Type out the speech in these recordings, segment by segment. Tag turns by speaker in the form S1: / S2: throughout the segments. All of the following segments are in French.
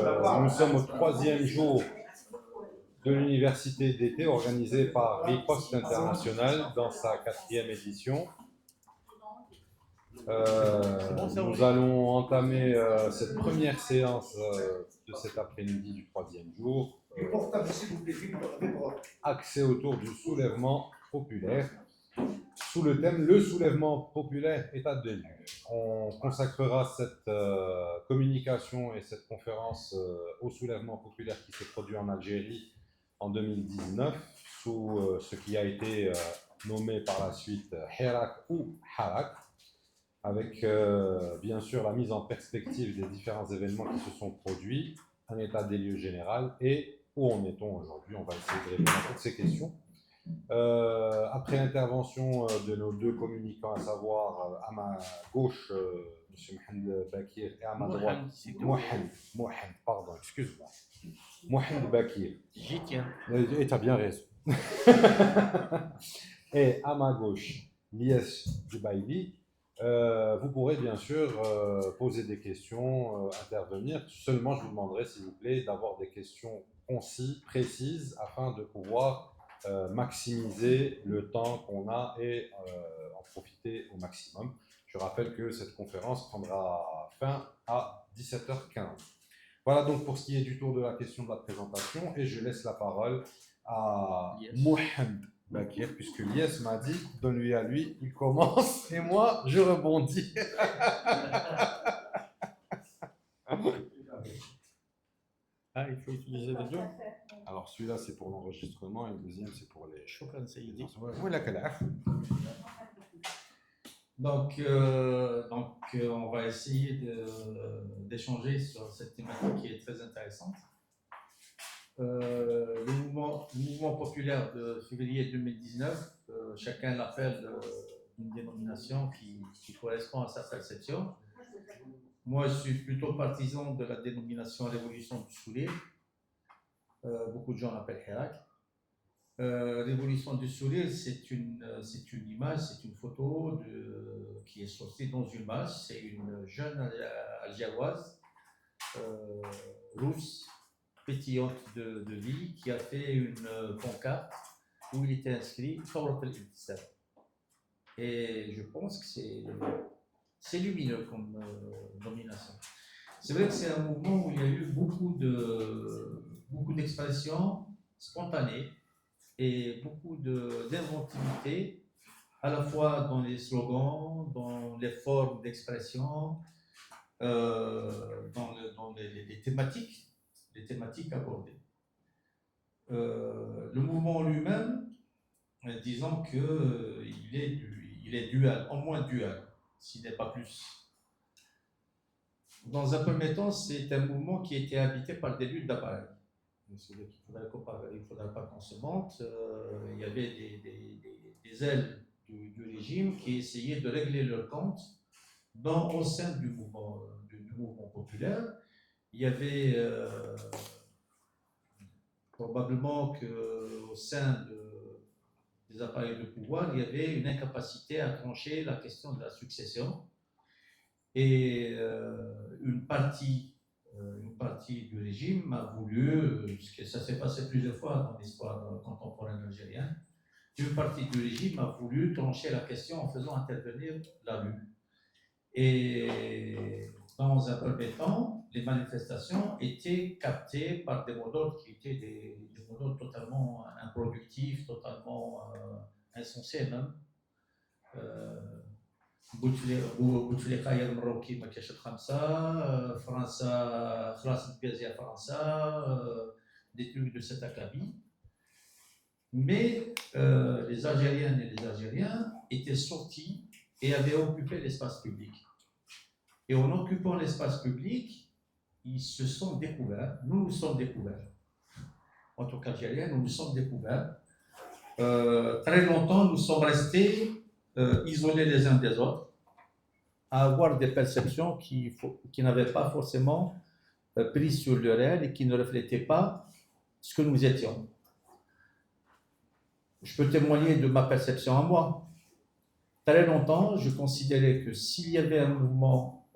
S1: Nous sommes au troisième jour de l'université d'été organisée par Riposte International dans sa 4e édition. Nous allons entamer cette première séance de cet après-midi du troisième jour, axée autour du soulèvement populaire, sous le thème « Le soulèvement populaire, état de lieu ». On consacrera cette communication et cette conférence au soulèvement populaire qui s'est produit en Algérie en 2019, sous ce qui a été nommé par la suite Hirak ou Harak, avec bien sûr la mise en perspective des différents événements qui se sont produits, un état des lieux général et où en est-on aujourd'hui. On va essayer de répondre à toutes ces questions. Après l'intervention de nos deux communicants, à savoir à ma gauche, M. Mohamed Bakir, et à ma droite, Mohamed, pardon, excuse-moi, Mohamed Bakir.
S2: J'y tiens.
S1: Et tu as bien raison. Et à ma gauche, Lies Dubaïli. Vous pourrez bien sûr poser des questions, intervenir. Seulement, je vous demanderai, s'il vous plaît, d'avoir des questions concises, précises, afin de pouvoir maximiser le temps qu'on a et en profiter au maximum. Je rappelle que cette conférence prendra fin à 17h15. Voilà donc pour ce qui est du tour de la question de la présentation, et je laisse la parole à Mohamed Bakir, puisque Lies m'a dit, donne-lui à lui, il commence, et moi, je rebondis.
S2: Ah, il faut utiliser les deux.
S1: Alors celui-là, c'est pour l'enregistrement, et le deuxième, c'est pour les...
S2: Shukran, Sayyidi. Donc, on va essayer d'échanger sur cette thématique qui est très intéressante. Le mouvement populaire de février 2019, chacun l'appelle une dénomination qui correspond à sa perception. Moi, je suis plutôt partisan de la dénomination Révolution du Sourire. Beaucoup de gens l'appellent Hirak. Révolution du Sourire, c'est une image, c'est une photo qui est sortie dans une match. C'est une jeune algéroise rousse, pétillante de vie, qui a fait une pancarte où il était inscrit Thawrat al-Ibtissam. Et je pense que c'est lumineux comme nomination. C'est vrai que c'est un mouvement où il y a eu beaucoup d'expressions spontanées et beaucoup d'inventivité, à la fois dans les slogans, dans les formes d'expression, dans les thématiques abordées. Le mouvement lui-même, disons qu'il est dual, au moins dual, s'il n'est pas plus. Dans un premier temps, c'est un mouvement qui a été habité par des luttes d'appareil. Il ne faudrait pas qu'on se mente. Il y avait des ailes du régime qui essayaient de régler leur compte au sein du mouvement populaire. Il y avait probablement qu'au sein des appareils de pouvoir, il y avait une incapacité à trancher la question de la succession. Et une partie du régime a voulu, parce que ça s'est passé plusieurs fois dans l'histoire contemporaine algérienne, une partie du régime a voulu trancher la question en faisant intervenir la rue. Et dans un premier temps, les manifestations étaient captées par des mots d'ordre qui étaient des mots d'ordre totalement improductifs, totalement insensés même. بوتفليقه يا المروكي ما كاش الخمسه فرنسا خلاص تبيزيا فرنسا des trucs de cet acabit. Mais les Algériennes et les Algériens étaient sortis et avaient occupé l'espace public. Et en occupant l'espace public, ils se sont découverts. Nous sommes découverts. En tant qu'Algériens, nous nous sommes découverts. Très longtemps, nous sommes restés isolés les uns des autres, à avoir des perceptions qui n'avaient pas forcément prise sur le réel et qui ne reflétaient pas ce que nous étions. Je peux témoigner de ma perception à moi. Très longtemps, je considérais que s'il y avait un mouvement,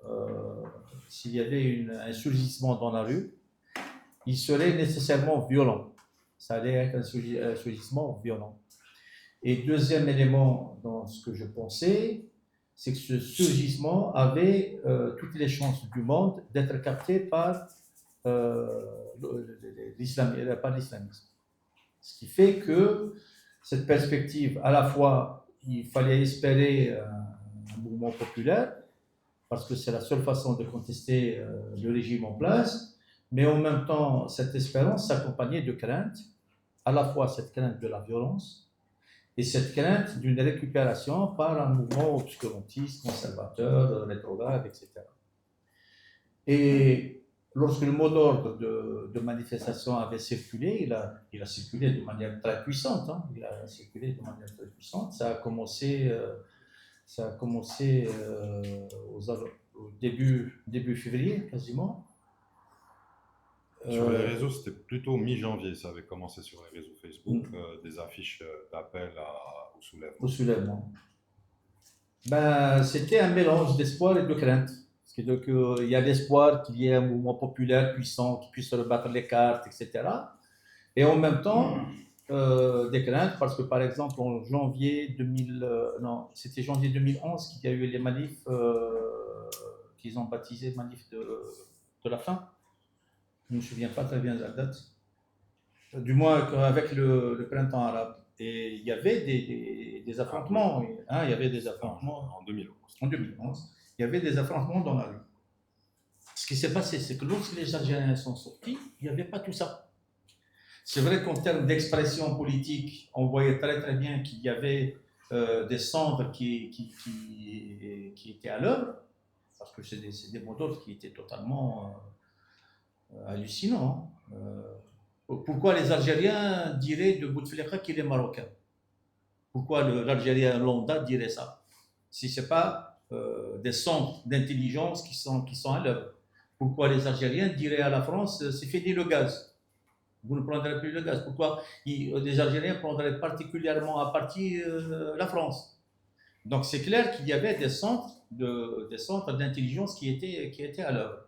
S2: s'il y avait un surgissement dans la rue, il serait nécessairement violent. Ça allait être un surgissement violent. Et deuxième élément dans ce que je pensais, c'est que ce surgissement avait toutes les chances du monde d'être capté par l'islamisme. Ce qui fait que cette perspective, à la fois, il fallait espérer un mouvement populaire, parce que c'est la seule façon de contester le régime en place, mais en même temps, cette espérance s'accompagnait de craintes, à la fois cette crainte de la violence et cette crainte d'une récupération par un mouvement obscurantiste, conservateur, rétrograde, etc. Et lorsque le mot d'ordre de manifestation avait circulé, il a circulé de manière très puissante. Ça a commencé, au début février, quasiment.
S1: Sur les réseaux, c'était plutôt mi-janvier, ça avait commencé sur les réseaux Facebook, des affiches d'appel au soulèvement.
S2: Au soulèvement. Ben, c'était un mélange d'espoir et de crainte. Donc, il y a l'espoir qu'il y ait un mouvement populaire puissant qui puisse rebattre les cartes, etc. Et en même temps, des craintes, parce que par exemple, en janvier c'était janvier 2011 qu'il y a eu les manifs qu'ils ont baptisés manifs de la faim. Je ne me souviens pas très bien de la date. Du moins avec le printemps arabe. Et il y avait des affrontements. Hein, il y avait des affrontements.
S1: En 2011.
S2: En 2011, il y avait des affrontements dans la rue. Ce qui s'est passé, c'est que lorsque les Algériens sont sortis, il n'y avait pas tout ça. C'est vrai qu'en termes d'expression politique, on voyait très très bien qu'il y avait des centres qui étaient à l'œuvre, parce que c'est des mots d'ordre qui étaient totalement hallucinants. Pourquoi les Algériens diraient de Bouteflika qu'il est marocain? Pourquoi l'Algérien lambda dirait ça? Si ce n'est pas des centres d'intelligence qui sont à l'œuvre. Pourquoi les Algériens diraient à la France c'est fini le gaz? Vous ne prendrez plus le gaz. Pourquoi les Algériens prendraient particulièrement à partie la France? Donc c'est clair qu'il y avait des centres d'intelligence qui étaient à l'œuvre.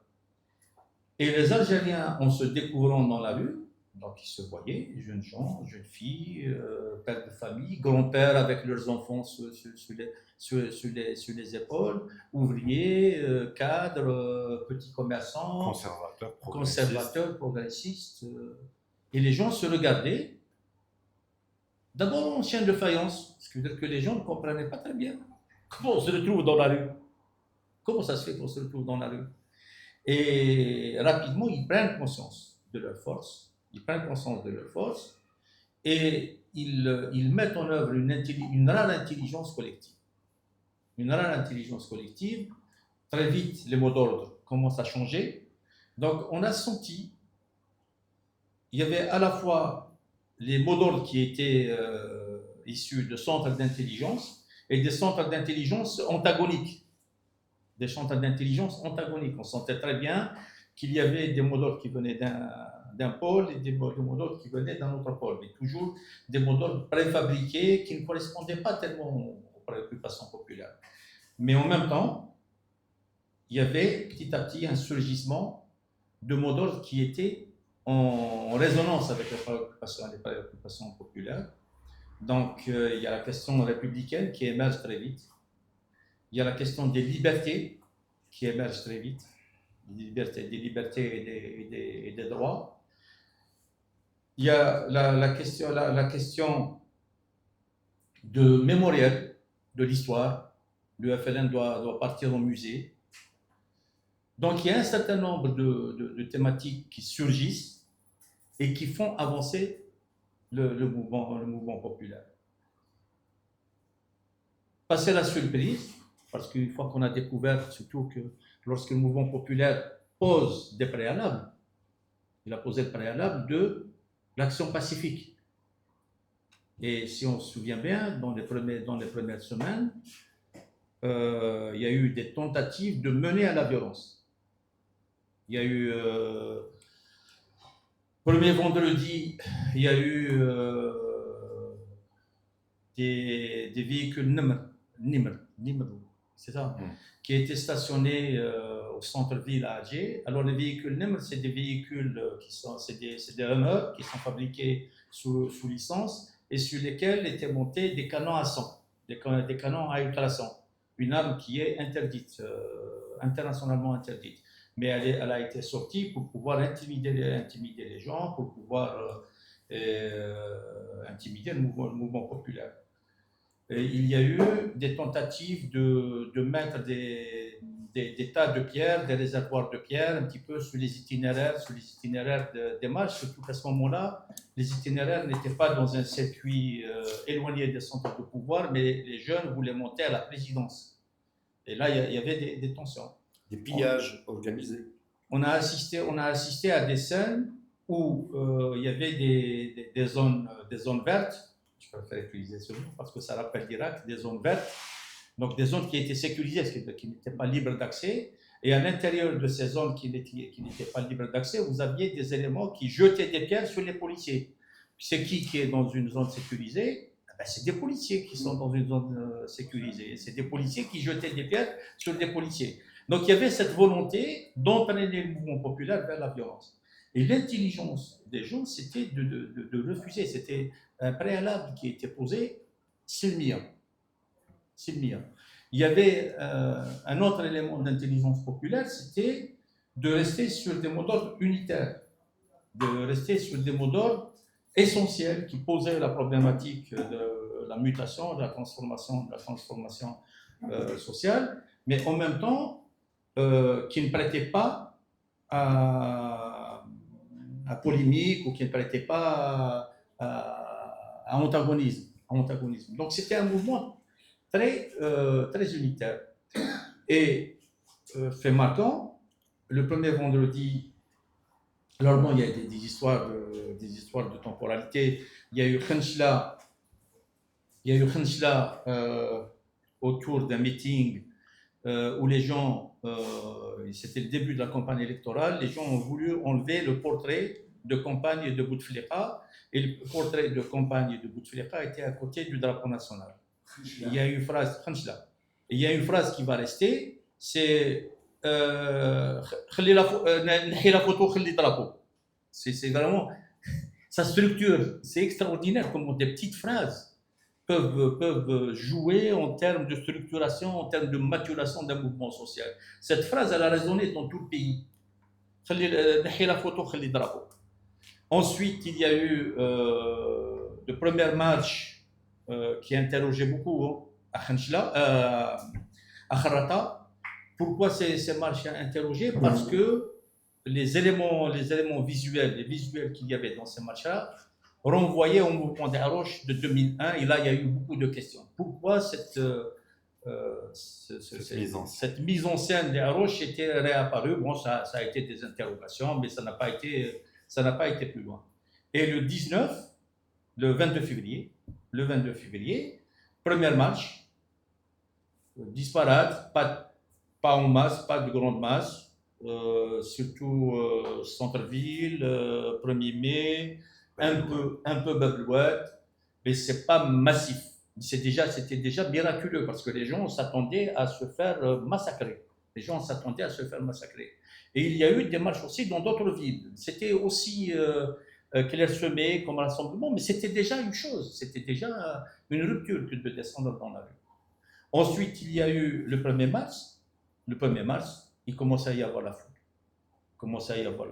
S2: Et les Algériens, en se découvrant dans la rue, donc ils se voyaient, jeunes gens, jeunes filles, pères de famille, grands-pères avec leurs enfants sur les épaules, ouvriers, cadres, petits commerçants, conservateurs, progressistes. Et les gens se regardaient, d'abord en chien de faïence, ce qui veut dire que les gens ne comprenaient pas très bien comment on se retrouve dans la rue. Comment ça se fait qu'on se retrouve dans la rue? Et rapidement, ils prennent conscience de leur force. Et ils mettent en œuvre une rare intelligence collective. Très vite, les mots d'ordre commencent à changer. Donc, on a senti, il y avait à la fois les mots d'ordre qui étaient issus de centres d'intelligence et des centres d'intelligence antagoniques. On sentait très bien qu'il y avait des mots d'ordre qui venaient d'un pôle et des mots d'ordre qui venaient d'un autre pôle, mais toujours des mots d'ordre préfabriqués qui ne correspondaient pas tellement aux préoccupations populaires. Mais en même temps, il y avait petit à petit un surgissement de mots d'ordre qui étaient en résonance avec les préoccupations populaires. Donc, il y a la question républicaine qui émerge très vite. Il y a la question des libertés qui émerge très vite, des libertés et des droits. Il y a la question de mémorial de l'histoire. Le FLN doit partir au musée. Donc il y a un certain nombre de thématiques qui surgissent et qui font avancer le mouvement populaire. Passer la surprise, parce qu'une fois qu'on a découvert, surtout que lorsque le mouvement populaire pose des préalables, il a posé le préalable de l'action pacifique. Et si on se souvient bien, dans les premières semaines, il y a eu des tentatives de mener à la violence. Il y a eu, premier vendredi, il y a eu des véhicules Nimr, c'est ça, qui étaient stationnés au centre-ville à Alger. Alors les véhicules Nimr, c'est des véhicules c'est des Hummer qui sont fabriqués sous licence et sur lesquels étaient montés des canons à sang, des canons à ultrasons, une arme qui est interdite, internationalement interdite. Mais elle a été sortie pour pouvoir intimider les gens, pour pouvoir intimider le mouvement populaire. Et il y a eu des tentatives de mettre des tas de pierres, des réservoirs de pierres, un petit peu sur les itinéraires des marches, surtout qu'à ce moment-là, les itinéraires n'étaient pas dans un circuit éloigné des centres de pouvoir, mais les jeunes voulaient monter à la présidence. Et là, il y avait des tensions.
S3: Des pillages organisés.
S2: On a assisté à des scènes où il y avait des zones vertes. Je préfère utiliser ce mot parce que ça rappelle l'Irak, des zones vertes. Donc des zones qui étaient sécurisées, qui n'étaient pas libres d'accès. Et à l'intérieur de ces zones qui n'étaient pas libres d'accès, vous aviez des éléments qui jetaient des pierres sur les policiers. C'est qui est dans une zone sécurisée? C'est des policiers qui sont dans une zone sécurisée. C'est des policiers qui jetaient des pierres sur des policiers. Donc il y avait cette volonté d'entraîner le mouvement populaire vers la violence. Et l'intelligence des gens, c'était de refuser. C'était un préalable qui était posé, silmia. Il y avait un autre élément d'intelligence populaire, c'était de rester sur des mots d'ordre unitaires, de rester sur des mots d'ordre essentiels qui posaient la problématique de la mutation, de la transformation sociale, mais en même temps qui ne prêtaient pas à polémique ou qui ne prêtaient pas à antagonisme. Donc c'était un mouvement très unitaire. Et fait marquant, le premier vendredi, alors bon, il y a des histoires de temporalité. Il y a eu Khenchla autour d'un meeting où les gens, c'était le début de la campagne électorale, les gens ont voulu enlever le portrait de campagne de Bouteflika, et le portrait de campagne de Bouteflika était à côté du drapeau national. Il y a une phrase, il y a une phrase qui va rester, c'est c'est vraiment sa structure, c'est extraordinaire comment des petites phrases peuvent jouer en termes de structuration, en termes de maturation d'un mouvement social. Cette phrase, elle a résonné dans tout le pays. Ensuite, il y a eu de premières marches qui interrogeaient beaucoup à Khenchla, à Kharrata. Pourquoi ces marches interrogées? Parce que les éléments visuels qu'il y avait dans ces marches-là renvoyaient au mouvement d'Aroche de 2001. Et là, il y a eu beaucoup de questions. Pourquoi cette mise en scène d'Aroche était réapparue? Bon, ça a été des interrogations, mais ça n'a pas été plus loin. Et le 22 février, première marche, disparate, pas en masse, pas de grande masse, surtout centre-ville, 1er mai, un peu Bablouette, mais c'est pas massif. C'était déjà miraculeux parce que les gens s'attendaient à se faire massacrer. Et il y a eu des marches aussi dans d'autres villes. C'était aussi clairsemé comme rassemblement, mais c'était déjà une chose, c'était déjà une rupture que de descendre dans la rue. Ensuite, il y a eu le 1er mars. Le 1er mars, il commençait à y avoir la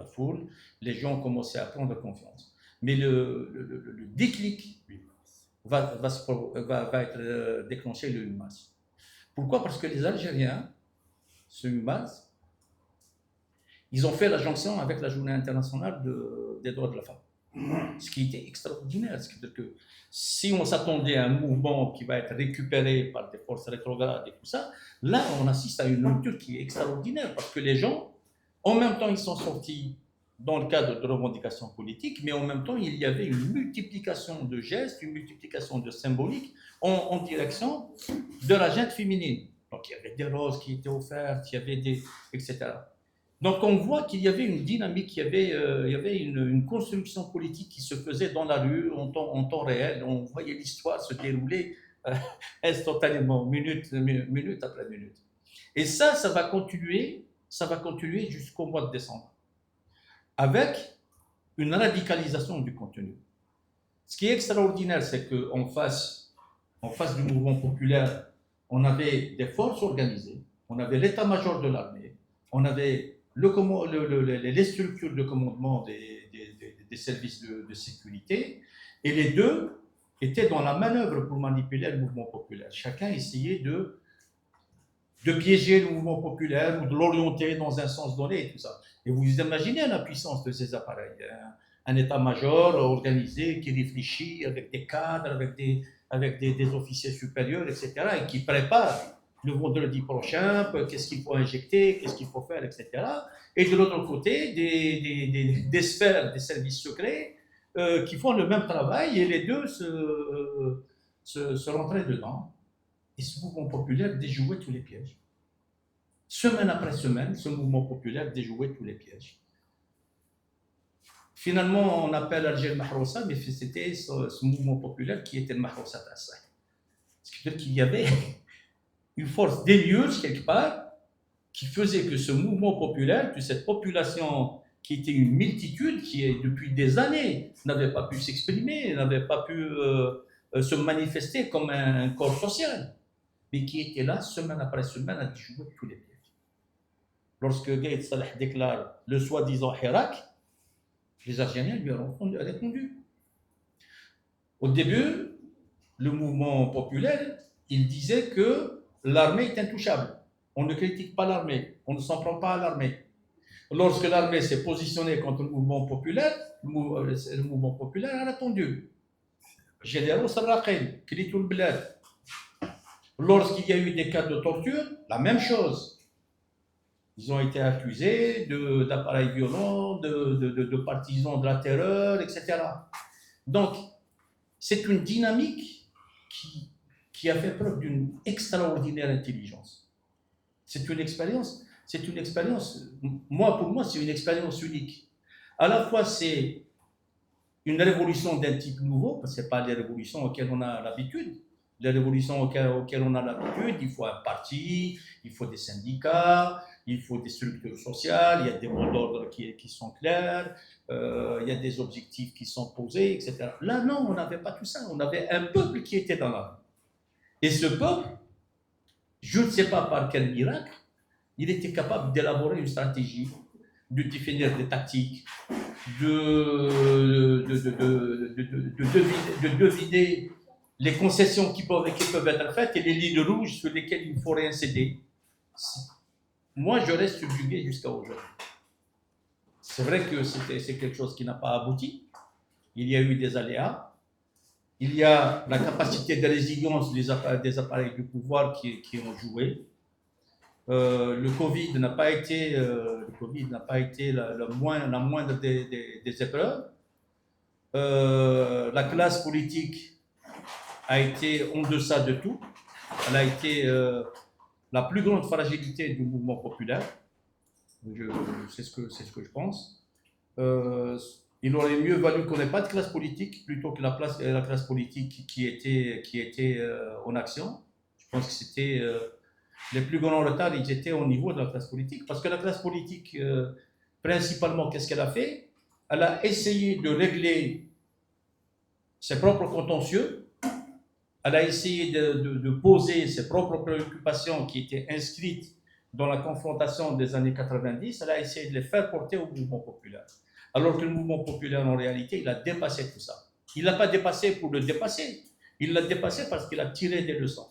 S2: foule. Les gens commençaient à prendre confiance. Mais le déclic va être déclenché le 8 mars. Pourquoi? Parce que les Algériens, ce 8 mars, ils ont fait la jonction avec la Journée internationale des droits de la femme. Ce qui était extraordinaire. C'est-à-dire que si on s'attendait à un mouvement qui va être récupéré par des forces rétrogrades et tout ça, là, on assiste à une rupture qui est extraordinaire parce que les gens, en même temps, ils sont sortis dans le cadre de revendications politiques, mais en même temps, il y avait une multiplication de gestes, une multiplication de symboliques en direction de la gente féminine. Donc, il y avait des roses qui étaient offertes, il y avait etc. Donc, on voit qu'il y avait une dynamique, il y avait une construction politique qui se faisait dans la rue en temps réel. On voyait l'histoire se dérouler instantanément, minute après minute. Et ça va continuer ça va continuer jusqu'au mois de décembre, avec une radicalisation du contenu. Ce qui est extraordinaire, c'est qu'en face du mouvement populaire, on avait des forces organisées, on avait l'état-major de l'armée, on avait les structures de commandement des services de sécurité, et les deux étaient dans la manœuvre pour manipuler le mouvement populaire. Chacun essayait de piéger le mouvement populaire ou de l'orienter dans un sens donné et tout ça. Et vous imaginez la puissance de ces appareils. Un état-major organisé qui réfléchit avec des cadres, avec des officiers supérieurs, etc., et qui prépare le vendredi prochain, qu'est-ce qu'il faut injecter, qu'est-ce qu'il faut faire, etc. Et de l'autre côté, des sphères, des services secrets qui font le même travail et les deux se rentraient dedans. Et ce mouvement populaire déjouait tous les pièges. Semaine après semaine, ce mouvement populaire déjouait tous les pièges. Finalement, on appelle Alger le Mahroussa, mais c'était ce mouvement populaire qui était le Mahroussa Tassah. Ce qui veut dire qu'il y avait une force démieuse quelque part qui faisait que ce mouvement populaire, que cette population qui était une multitude, qui depuis des années n'avait pas pu s'exprimer, n'avait pas pu se manifester comme un corps social, mais qui était là semaine après semaine à déjouer tous les pièges. Lorsque Gaïd Salah déclare le soi-disant Hirak, les Algériens lui ont répondu. Au début, le mouvement populaire, il disait que l'armée est intouchable. On ne critique pas l'armée, on ne s'en prend pas à l'armée. Lorsque l'armée s'est positionnée contre le mouvement populaire, le mouvement populaire a répondu. Généraux Sarraqin, Kritul Bled. Lorsqu'il y a eu des cas de torture, la même chose. Ils ont été accusés d'appareils violents, de partisans de la terreur, etc. Donc, c'est une dynamique qui a fait preuve d'une extraordinaire intelligence. C'est une expérience, pour moi, c'est une expérience unique. À la fois, c'est une révolution d'un type nouveau, parce que ce n'est pas les révolutions auxquelles on a l'habitude. Les révolutions auxquelles on a l'habitude, il faut un parti, il faut des syndicats, il faut des structures sociales, il y a des mots d'ordre qui sont clairs, il y a des objectifs qui sont posés, etc. Là, non, on n'avait pas tout ça. On avait un peuple qui était dans la rue. Et ce peuple, je ne sais pas par quel miracle, il était capable d'élaborer une stratégie, de définir des tactiques, de deviner les concessions qui peuvent être faites et les lignes rouges sur lesquelles il ne faut rien céder. Moi, je reste subjugué jusqu'à aujourd'hui. C'est vrai que c'est quelque chose qui n'a pas abouti. Il y a eu des aléas. Il y a la capacité de résilience des appareils du pouvoir qui ont joué. Le Covid n'a pas été la moindre des épreuves. La classe politique a été en deçà de tout. Elle a été la plus grande fragilité du mouvement populaire. C'est ce que je pense. Il aurait mieux valu qu'on n'ait pas de classe politique plutôt que la classe politique qui était en action. Je pense que c'était les plus grands retards, ils étaient au niveau de la classe politique. Parce que la classe politique, principalement, qu'est-ce qu'elle a fait? Elle a essayé de régler ses propres contentieux. Elle a essayé de poser ses propres préoccupations qui étaient inscrites dans la confrontation des années 90. Elle a essayé de les faire porter au mouvement populaire. Alors que le mouvement populaire, en réalité, il a dépassé tout ça. Il ne l'a pas dépassé pour le dépasser. Il l'a dépassé parce qu'il a tiré des leçons.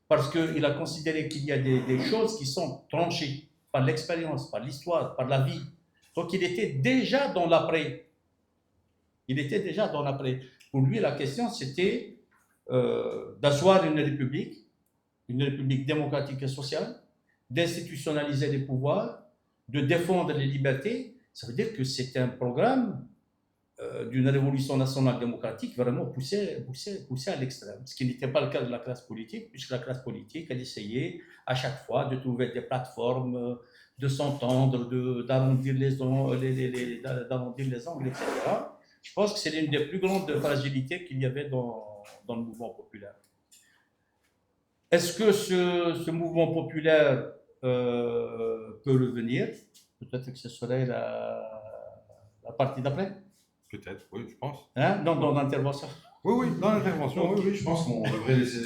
S2: Parce qu'il a considéré qu'il y a des choses qui sont tranchées par l'expérience, par l'histoire, par la vie. Donc il était déjà dans l'après. Pour lui, la question, c'était d'asseoir une république démocratique et sociale, d'institutionnaliser les pouvoirs, de défendre les libertés. Ça veut dire que c'était un programme d'une révolution nationale démocratique vraiment poussé à l'extrême, ce qui n'était pas le cas de la classe politique, puisque la classe politique, elle essayait à chaque fois de trouver des plateformes, de s'entendre, d'arrondir les angles, etc. Je pense que c'est l'une des plus grandes fragilités qu'il y avait dans le mouvement populaire. Est-ce que ce mouvement populaire peut revenir. Peut-être que ce serait la partie d'après.
S1: Peut-être, oui, je pense.
S2: Hein? Dans l'intervention.
S1: Oui, oui, dans l'intervention, oui, oui, je pense qu'on devrait laisser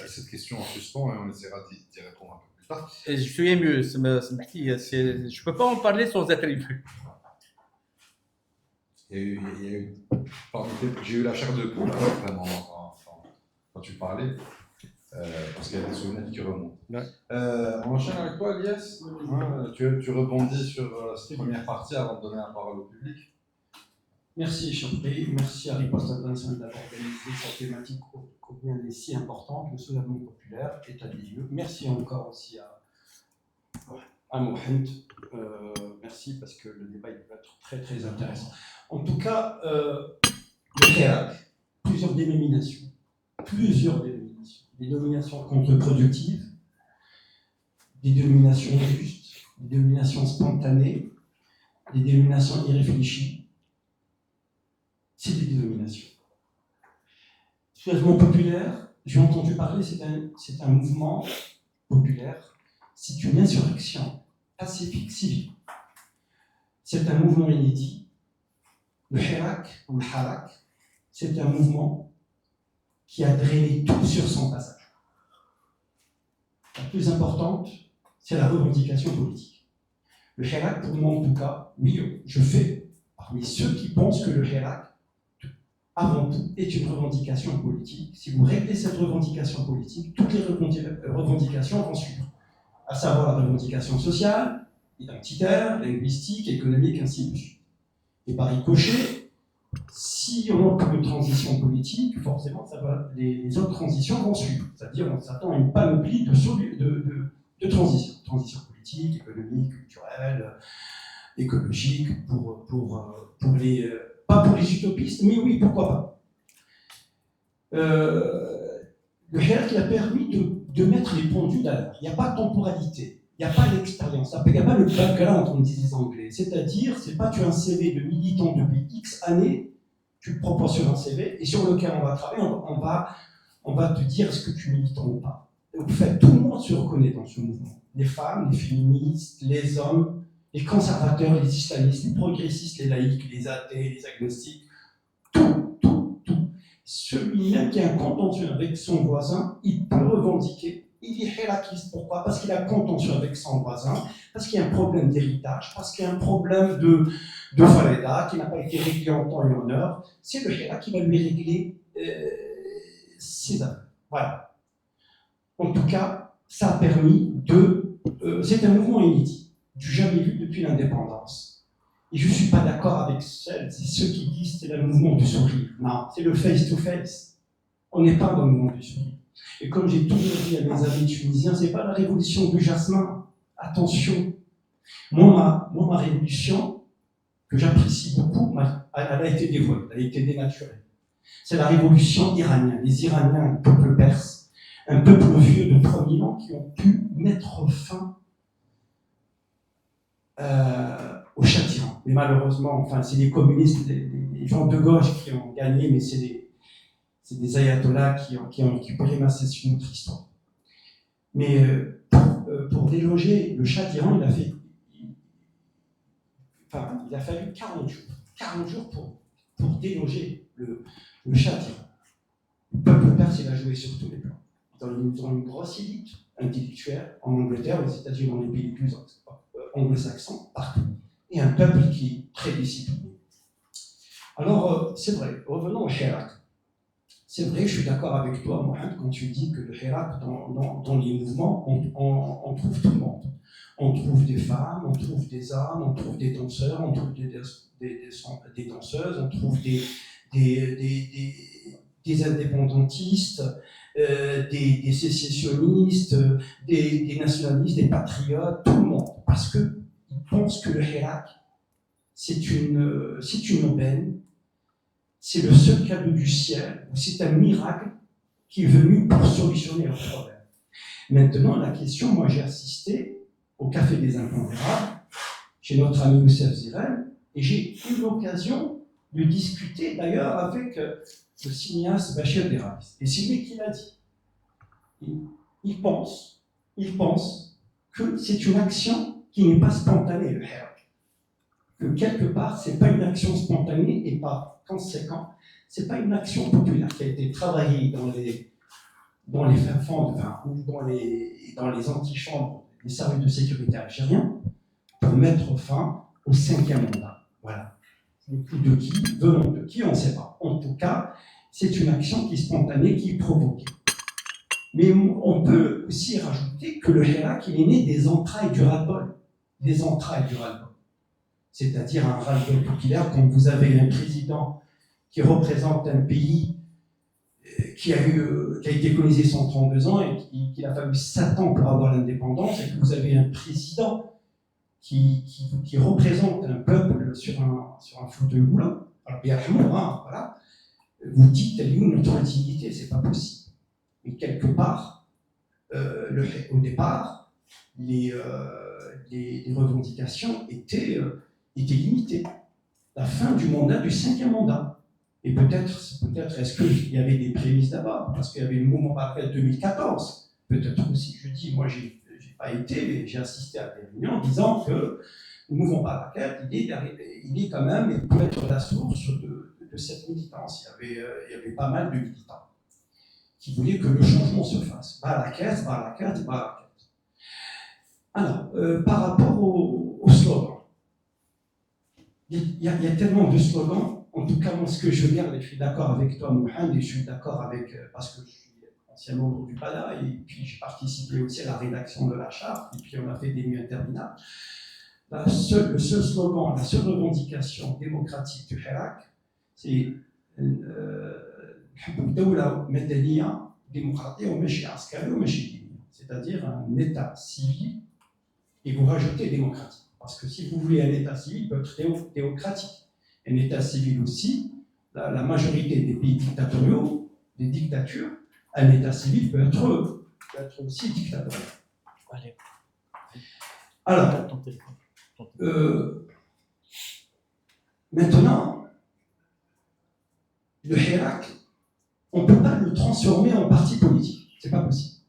S1: cette question en suspens et on essaiera d'y répondre un peu plus tard.
S2: Et je suis ému. Je ne peux pas en parler sans être ému.
S1: J'ai eu la chair de poule, vraiment, quand tu parlais, parce qu'il y a des souvenirs qui remontent.
S2: Ouais.
S1: On enchaîne avec toi, Elias. Tu rebondis sur cette première partie avant de donner la parole au public.
S4: Merci Champé, merci à Riposte International d'avoir organisé cette thématique combien elle est si importante, le soulèvement populaire, état des lieux. Merci encore aussi à Mohamed, merci parce que le débat il va être très très intéressant. En tout cas, le Hirak, plusieurs dénominations, des dénominations contre-productives, des dénominations justes, des dénominations spontanées, des dénominations irréfléchies. C'est des dénominations. Soulèvement populaire, j'ai entendu parler, c'est un mouvement populaire, c'est une insurrection pacifique civile. C'est un mouvement inédit. Le Hirak ou le Harak, c'est un mouvement qui a drainé tout sur son passage. La plus importante, c'est la revendication politique. Le Hirak, pour moi en tout cas, oui, je fais parmi ceux qui pensent que le Hirak avant tout, est une revendication politique. Si vous réglez cette revendication politique, toutes les revendications vont suivre, à savoir la revendication sociale, identitaire, linguistique, économique, ainsi de suite. Et par ricochet, si on opte pour une transition politique, forcément, les autres transitions vont suivre. C'est-à-dire, on s'attend à une panoplie de transitions. Transition politique, économique, culturelle, écologique, pour les... pas pour les utopistes, mais oui, pourquoi pas. Le Hirak a permis de mettre les pendules à l'heure. Il n'y a pas de temporalité, il n'y a pas l'expérience, il n'y a pas le background, comme disent les Anglais. C'est-à-dire, c'est pas tu as un CV de militant depuis X années, tu te proposes sur un CV, et sur lequel on va travailler, on va te dire est-ce que tu es militant ou pas. En fait, tout le monde se reconnaît dans ce mouvement. Les femmes, les féministes, les hommes, les conservateurs, les islamistes, les progressistes, les laïcs, les athées, les agnostiques, tout. Celui-même qui a un contentieux avec son voisin, il peut revendiquer. Il est hirakiste. Pourquoi ? Parce qu'il a un contentieux avec son voisin, parce qu'il y a un problème d'héritage, parce qu'il y a un problème de faïda qui n'a pas été réglé en temps et en heure. C'est le hirak qui va lui régler ses affaires. Voilà. En tout cas, ça a permis c'est un mouvement inédit, du jamais vu depuis l'indépendance. Et je ne suis pas d'accord avec ceux qui disent que c'est le mouvement du sourire. Non, c'est le face-to-face. On n'est pas dans le mouvement du sourire. Et comme j'ai toujours dit à mes amis tunisiens, ce n'est pas la révolution du jasmin. Attention. Moi, ma révolution, que j'apprécie beaucoup, elle a été dévoilée, elle a été dénaturée. C'est la révolution iranienne. Les Iraniens, un peuple perse, un peuple vieux de 3000 ans qui ont pu mettre fin au châtiment. Mais malheureusement, enfin, c'est les communistes, les gens de gauche qui ont gagné, mais c'est des ayatollahs qui ont récupéré, mais c'est une autre histoire. Mais pour déloger le Shah d'Iran, il a fallu 40 jours. 40 jours pour déloger le Shah d'Iran. Le peuple perse, il a joué sur tous les plans. Dans une grosse élite intellectuelle, en Angleterre, aux États-Unis, dans les pays les plus anglo-saxons, partout. Et un peuple qui est très discipliné. Alors, c'est vrai, revenons au Hirak. C'est vrai, je suis d'accord avec toi, Mohamed, quand tu dis que le Hirak, dans les mouvements, on trouve tout le monde. On trouve des femmes, on trouve des hommes, on trouve des danseurs, on trouve des danseuses, on trouve des indépendantistes, des sécessionnistes, des nationalistes, des patriotes, tout le monde. Parce qu'ils pensent que le Hirak, c'est une aubaine, c'est le seul cadeau du ciel, c'est un miracle qui est venu pour solutionner leurs problèmes. Maintenant, la question, moi j'ai assisté au Café des Impondérables, chez notre ami Youssef Zirel, et j'ai eu l'occasion de discuter d'ailleurs avec le cinéaste Bachir Deraïs. Et c'est lui qui l'a dit. Il pense que c'est une action qui n'est pas spontanée, le hirak. Que quelque part, ce n'est pas une action spontanée et par conséquent, ce n'est pas une action populaire qui a été travaillée dans les fins fonds, enfin, ou dans les antichambres des services de sécurité algériens pour mettre fin au 5e mandat. Voilà. Le coup de qui, venant de qui, on ne sait pas. En tout cas, c'est une action qui est spontanée, qui est provoquée. Mais on peut aussi rajouter que le hirak, il est né des entrailles du ras-le-bol. Des entrailles du ras-le-bol. C'est-à-dire un ras-le-bol populaire, quand vous avez un président qui représente un pays qui a été colonisé 132 ans et qu'il a fallu 7 ans pour avoir l'indépendance, et que vous avez un président qui représente un peuple sur un fauteuil roulant, alors bien hein, voilà, vous dites, elle est où notre dignité, c'est pas possible. Mais quelque part, au départ, les revendications étaient limitées. La fin du mandat, du 5e mandat. Et peut-être est-ce qu'il y avait des prémices d'abord, parce qu'il y avait le mouvement Barakat 2014. Peut-être aussi, je dis, moi j'ai pas été, mais j'ai assisté à des réunions disant que le mouvement Barakat, il est quand même, il peut être la source de cette militance. Il y avait pas mal de militants qui voulaient que le changement se fasse. Barakat. Alors, par rapport au slogan, il y a tellement de slogans. En tout cas, moi, ce que je garde, et je suis d'accord avec toi, Mohamed, et je suis d'accord avec, parce que je suis ancien membre du PADA, et puis j'ai participé aussi à la rédaction de la charte, et puis on a fait des nuits interminables. Le seul slogan, la seule revendication démocratique du hirak, c'est c'est-à-dire un État civil, et vous rajoutez démocratique. Parce que si vous voulez un État civil, il peut être théocratique. Un État civil aussi, la majorité des pays dictatoriaux, des dictatures, un État civil peut être aussi dictatorial. Alors, maintenant, le hirak, on ne peut pas le transformer en parti politique. C'est pas possible.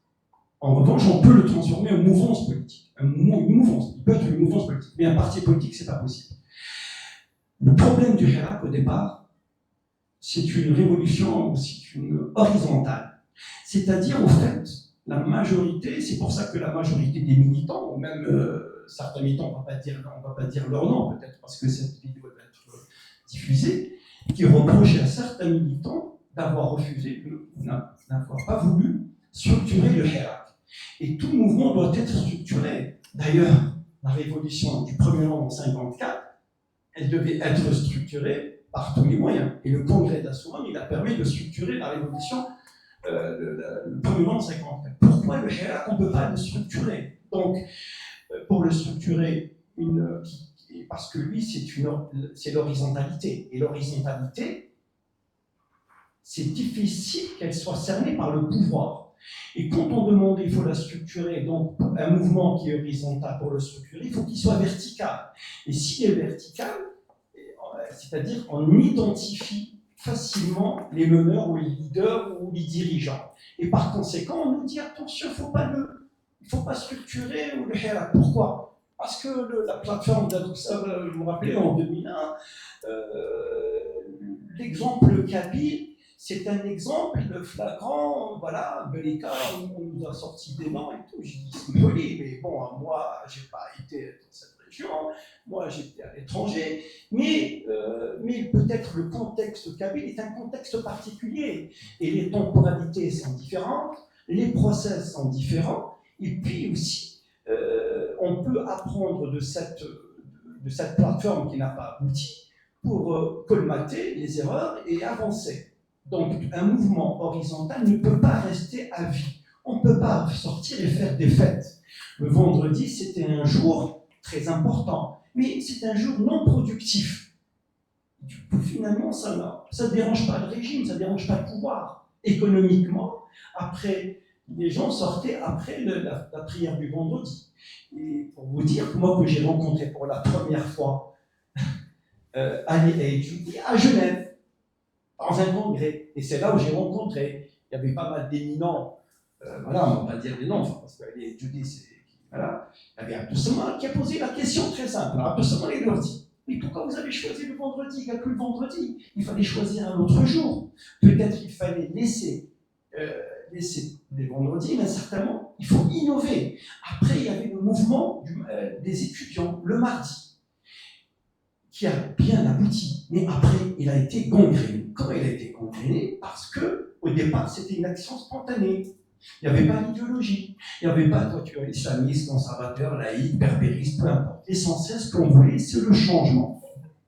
S4: En revanche, on peut le transformer en mouvance politique. Une mouvance, il peut être une mouvance politique. Mais un parti politique, c'est pas possible. Le problème du hirak, au départ, c'est une révolution, c'est une horizontale. C'est-à-dire, au fait, la majorité, c'est pour ça que la majorité des militants, ou même certains militants, on ne va pas dire leur nom, peut-être parce que cette vidéo va être diffusée, qui reprochaient à certains militants d'avoir refusé, d'avoir pas voulu structurer le hirak. Et tout mouvement doit être structuré. D'ailleurs, la révolution du 1er novembre 1954, elle devait être structurée par tous les moyens. Et le congrès d'Assouan, il a permis de structurer la révolution le 1er novembre 1954. Pourquoi le hirak, on ne peut pas le structurer? Donc, pour le structurer, parce que lui, c'est l'horizontalité. Et l'horizontalité, c'est difficile qu'elle soit cernée par le pouvoir. Et quand on demande, il faut la structurer, donc un mouvement qui est horizontal pour le structurer, il faut qu'il soit vertical. Et s'il est vertical, c'est-à-dire qu'on identifie facilement les meneurs ou les leaders ou les dirigeants. Et par conséquent, on nous dit attention, il ne faut pas structurer le hirak. Pourquoi? Parce que la plateforme d'Adoxa, je me rappelais en 2001, l'exemple Kabyle, c'est un exemple flagrant, voilà, Belika, on nous a sorti des noms et tout. J'ai dit, c'est joli, mais bon, moi, je n'ai pas été dans cette région, moi, j'étais à l'étranger, mais peut-être le contexte kabyle est un contexte particulier, et les temporalités sont différentes, les process sont différents, et puis aussi, on peut apprendre de cette plateforme qui n'a pas abouti pour colmater les erreurs et avancer. Donc, un mouvement horizontal ne peut pas rester à vie. On ne peut pas sortir et faire des fêtes. Le vendredi, c'était un jour très important, mais c'est un jour non productif. Du coup, finalement, ça ne dérange pas le régime, ça ne dérange pas le pouvoir. Économiquement, après, les gens sortaient après la prière du vendredi. Et pour vous dire, moi, que j'ai rencontré pour la première fois Ali et Judy à Genève, dans un congrès, et c'est là où j'ai rencontré, il y avait pas mal d'éminents, voilà, on ne va pas dire des noms, parce que Judy, Voilà. Il y avait Abdou qui a posé la question très simple. Abdou il leur dit, mais pourquoi vous avez choisi le vendredi? Il n'y a que le vendredi. Il fallait choisir un autre jour. Peut-être il fallait laisser les vendredis, mais certainement, il faut innover. Après, il y avait le mouvement des étudiants le mardi, qui a bien abouti, mais après, il a été gangréné. Comment il a été gangréné? Parce que, au départ, c'était une action spontanée. Il n'y avait pas d'idéologie. Il n'y avait pas de voiture islamiste, conservateur, laïque, berbériste, peu importe. L'essentiel, ce qu'on voulait, c'est le changement.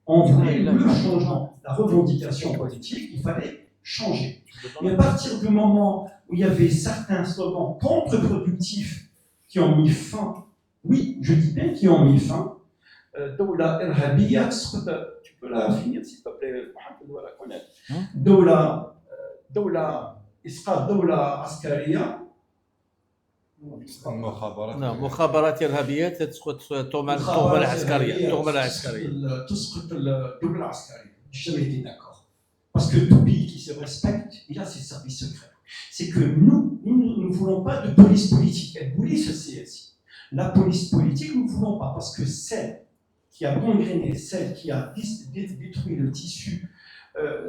S4: On voulait le changement. La revendication politique, il fallait changer. Et à partir du moment où il y avait certains slogans contre-productifs qui ont mis fin, oui, je dis bien qui ont mis fin, Doula Erhabia, tu peux la finir s'il te plaît, Mohamed doit la connaître. Doula إسقاط دولة عسكرية.
S5: نعم مخابرات إرهابية تسقط التهمة العسكرية
S4: تسقط الدولة العسكرية. J'ai jamais été d'accord. Parce que tout pays qui se respecte, il a ses services secrets. C'est que nous ne voulons pas de police politique. Elle voulait ce CSI. La police politique, nous ne voulons pas. Parce que celle qui a gangréné, celle qui a détruit le tissu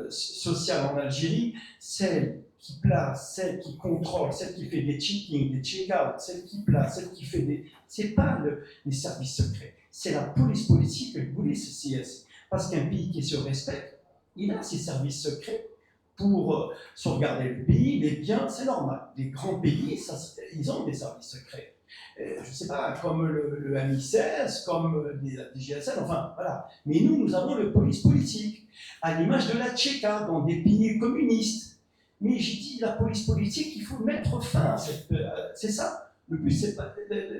S4: social en Algérie, celle qui place, celle qui contrôle, celle qui fait des check-in, des check-out, celle qui place, celle qui fait des... C'est pas les services secrets, c'est la police politique, le police CS. Parce qu'un pays qui se respecte, il a ses services secrets pour sauvegarder le pays, les biens, c'est normal. Les grands pays, ils ont des services secrets. Je ne sais pas, comme le MI16, comme la DGSN, enfin voilà. Mais nous avons le police politique, à l'image de la Tchéka, dans des pays communistes. Mais j'ai dit, la police politique, il faut mettre fin à cette... c'est ça. Le but, c'est pas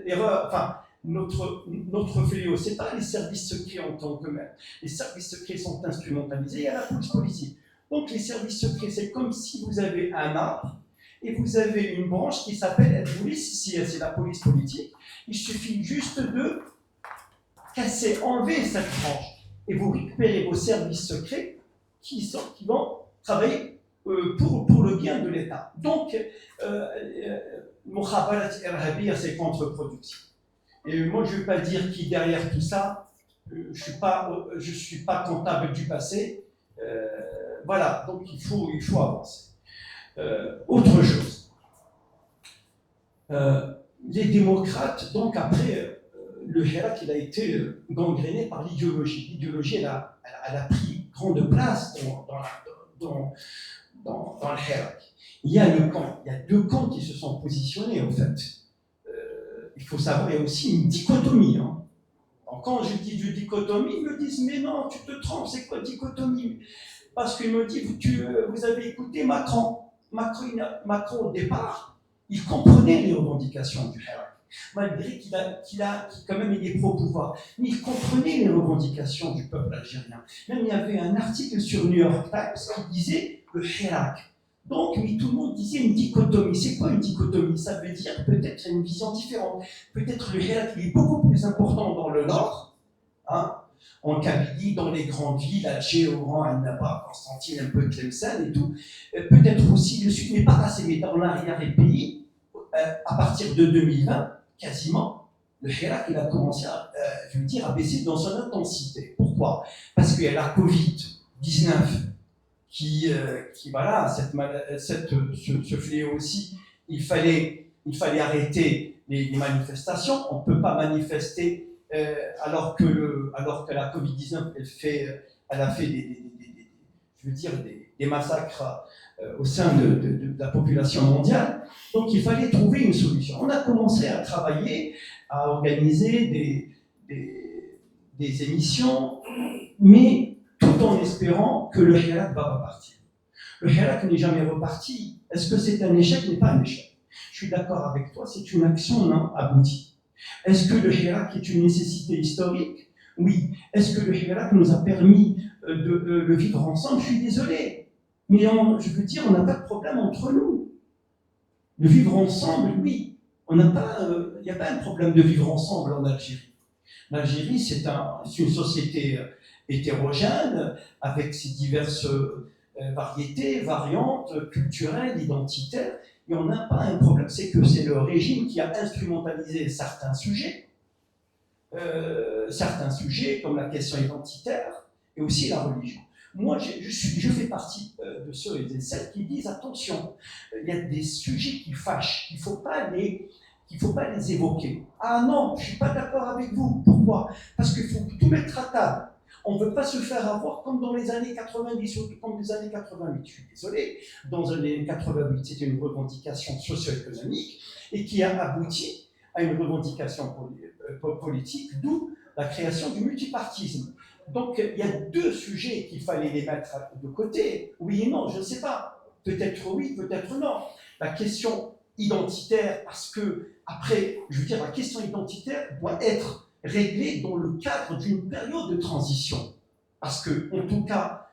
S4: l'erreur... Enfin, notre fléau, c'est pas les services secrets en tant que même. Les services secrets sont instrumentalisés à la police politique. Donc, les services secrets, c'est comme si vous avez un arbre et vous avez une branche qui s'appelle la police, ici, c'est la police politique. Il suffit juste de casser, enlever cette branche et vous récupérez vos services secrets qui vont travailler pour le bien de l'État. Donc, Mukhabarat Erhabia, c'est contre-productif. Et moi, je ne vais pas dire qui derrière tout ça, je suis pas comptable du passé. Voilà, donc il faut avancer. Autre chose. Les démocrates, donc après, le Hirak, il a été gangréné par l'idéologie. L'idéologie, elle a pris grande place dans le Hirak. Il y a deux camps qui se sont positionnés, en fait. Il faut savoir, il y a aussi une dichotomie. Hein. Donc, quand je dis du dichotomie, ils me disent, mais non, tu te trompes, c'est quoi dichotomie? Parce qu'ils me disent, vous avez écouté Macron. Macron, au départ, il comprenait les revendications du Hirak, malgré qu'il quand même, il est pro-pouvoir. Mais il comprenait les revendications du peuple algérien. Même il y avait un article sur New York Times qui disait le Hirak. Donc, mais tout le monde disait une dichotomie. C'est quoi une dichotomie? Ça veut dire peut-être une vision différente. Peut-être le Hirak est beaucoup plus important dans le nord, hein, en Kabylie, dans les grandes villes, Alger, Oran, Annaba, Constantine, un peu Tlemcen et tout. Peut-être aussi le sud, mais pas assez, mais dans l'arrière-pays, à partir de 2020, quasiment, le Hirak, il a commencé à baisser dans son intensité. Pourquoi? Parce qu'il y a la Covid-19 qui voilà, ce fléau aussi, il fallait arrêter les manifestations. On ne peut pas manifester alors que la Covid-19, elle a fait des massacres au sein de la population mondiale. Donc il fallait trouver une solution. On a commencé à travailler, à organiser des émissions, mais tout en espérant que le Hirak va repartir. Le Hirak n'est jamais reparti. Est-ce que c'est un échec? N'est pas un échec. Je suis d'accord avec toi, c'est une action non aboutie. Est-ce que le Hirak est une nécessité historique? Oui. Est-ce que le Hirak nous a permis de le vivre ensemble? Je suis désolé. Mais je veux dire, on n'a pas de problème entre nous. De vivre ensemble, oui. Il n'y a pas un problème de vivre ensemble en Algérie. L'Algérie, c'est une société hétérogène, avec ses diverses variétés, variantes, culturelles, identitaires. et on n'a pas un problème. C'est que c'est le régime qui a instrumentalisé certains sujets comme la question identitaire et aussi la religion. Moi, je fais partie de ceux et de celles qui disent attention, il y a des sujets qui fâchent, qu'il ne faut pas les évoquer. Ah non, je ne suis pas d'accord avec vous. Pourquoi? Parce qu'il faut tout mettre à table. On ne veut pas se faire avoir comme dans les années 90 ou comme les années 88. Je suis désolé, dans les années 88, c'était une revendication socio-économique et qui a abouti à une revendication politique, d'où la création du multipartisme. Donc, il y a deux sujets qu'il fallait les mettre de côté. Oui et non, je ne sais pas. Peut-être oui, peut-être non. La question identitaire, parce que, après, je veux dire, la question identitaire doit être réglée dans le cadre d'une période de transition. Parce que, en tout cas,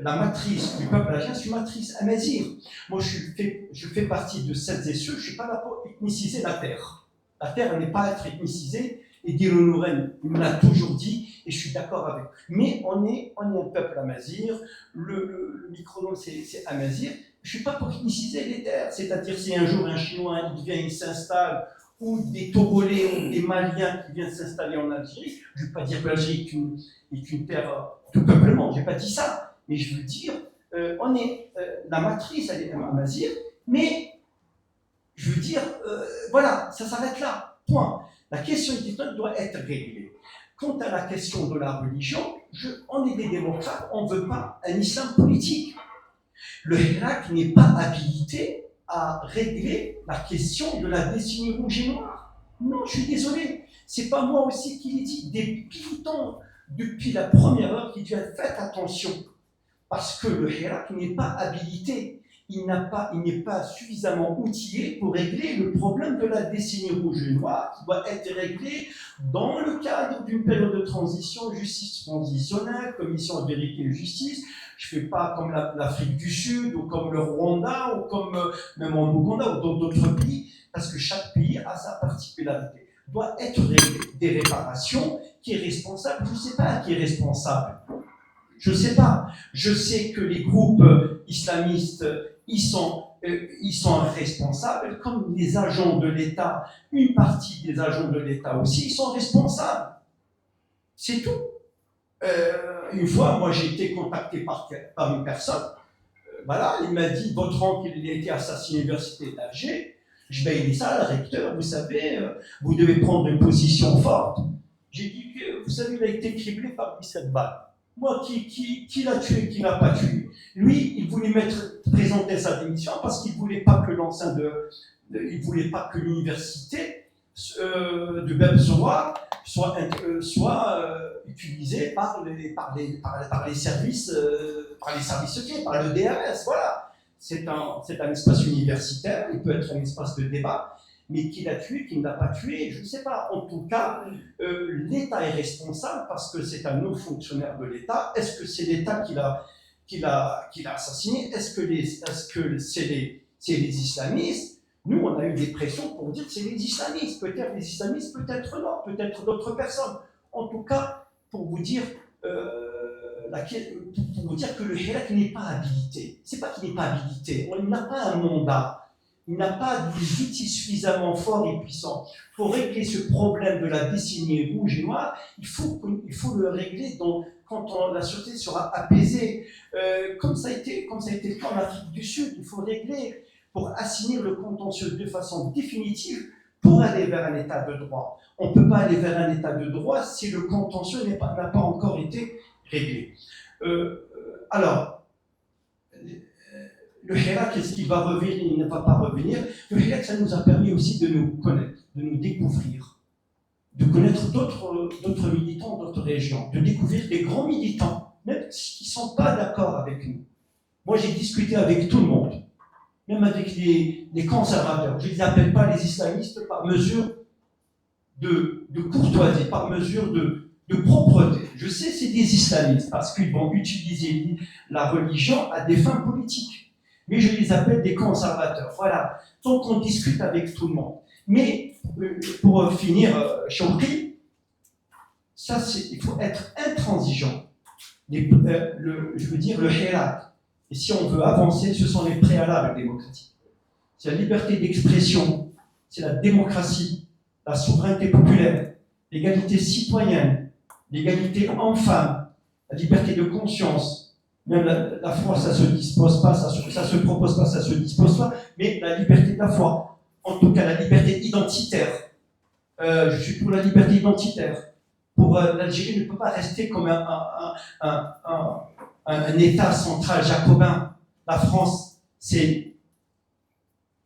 S4: la matrice du peuple algérien, c'est une matrice amazigh. Moi, je fais partie de celles et ceux, je ne suis pas là pour ethniciser la terre. La terre, elle n'est pas à être ethnicisée. Et Dilo Nouren me l'a toujours dit, et je suis d'accord avec. Mais on est un peuple amazigh, le micronome c'est amazigh. Je ne suis pas pour ethniciser les terres, c'est-à-dire si un jour un Chinois il vient, il s'installe, ou des Togolais ou des Maliens qui viennent s'installer en Algérie, je ne veux pas dire que l'Algérie est une terre de peuplement, je n'ai pas dit ça, mais je veux dire, la matrice elle est amazigh, mais je veux dire, voilà, ça s'arrête là, point. La question identitaire doit être réglée. Quant à la question de la religion, on est des démocrates, on ne veut pas un islam politique. Le Hirak n'est pas habilité à régler la question de la décennie rouge et noire. Non, je suis désolé. C'est pas moi aussi qui l'ai dit. Des militants, depuis la première heure, qui disent faites attention. Parce que le Hirak n'est pas habilité. Il n'est pas suffisamment outillé pour régler le problème de la décennie rouge et noire qui doit être réglé dans le cadre d'une période de transition, justice transitionnelle, commission de vérité et justice. Je ne fais pas comme l'Afrique du Sud ou comme le Rwanda ou comme même en Ouganda ou dans d'autres pays, parce que chaque pays a sa particularité. Doit être réglé. Des réparations, qui est responsable? Je ne sais pas qui est responsable. Je ne sais pas. Je sais que les groupes islamistes, ils sont responsables, comme les agents de l'État, une partie des agents de l'État aussi, ils sont responsables. C'est tout. Une fois, moi, j'ai été contacté par une personne. Voilà, il m'a dit, votre oncle, il a été assassiné à l'université d'Alger. Je vais dire ça, le recteur, vous savez, vous devez prendre une position forte. J'ai dit que, vous savez, il a été criblé par 17 balles. Moi, qui l'a tué, qui l'a pas tué? Lui, il voulait présenter sa démission parce qu'il voulait pas que il voulait pas que l'université de Bebzoa soit utilisée par les services secrets, par le DRS. Voilà. C'est un espace universitaire, il peut être un espace de débat. Mais qui l'a tué, qui ne l'a pas tué, je ne sais pas. En tout cas, l'État est responsable parce que c'est un haut fonctionnaire de l'État. Est-ce que c'est l'État qui l'a assassiné? Est-ce que c'est les islamistes? Nous, on a eu des pressions pour dire que c'est les islamistes. Peut-être les islamistes, peut-être non, peut-être d'autres personnes. En tout cas, pour vous dire que le Hirak n'est pas habilité. C'est pas qu'il n'est pas habilité. On n'a pas un mandat. Il n'a pas des outils suffisamment forts et puissants pour régler ce problème de la décennie rouge et noire. Il faut le régler quand la société sera apaisée, comme ça a été le cas en Afrique du Sud. Il faut régler pour assainir le contentieux de façon définitive pour aller vers un état de droit. On ne peut pas aller vers un état de droit si le contentieux n'a pas encore été réglé. Alors, le Hirak, est-ce qu'il va revenir? Il ne va pas revenir. Le Hirak, ça nous a permis aussi de nous connaître, de nous découvrir, de connaître d'autres militants d'autres régions, de découvrir des grands militants, même qui ne sont pas d'accord avec nous. Moi, j'ai discuté avec tout le monde, même avec les conservateurs. Je ne les appelle pas les islamistes par mesure de courtoisie, par mesure de propreté. Je sais, c'est des islamistes, parce qu'ils vont utiliser la religion à des fins politiques. Mais je les appelle des conservateurs. Voilà. Donc on discute avec tout le monde. Mais pour finir, Choukri, il faut être intransigeant. Je veux dire le Hirak. Et si on veut avancer, ce sont les préalables démocratiques. c'est la liberté d'expression, c'est la démocratie, la souveraineté populaire, l'égalité citoyenne, l'égalité homme-femme, la liberté de conscience. Même la foi, ça se dispose pas, ça se propose pas, ça se dispose pas, mais la liberté de la foi. En tout cas, la liberté identitaire. Je suis pour la liberté identitaire. Pour l'Algérie ne peut pas rester comme un État central jacobin. La France, c'est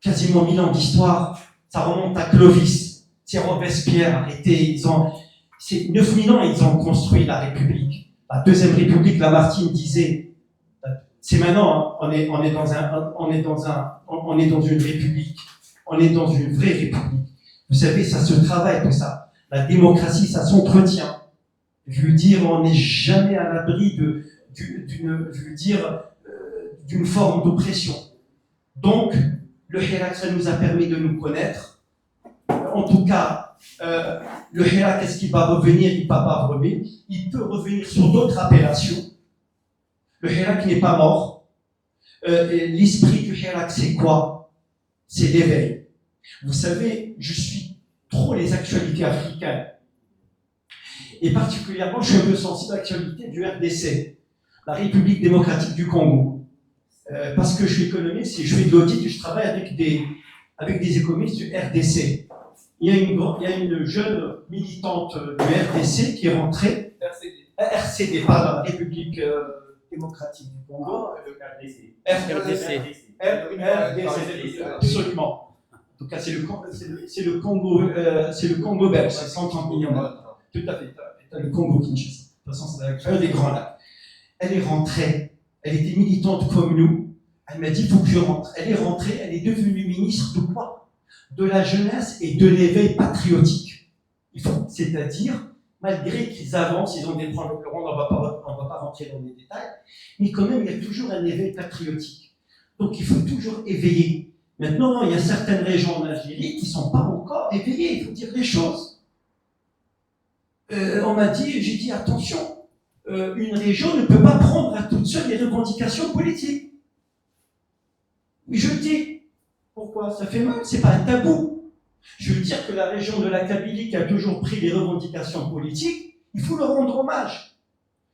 S4: quasiment 1000 ans d'histoire. Ça remonte à Clovis. C'est Robespierre arrêté. C'est 9000 ans ils ont construit la République. La Deuxième République, Lamartine disait, c'est maintenant, on est dans une république. On est dans une vraie république. Vous savez, ça se travaille tout ça. La démocratie, ça s'entretient. Je veux dire, on n'est jamais à l'abri d'une forme d'oppression. Donc, le Hirak, ça nous a permis de nous connaître. En tout cas, le Hirak, est-ce qu'il va revenir? Il ne va pas revenir. Il peut revenir sur d'autres appellations. Le Hirak n'est pas mort. L'esprit du Hirak, c'est quoi? C'est l'éveil. Vous savez, je suis trop les actualités africaines. Et particulièrement, je suis un peu sensible à l'actualité du RDC, la République démocratique du Congo. Parce que je suis économiste et je fais de l'audit et je travaille avec des économistes du RDC. Il y a une jeune militante du RDC qui est rentrée. RCD, pas la République démocratique du Congo. RDC, absolument. En tout cas, c'est le Congo belge, c'est 130 millions d'habitants. Tout à fait, le Congo Kinshasa. De toute façon, c'est un des grands lacs. Elle est rentrée, elle était militante comme nous. Elle m'a dit, il faut que je rentre. Elle est rentrée, elle est devenue ministre de quoi? De la jeunesse et de l'éveil patriotique. C'est-à-dire, malgré qu'ils avancent, ils ont des points de on ne va pas rentrer dans les détails, mais quand même, il y a toujours un éveil patriotique. Donc, il faut toujours éveiller. Maintenant, il y a certaines régions en Algérie qui ne sont pas encore éveillées, il faut dire les choses. J'ai dit attention, une région ne peut pas prendre à toute seule les revendications politiques. Je dis, pourquoi? Ça fait mal, c'est pas un tabou. Je veux dire que la région de la Kabylie qui a toujours pris les revendications politiques, il faut leur rendre hommage.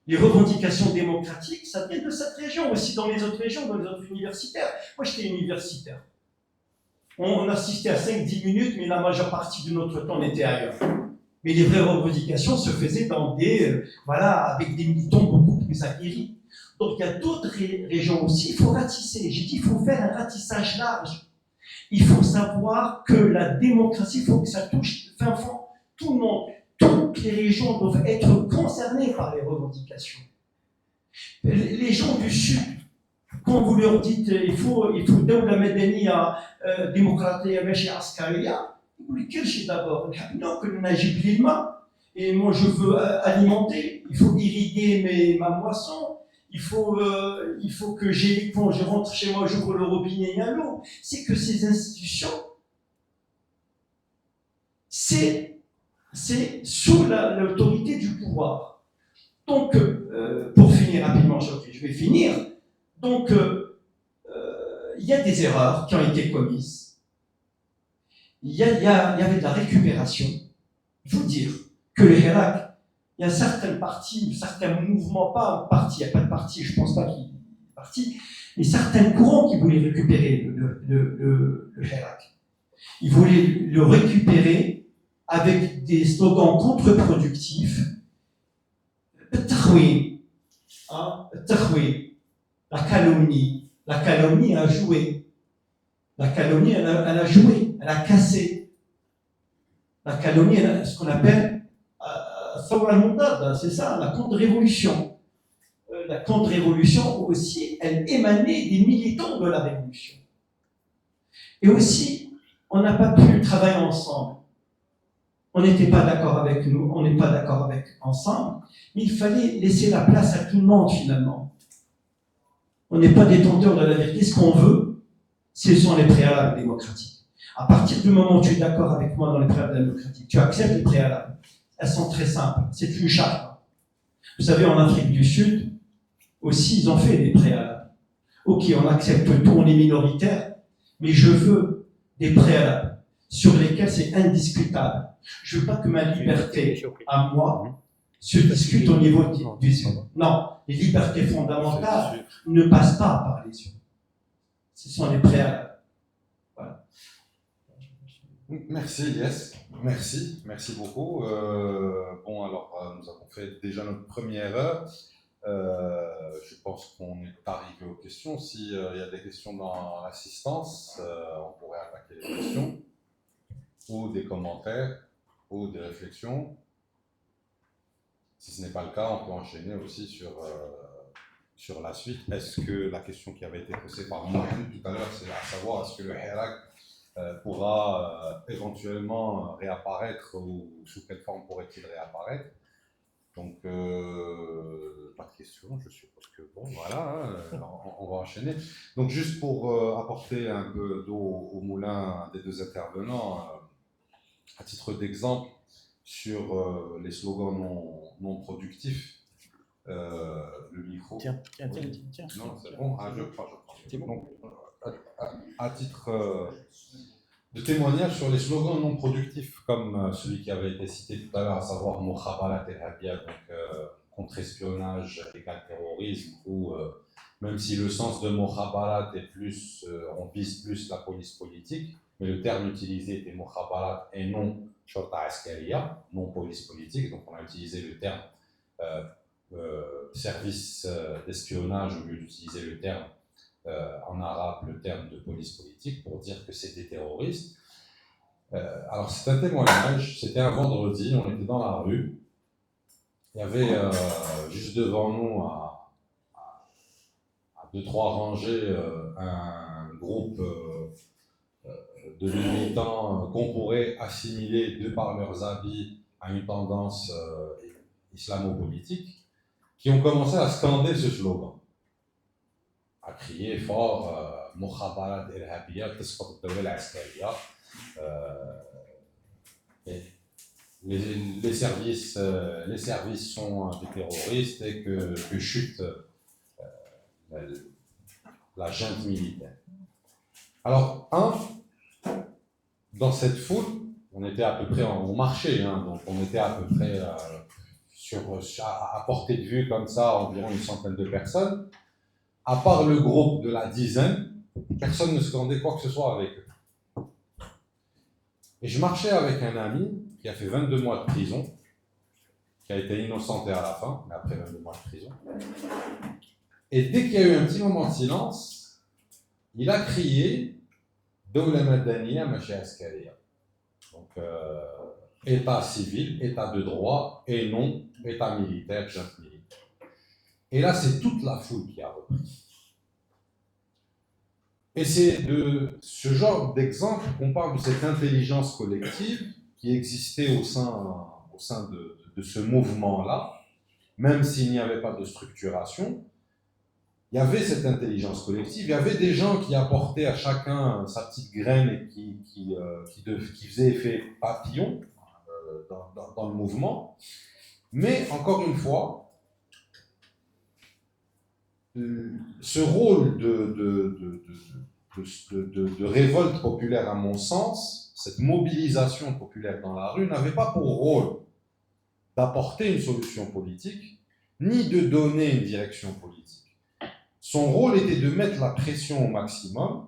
S4: Les revendications démocratiques, ça vient de cette région, aussi dans les autres régions, dans les autres universitaires. Moi, j'étais universitaire. On assistait à 5-10 minutes, mais la majeure partie de notre temps, on était ailleurs. Mais les vraies revendications se faisaient dans avec des militants beaucoup plus aguerris. Donc, il y a d'autres régions aussi, il faut ratisser. J'ai dit, il faut faire un ratissage large. Il faut savoir que la démocratie, il faut que ça touche fin fond tout le monde. Toutes les régions doivent être concernées par les revendications. Les gens du Sud, quand vous leur dites il faut Dawla Madaniya démocratique ماشي عسكرية, quel chef d'abord? Non, que Najib Lilma, et moi je veux alimenter, il faut irriguer ma moisson, il faut que quand je rentre chez moi, j'ouvre le robinet, il y a l'eau. C'est que ces institutions, c'est sous l'autorité du pouvoir. Donc, pour finir rapidement, je vais finir. Donc, il y a des erreurs qui ont été commises. Il y avait de la récupération. Il faut dire que le Hirak, il y a certaines parties, certains mouvements, pas partis, il n'y a pas de parti, je ne pense pas qu'il y ait de parti, mais certains courants qui voulaient récupérer le Hirak. Ils voulaient le récupérer avec des slogans contre-productifs. La calomnie a joué. La calomnie, elle a joué, elle a cassé. La calomnie, ce qu'on appelle c'est ça, la contre-révolution. La contre-révolution aussi, elle émanait des militants de la révolution. Et aussi, on n'a pas pu travailler ensemble. On n'était pas d'accord avec nous, on n'est pas d'accord avec ensemble, mais il fallait laisser la place à tout le monde finalement. On n'est pas détenteur de la vérité. Ce qu'on veut, ce sont les préalables démocratiques. À partir du moment où tu es d'accord avec moi dans les préalables démocratiques, tu acceptes les préalables. Elles sont très simples. C'est une charte. Vous savez, en Afrique du Sud, aussi, ils ont fait des préalables. Ok, on accepte tout, on est minoritaire, Mais je veux des préalables sur lesquels c'est indiscutable. Je veux pas que ma liberté à moi se discute au niveau des yeux. Non, les libertés fondamentales ne passent pas par les yeux. Ce sont les préalables. Voilà.
S1: Merci Elias, merci beaucoup. Bon alors nous avons fait déjà notre première heure. Je pense qu'on est arrivé aux questions. S'il y a des questions dans l'assistance, on pourrait attaquer les questions, ou des commentaires, ou des réflexions. Si ce n'est pas le cas, on peut enchaîner aussi sur la suite. Est-ce que la question qui avait été posée par Mohamed tout à l'heure, c'est à savoir est-ce que le Hirak pourra éventuellement réapparaître, ou sous quelle forme pourrait-il réapparaître? Donc, pas de questions, je suppose que bon, voilà, on va enchaîner. Donc, juste pour apporter un peu d'eau au moulin des deux intervenants, à titre d'exemple, sur les slogans non productifs, le micro.
S5: Tiens.
S1: Non, c'est bon, je prends. Donc, à titre de témoignage sur les slogans non productifs, comme celui qui avait été cité tout à l'heure, à savoir Mokhabarat el-Habia, donc contre-espionnage égal terrorisme, ou même si le sens de Mokhabarat est plus, on vise plus la police politique, mais le terme utilisé était Mokhabarat et non Shorta Askaria, non police politique, donc on a utilisé le terme service d'espionnage au lieu d'utiliser le terme en arabe, le terme de police politique, pour dire que c'est des terroristes. Alors c'est un témoignage, c'était un vendredi, on était dans la rue, il y avait juste devant nous, à 2-3 rangées, un groupe de militants qu'on pourrait assimiler, de par leurs habits, à une tendance islamo-politique, qui ont commencé à scander ce slogan, à crier fort Mokhabarat el-Habia, Tasqat al-Dawla al-Askaria. Les services sont des terroristes et que chute la junte militaire. Alors, dans cette foule, on était à peu près au marché, donc on était à peu près à portée de vue comme ça, environ une centaine de personnes. À part le groupe de la dizaine, personne ne scandait quoi que ce soit avec eux. Et je marchais avec un ami qui a fait 22 mois de prison, qui a été innocenté à la fin, mais après 22 mois de prison. Et dès qu'il y a eu un petit moment de silence, il a crié « Dawla Madaniya Machi Askaria ». Donc, État civil, État de droit, et non État militaire, junte militaire. Et là, c'est toute la foule qui a repris. Et c'est de ce genre d'exemple qu'on parle de cette intelligence collective qui existait au sein de ce mouvement-là, même s'il n'y avait pas de structuration. Il y avait cette intelligence collective, il y avait des gens qui apportaient à chacun sa petite graine et qui faisaient effet papillon dans le mouvement. Mais encore une fois, ce rôle de révolte populaire, à mon sens, cette mobilisation populaire dans la rue, n'avait pas pour rôle d'apporter une solution politique, ni de donner une direction politique. Son rôle était de mettre la pression au maximum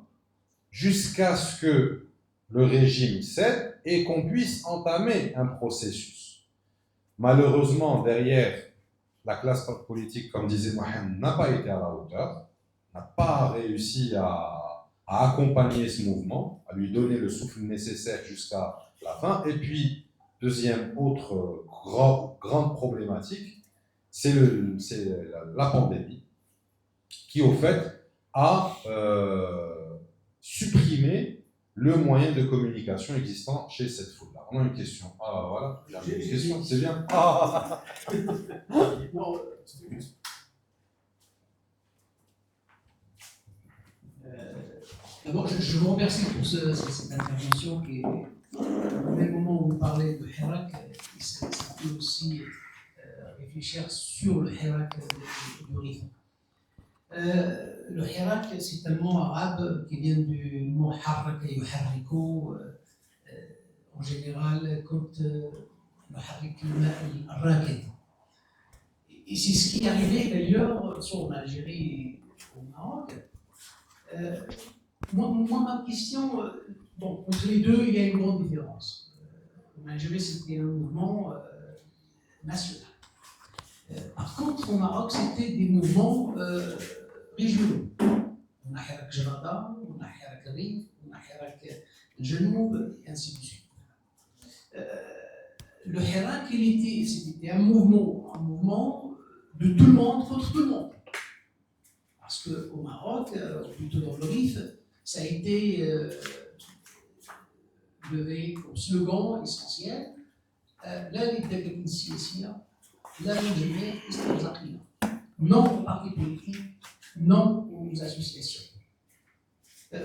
S1: jusqu'à ce que le régime cède et qu'on puisse entamer un processus. Malheureusement, derrière, la classe politique, comme disait Mohamed, n'a pas été à la hauteur, n'a pas réussi à accompagner ce mouvement, à lui donner le souffle nécessaire jusqu'à la fin. Et puis, deuxième, autre grande problématique, c'est la pandémie, qui au fait a supprimé le moyen de communication existant chez cette foule-là. On a une question. Ah voilà, j'ai une question, c'est bien. Ah.
S6: D'abord, je vous remercie pour cette intervention qui est, au même moment où vous parlez de Hirak, ça peut aussi réfléchir sur le Hirak du rythme. Le hirak, c'est un mot arabe qui vient du mot harraka yuharriku. En général, quand نحرك الماء الراكد. Et c'est ce qui est arrivé d'ailleurs, soit en Algérie ou au Maroc. Moi, ma question, bon, entre les deux, il y a une grande différence. En Algérie, c'était un mouvement national. Par contre, au Maroc, c'était des mouvements régionaux. On a Hirak Jarada, on a Hirak Rif, on a Hirak Janoub, et ainsi de suite. Le Hirak, c'était un mouvement de tout le monde contre tout le monde. Parce qu'au Maroc, plutôt dans le Rif, ça a été levé comme slogan essentiel. لا للدولة السياسية لا للجميع استرزاقية. Non aux partis politiques, non aux associations.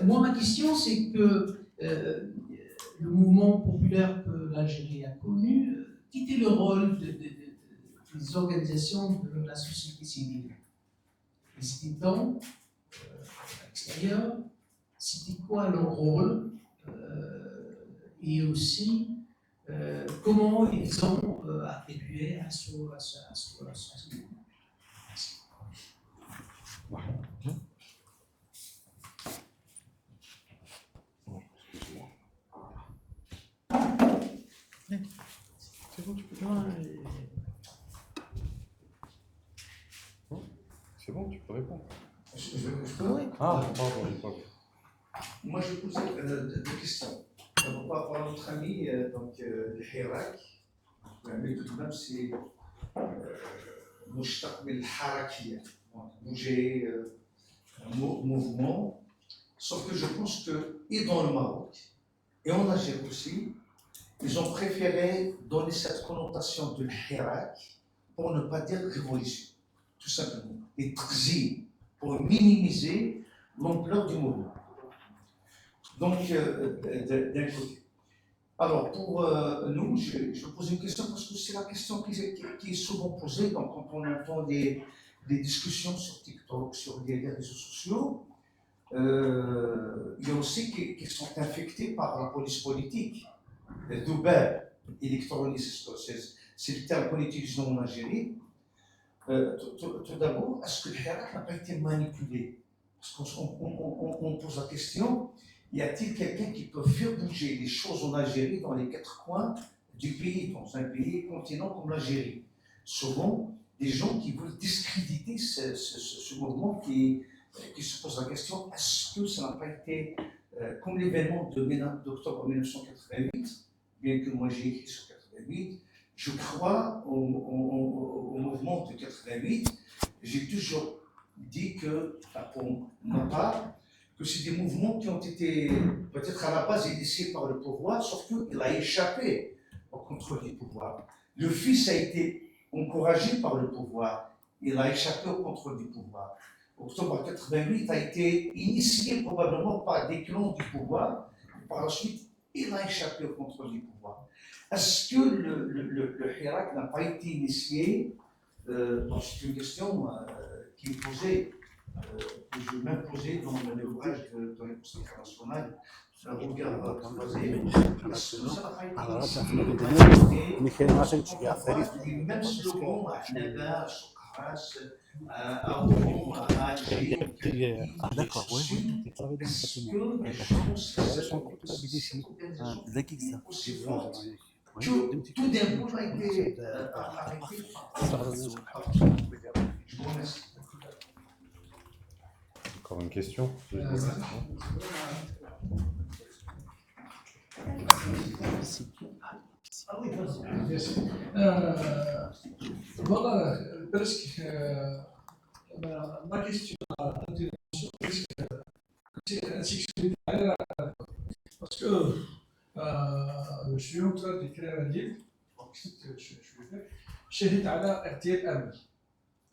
S6: Moi, ma question, c'est que le mouvement populaire que l'Algérie a connu, quel était le rôle des organisations de la société civile? Ils étaient dans l'extérieur, c'était quoi leur rôle et aussi comment ils ont attribué à ce mouvement.
S1: C'est bon, tu peux répondre.
S2: Je peux, oui.
S1: Ah, pardon, j'ai pas vu.
S2: Moi, je posais deux questions. D'abord, par rapport à notre ami, le Hirak, mais tout de même, c'est مشتق من الحركية, bouger, mouvement. Sauf que je pense que, et dans le Maroc, et en Algérie aussi, ils ont préféré donner cette connotation de Hirak pour ne pas dire révolution, tout simplement. Et tkhzi, pour minimiser l'ampleur du mouvement. Donc, d'un côté. Alors, pour nous, je pose une question parce que c'est la question qui est souvent posée quand on entend des discussions sur TikTok, sur les réseaux sociaux. Il y a aussi qui sont infectés par la police politique, d'Uber, électoraliste, c'est le terme qu'on utilise en Algérie. Tout d'abord, est-ce que le Hirak n'a pas été manipulé? Parce qu'on pose la question. Y a-t-il quelqu'un qui peut faire bouger les choses en Algérie dans les quatre coins du pays, dans un pays continent comme l'Algérie? Souvent, des gens qui veulent discréditer ce mouvement qui se pose la question, est-ce que ça n'a pas été comme l'événement d'octobre 1988, bien que moi j'ai écrit sur 88, je crois au mouvement de 88, j'ai toujours dit que, pour ma part, que c'est des mouvements qui ont été peut-être à la base initiés par le pouvoir, sauf qu'il a échappé au contrôle du pouvoir. Le fils a été encouragé par le pouvoir, il a échappé au contrôle du pouvoir. Octobre 88 a été initié probablement par des clans du pouvoir, et par la suite, il a échappé au contrôle du pouvoir. Est-ce que le Hirak n'a pas été initié? C'est une question qui est posée. Que je m'imposais dans l'ouvrage de l'Écosse internationale, le regard croisé. Même slogan à Naba, Socrates, à Oran, à Alger,
S5: d'accord, oui.
S2: est-ce que les gens aussi fortes que tout d'un coup a été arrêté par je vous remercie.
S1: Encore une question?
S4: Voilà, presque ma question c'est parce que je suis en train d'écrire un livre, شهد على اغتيال آمل.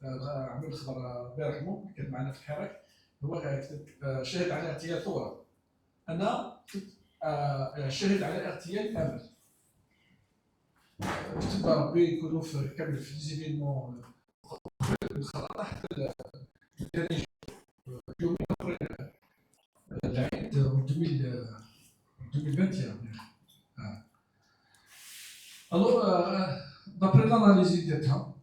S4: عمل خبر بارح كان معنا في الحراك هو شهد على اغتيال ثورة. أنا شهد على اغتيال آمل. كتب ربي يكونوا في كامل في ليزيفينمون الخطأ حتى اليوم
S6: اناليزي ديالها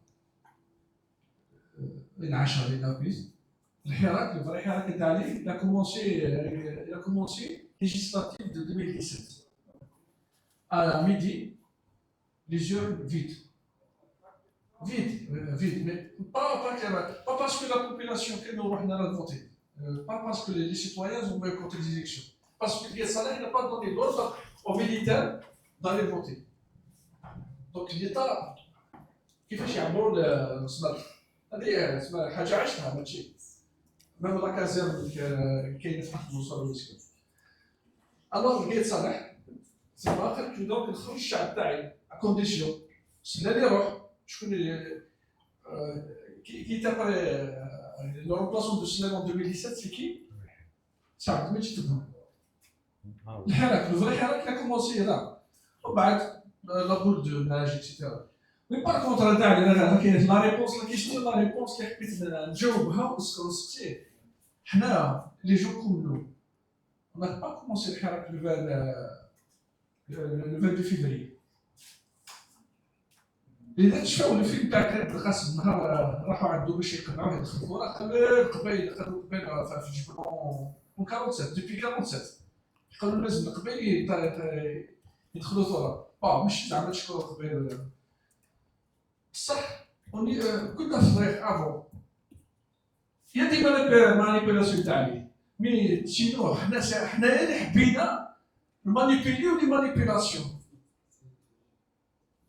S6: انعاشها لنا بيز الحراك الفري حراك تاعي il a commencé législative de 2017 à midi les yeux vides mais pas parce que la population qui nous a voté pas parce que les citoyens ont boycotté les élections parce que Salah n'a pas donné l'ordre aux militaires d'aller voter donc l'État كيفاش يعملوا هذه اسمها حاجه عشتها ماشي ميم لا كازيرن كاين في واحد الوصول مسكين الوغ لقيت صالح تما قلت له دونك نخرج الشعب تاعي كونديسيون سناني روح شكون اللي كي تابري لو رومبلاسون دو سنان 2017 سي كي صعب ما تجي تفهم الحراك الفري حراك لا كومونسي هنا وبعد لا بول دو ناج اكسيتيرا مي باغ كونتر انا كاين لا ريبونس لا كيستيون لا ريبونس اللي حبيت نجاوبها ونسقسيه حنا لي جو كوم نو on n'a pas commencé الحراك le 22 février إذا تشوفوا الفيلم تاع كريم القاسم نهار راحوا عندو باش يقنعوه يدخلوا راه قبيل في الجبل اون 47 دوبي 47 قالوا لازم قبيل يدخلوا ثوره ماشي زعما تشكروا قبيل بصح كنا في الطريق افون يا ديما مانيبيلاسيون تاعي مي شنو حنا اللي حبينا المانيبيليو لي مانيبيلاسيون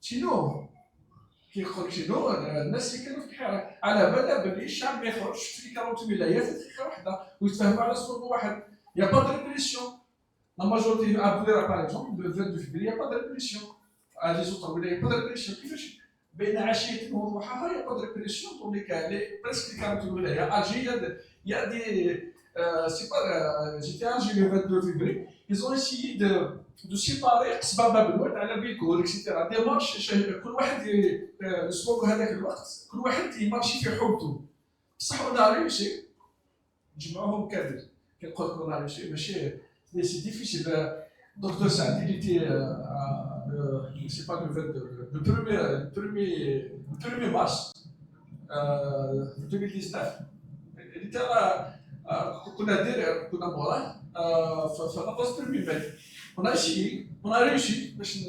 S6: شنو كيقول شنو الناس اللي كانوا في الحراك على بالي الشعب ما يخرجش في 40 ولايه في دقيقه واحده ويتفاهموا على سلوك واحد يا با دو ريبريسيون لا ماجورتي ابويرا باغ اكزومبل لو 22 فبراير يا با دو ريبريسيون لي زوطر ولايات با دو ريبريسيون كيفاش بين عشيه وضحاها يا با دو ريبريسيون دون لي بريسك 40 ولايه الجي يا دي c'est pas j'étais à Alger le 22 février ils ont essayé de séparer قصبه باب الورد على بيكور اكسيتيرا دي مارش كل واحد السلوك هذاك الوقت كل واحد يمارشي في حومته بصح انا ريوسي نجمعوهم كامل كنقول لكم انا ريوسي ماشي سي ديفيسيل دكتور سعدي اللي تي سي با لو 1er مارس 2019 اللي ترى كنا موراه في لاباس برمي ماي on a réussi باش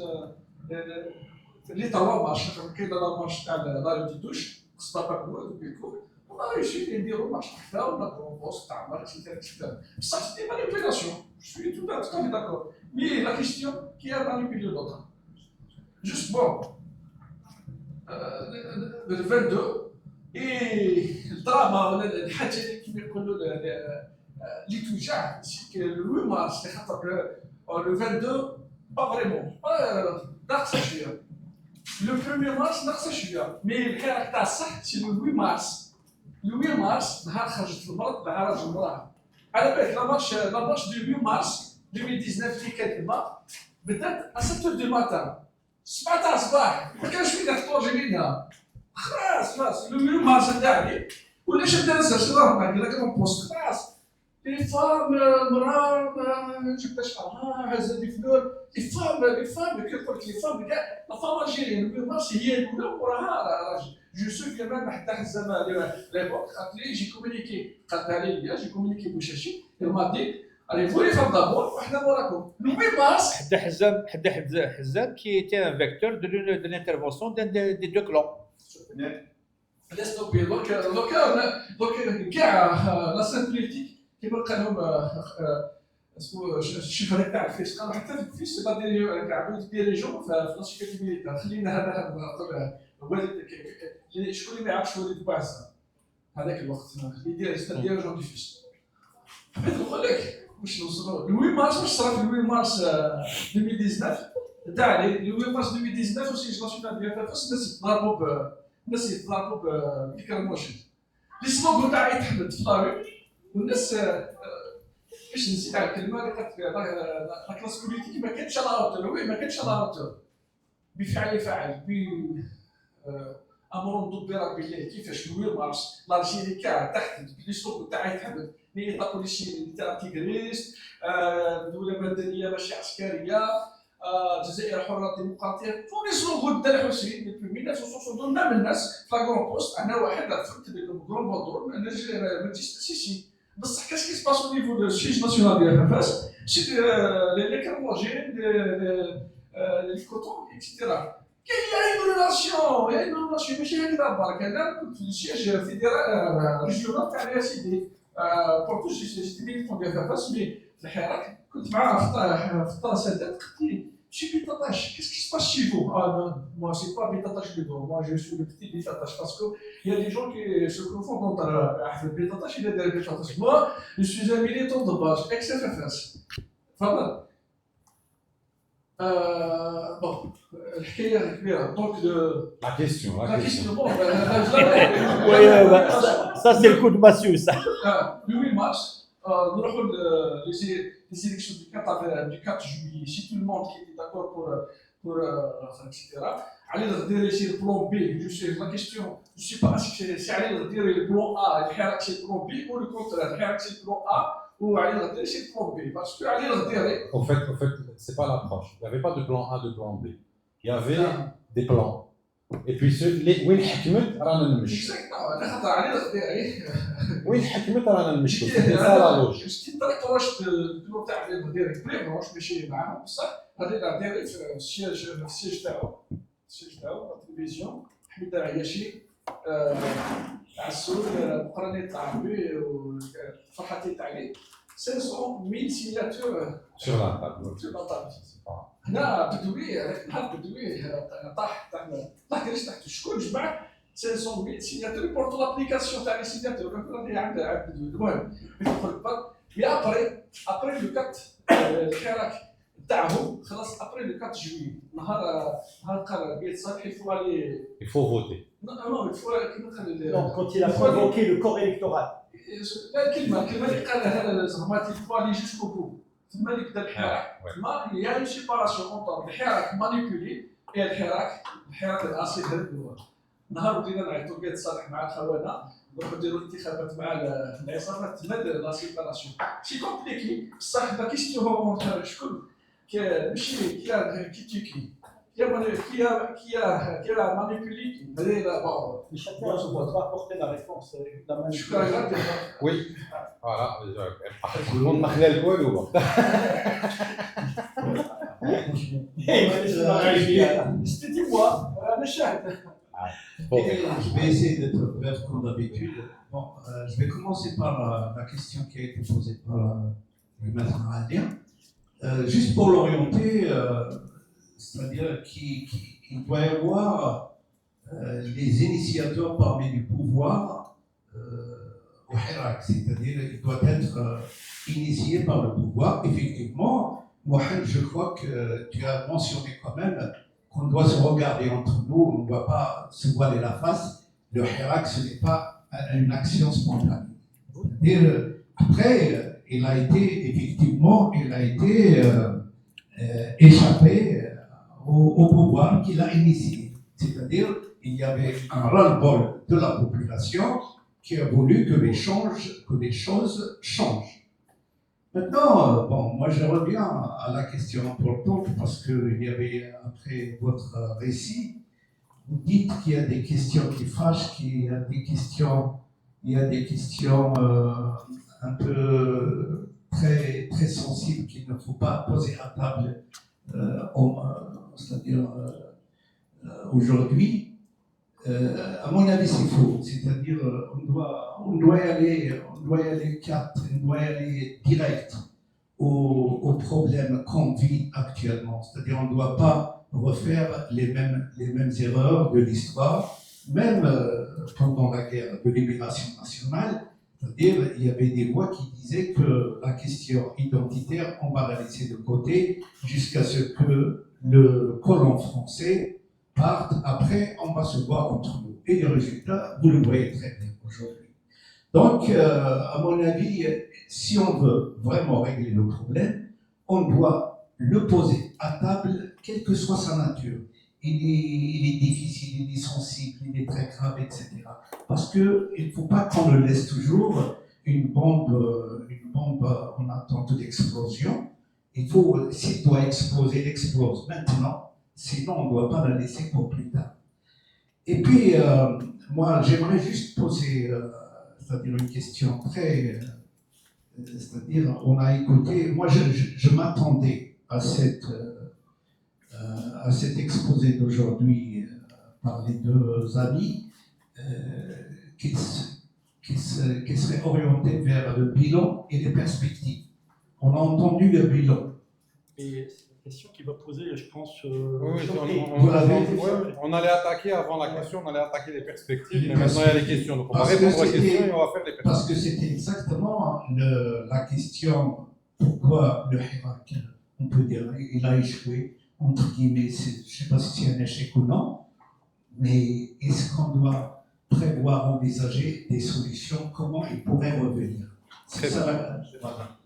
S6: اللي توا مارش كاين لا مارش تاع لا ريتيتوش قصبه باكو بيكو on a réussi نديرو مارش حتى ولا بوست تاع مارش تاع بصح سيتي مانيبيلاسيون جو سوي tout à fait d'accord mais la question qui a manipulé l'autre juste bon le 22 et الدراما ولا الحاجه اللي كيما يقولوا اللي توجع لو مارس خاطر لو 22 با فريمون ناقصه شويه لو 1er مارس ناقصه شويه مي الحراك تاع الصح سي لو 8 مارس لو 8 مارس نهار خرجت المرض مع راجل وراها على بالك لا مارش دو 8 مارس 2019 اللي كانت تما بدات 7 دو ماتان 7 تاع الصباح ما كانش فينا خطور جايين خلاص لو 8 مارس تاعي ولا شد ناس شراه معاك لكن بوست خلاص لي فام مراه ما جبتش شعرها هزه دي فلور لي فام كيقول لك لي فام كاع لا فام الجيريان لو مارس هي الاولى وراها راجل جو سو كمان حتى حزه ليبوك قالت لي جي كومونيكي قالت لي جي كومونيكي بوشاشي ما دي allez vous les femmes d'abord وحنا وراكم le 8 mars
S5: حزام qui était un vecteur de l'intervention des deux clans.
S6: laisse tomber donc كاع لا سين بوليتيك كيما قال لهم اسمو الشيخ هذاك تاع الفيس قال حتى في الفيس كاع ديريجون في لاسيكيتي ميليتار خلينا هذا والد شكون اللي ما يعرفش والد بوعزه هذاك الوقت يدير ديريجون دو فيس حبيت نقول لك واش نوصلوا لو 8 مارس واش صرا في لو 8 مارس 2019 تاع لو 8 مارس 2019 aussi je suis pas bien fait الناس يتضاربوا بالكرموشن لي سلوغو تاعي تحمد في الطريق والناس باش نسيت على الكلمه اللي قالت لا كلاس بوليتيك ما كانتش على هوتور وي ما كانتش على هوتور بفعل فاعل امر دبر بالله كيفاش لو مارس لارجيري كاع تحت لي سلوغو تاعي تحمد لي طاقوا لي شي تاع تيغريس دوله مدنيه ماشي عسكريه الجزائر حره ديمقراطيه تونس نقول دا الحسين depuis 1962 نعم الناس في لاكرون بوست انا واحد فهمت ديك الكرون فودور ما نجيش السيسي بصح كاش كي سباس او نيفو دو السيج ناسيونال ديال فاس سي لي كرموجين لي كوتون اكسترا كاين une relation ماشي هكذا برك انا كنت في السياج فيدرال ريجيونال تاع الري اس دي بورتو جيتي ميليتون ديال فاس مي في الحراك كنت معاه في الطرا سادات قلت لي شي بيتاتاش qu'est-ce qui se passe chez vous ah non moi c'est pas bêtatache plutôt moi je suis le petit bêtatache parce que il y a des gens qui se confondent entre le bêtatache et le bêtatache moi je suis un militant de base ex-FFS فهمت bon الحكايه كبيره دونك
S1: La question,
S6: la question bon
S5: Oui, ça c'est le coup de massue, ça.
S6: le 8 mars نروحوا les élections du 4 juillet si tout le monde qui était d'accord pour etc. علي غديري شي بلان بي جو سي لا كيستيون جو سي با سي علي غديري البلان ا الحراك شي بلان بي و لو كونترير الحراك شي بلان ا وعلي غديري شي بلان بي باسكو علي غديري
S1: Au fait, c'est pas l'approche. Il n'y avait pas de plan A, de plan B. Il y avait des plans. Et puis, وين حكمت رانا نمشي.
S6: انا خاطر علي غديري
S1: وين حكمت رانا نمشي. C'est ça la logique.
S6: شتي طريق واش البلان تاع علي غديري كبير واش ماشي معاهم بصح غادي غديري في السياج تاعو التلفزيون حميد عياشي عسول مقرني العربي وفرحتي تاع علي 500,000 سيناتور
S1: Sur la table.
S6: sur la table. هنا بدوي نهار بدوي طاح كريش تحت شكون جمع 500,000 سيناتور بورتو لابليكاسيون تاع لي سيناتور كان عند بدوي المهم يدخل الباب مي ابري لو 4 الحراك تاعهم خلاص ابري لو 4 جويي نهار قرر بيت صالح يفوا لي
S1: Il faut voter.
S6: نو يفوا كيما قال
S4: Donc, quand il a convoqué le corps électoral,
S6: لا الكلمه اللي قالها زعما تيفوا لي جوسكو بو تما اللي بدا الحراك تما هي اون سيباراسيون اونتر الحراك مانيبولي اي الحراك الاصيل نهار بدينا نعيطوا بيت صالح مع الخونه نروحوا نديروا الانتخابات مع العصابات تما لا سيباراسيون سي كومبليكي بصح لا كيستيون شكون ماشي qui a manipulé qui
S4: mais chacun doit apporter la réponse. La manipulation.
S1: Oui. Voilà. Tout le monde m'a fait le poil ou pas?
S6: C'était moi, le chef.
S2: Je vais essayer d'être bref comme d'habitude. Bon, je vais commencer par la question qui a été posée par le maître Radien. Juste pour l'orienter, c'est-à-dire qu'il doit y avoir les initiateurs parmi le pouvoir au Hirak, c'est-à-dire qu'il doit être initié par le pouvoir. Effectivement, Mohamed, je crois que tu as mentionné quand même qu'on doit se regarder entre nous, on ne doit pas se voiler la face. Le Hirak, ce n'est pas une action spontanée. C'est-à-dire, après, il a été échappé au pouvoir qu'il a initié. C'est-à-dire, il y avait un ras-le-bol de la population qui a voulu que les choses changent. Maintenant, bon, moi je reviens à la question importante parce qu'il y avait, après votre récit, vous dites qu'il y a des questions qui fâchent, qu'il y a des questions un peu très, très sensibles qu'il ne faut pas poser à table, c'est-à-dire aujourd'hui. À mon avis, c'est faux. C'est-à-dire, on doit y aller direct aux problèmes qu'on vit actuellement. C'est-à-dire, on ne doit pas refaire les mêmes erreurs de l'histoire, même pendant la guerre de libération nationale. C'est-à-dire, il y avait des voix qui disaient que la question identitaire, on va la laisser de côté jusqu'à ce que le colon français parte. Après, on va se voir entre nous. Et les résultats, vous le voyez très bien aujourd'hui. Donc, à mon avis, si on veut vraiment régler le problème, on doit le poser à table, quelle que soit sa nature. Il est difficile, il est sensible, il est très grave, etc. Parce qu'il ne faut pas qu'on le laisse toujours une bombe, on attend toute explosion. Il
S7: faut, s'il doit exploser, il explose maintenant, sinon on ne doit pas la laisser pour plus tard. Et puis, moi, j'aimerais juste poser, c'est-à-dire une question très, c'est-à-dire, on a écouté, moi je m'attendais à cet exposé d'aujourd'hui par les deux amis, qui serait orienté vers le bilan et les perspectives. On a entendu le bilan.
S4: Et c'est la question qu'il va poser, je pense.
S1: Oui,
S4: Chokri.
S1: on allait attaquer avant la question, on allait attaquer les perspectives,
S7: Les
S1: mais maintenant il y a les
S7: perspectives.
S1: questions. Donc on va
S7: Parce que
S1: répondre aux
S7: c'était-
S1: questions et on va faire les perspectives.
S7: Parce que c'était exactement la question pourquoi le Hirak, on peut dire, il a échoué, entre guillemets, je ne sais pas si c'est un échec ou non, mais est-ce qu'on doit prévoir, envisager des solutions, comment il pourrait revenir?
S1: Très
S7: C'est ça,
S1: Voilà.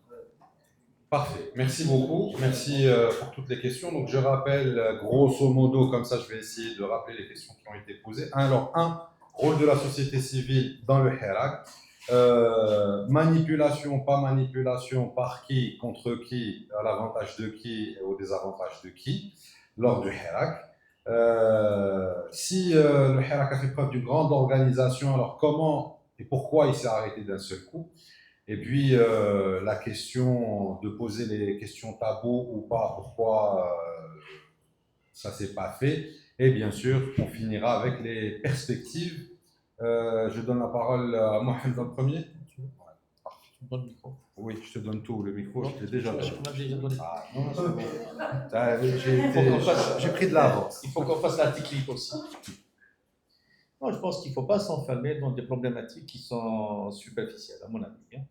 S1: Parfait, merci beaucoup, merci pour toutes les questions. Donc je rappelle grosso modo, comme ça je vais essayer de rappeler les questions qui ont été posées. Alors, rôle de la société civile dans le Hirak. Manipulation, pas manipulation, par qui, contre qui, à l'avantage de qui et au désavantage de qui, lors du Hirak. Si le Hirak a fait preuve d'une grande organisation, alors comment et pourquoi il s'est arrêté d'un seul coup? Et puis la question de poser les questions tabous ou pas, pourquoi ça ne s'est pas fait. Et bien sûr, on finira avec les perspectives. Je donne la parole à Mohamed en premier.
S5: Donne le micro.
S1: Oui, je te donne tout, le micro, je t'ai déjà donné.
S5: On a déjà donné.
S1: Ah, non, c'est bon. J'ai pris de l'avance.
S5: Il faut qu'on fasse la technique aussi. Non, je pense qu'il ne faut pas s'enfermer dans des problématiques qui sont superficielles, à mon avis. Hein.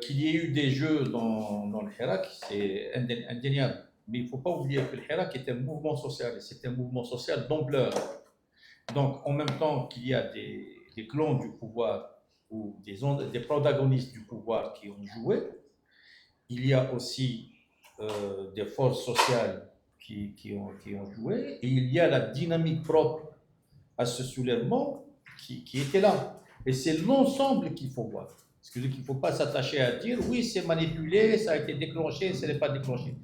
S5: Qu'il y ait eu des jeux dans le Hirak, c'est indéniable. Mais il ne faut pas oublier que le Hirak est un mouvement social, et c'est un mouvement social d'ampleur. Donc, en même temps qu'il y a des clans du pouvoir ou des protagonistes du pouvoir qui ont joué, il y a aussi des forces sociales qui ont joué, et il y a la dynamique propre à ce soulèvement qui était là. Et c'est l'ensemble qu'il faut voir. Parce qu'il ne faut pas s'attacher à dire oui, c'est manipulé, ça a été déclenché, ce n'est pas déclenché.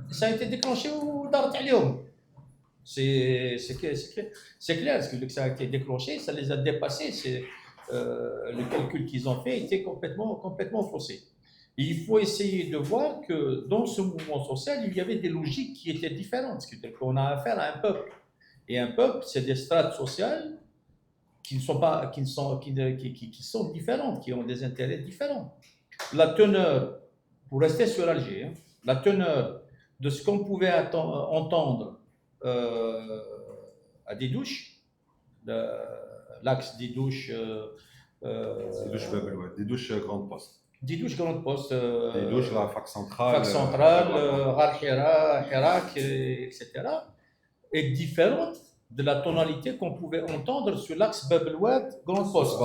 S5: Ça a été déclenché au Darat Alioum. C'est clair, parce que ça a été déclenché, ça les a dépassés. Le calcul qu'ils ont fait était complètement faussé. Et il faut essayer de voir que dans ce mouvement social, il y avait des logiques qui étaient différentes. C'est-à-dire qu'on a affaire à un peuple. Et un peuple, c'est des strates sociales qui sont différentes, qui ont des intérêts différents. La teneur, pour rester sur Alger, la teneur de ce qu'on pouvait entendre à Didouche, l'axe Didouche,
S1: Didouche Grande Poste.
S5: Didouche Grande Poste,
S1: Didouche, la fac centrale.
S5: Fac centrale, Ghar Hira, Hirak, etc., est différente de la tonalité qu'on pouvait entendre sur l'axe Bab el Oued, Grande Poste.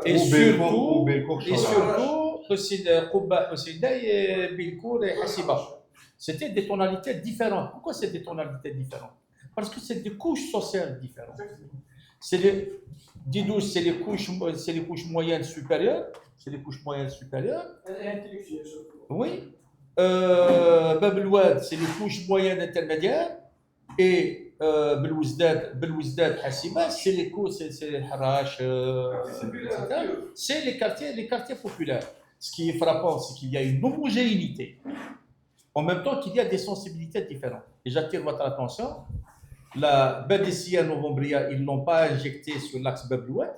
S5: Et surtout, Qubba Husseida et Bilkour et Hassiba. C'était des tonalités différentes. Pourquoi c'est des tonalités différentes? Parce que c'est des couches sociales différentes. Didouche, c'est les couches moyennes supérieures. C'est les couches moyennes supérieures. Oui. Bab el Oued, c'est les couches moyennes intermédiaires. Et Belouizdad, Hassiba, c'est les Harash, etc. C'est les quartiers populaires. Ce qui est frappant, c'est qu'il y a une homogénéité, en même temps qu'il y a des sensibilités différentes. Et j'attire votre attention, la Badissia Novombria, ils ne l'ont pas injecté sur l'axe Bab el Oued,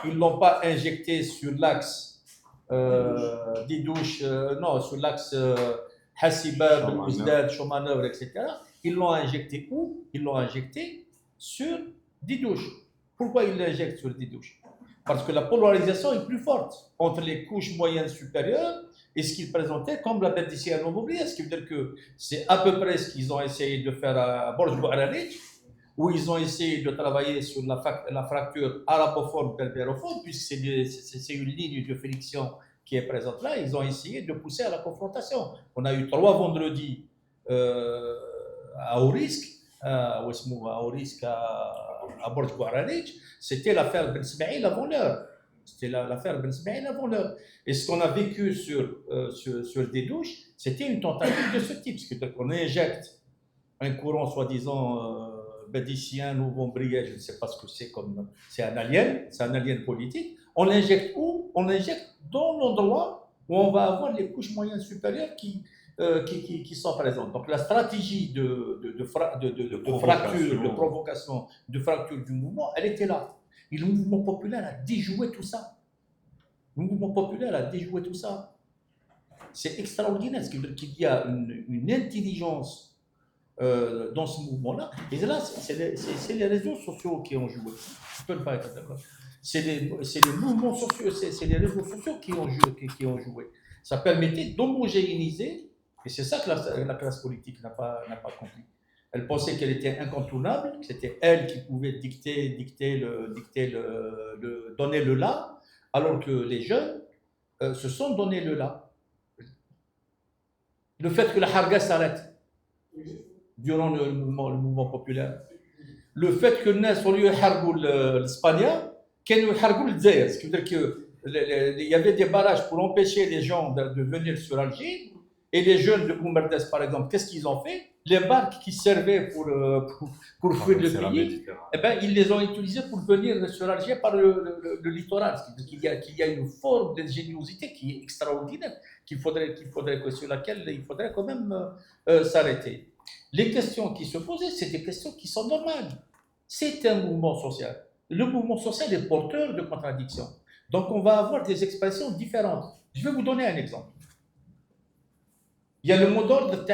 S5: ils ne l'ont pas injecté sur l'axe Didouche, non, sur l'axe Hassiba, Belouizdad, Chaumanœuvre, etc. Ils l'ont injecté où? Ils l'ont injecté sur Didouche. Pourquoi ils l'injectent sur Didouche? Parce que la polarisation est plus forte entre les couches moyennes supérieures et ce qu'ils présentaient comme la Badissia Novombria. Ce qui veut dire que c'est à peu près ce qu'ils ont essayé de faire à Borj Bouararij, où ils ont essayé de travailler sur la fracture arabophone-berbérophone, puisque c'est une ligne de friction qui est présente là. Ils ont essayé de pousser à la confrontation. On a eu 3 vendredis à Aurisk, à Borj Bouararij, c'était l'affaire Ben Smaïl avant l'heure. C'était l'affaire Ben Smaïl avant l'heure. Et ce qu'on a vécu sur des douches, c'était une tentative de ce type. C'est-à-dire qu'on injecte un courant soi-disant bédicien ou bombrier, je ne sais pas ce que c'est comme. C'est un alien politique. On l'injecte où? On l'injecte dans l'endroit où on va avoir les couches moyennes supérieures qui sont présentes. Donc la stratégie de fracture, de provocation, de fracture du mouvement, elle était là. Et le mouvement populaire a déjoué tout ça. Le mouvement populaire a déjoué tout ça. C'est extraordinaire, ce qui veut dire qu'il y a une intelligence dans ce mouvement-là. Et là, c'est les réseaux sociaux qui ont joué. Je peux ne pas être d'accord. C'est les mouvements sociaux, c'est les réseaux sociaux qui ont joué. Ça permettait d'homogénéiser, et c'est ça que la classe politique n'a pas compris. Elle pensait qu'elle était incontournable, que c'était elle qui pouvait donner le là, alors que les jeunes se sont donné le là. Le fait que la harga s'arrête durant le mouvement populaire, le fait que Nas, au lieu de l'Espagne, qu'il veut dire qu'il y avait des barrages pour empêcher les gens de venir sur Alger, et les jeunes de Boumerdès, par exemple, qu'est-ce qu'ils ont fait? Les barques qui servaient pour fuir le pays, eh ben, ils les ont utilisées pour venir sur Alger par le littoral. C'est-à-dire qu'il y a une forme d'ingéniosité qui est extraordinaire, sur laquelle il faudrait quand même s'arrêter. Les questions qui se posaient, c'est des questions qui sont normales. C'est un mouvement social. Le mouvement social est porteur de contradictions. Donc on va avoir des expressions différentes. Je vais vous donner un exemple. Il y a le mot d'ordre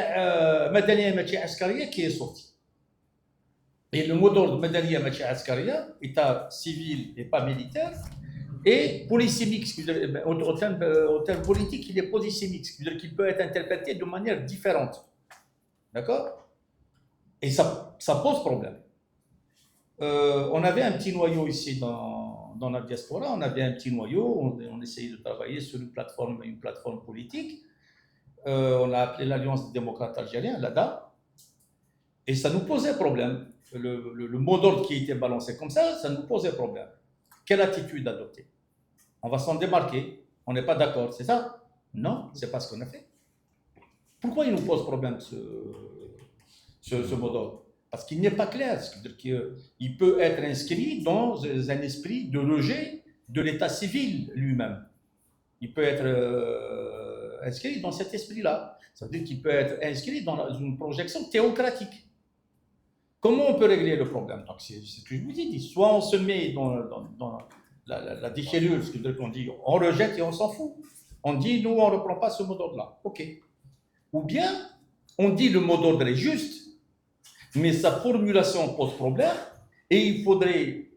S5: Madaniya Machi Askaria qui est sorti. Et le mot d'ordre Madaniya Machi Askaria, état civil et pas militaire, et polysémique, au terme politique, il est polysémique, c'est-à-dire qu'il peut être interprété de manière différente. D'accord? Et ça pose problème. On avait un petit noyau ici dans la diaspora, on avait un petit noyau, on essayait de travailler sur une plateforme politique. On l'a appelé l'Alliance des démocrates algériens, l'ADA, et ça nous posait problème. Le mot d'ordre qui était balancé comme ça nous posait problème. Quelle attitude adopter? On va s'en démarquer, on n'est pas d'accord, c'est ça? Non, c'est pas ce qu'on a fait. Pourquoi il nous pose problème ce mot d'ordre? Parce qu'il n'est pas clair, c'est-à-dire qu'il peut être inscrit dans un esprit de rejet de l'état civil lui-même. Il peut être inscrit dans cet esprit-là. Ça veut dire qu'il peut être inscrit dans une projection théocratique. Comment on peut régler le problème? Donc, c'est ce que je vous dis. Soit on se met dans la déchirure, ce que veut dire qu'on dit, on rejette et on s'en fout. On dit, nous, on ne reprend pas ce mot d'ordre-là. OK. Ou bien, on dit le mot d'ordre est juste, mais sa formulation pose problème, et il faudrait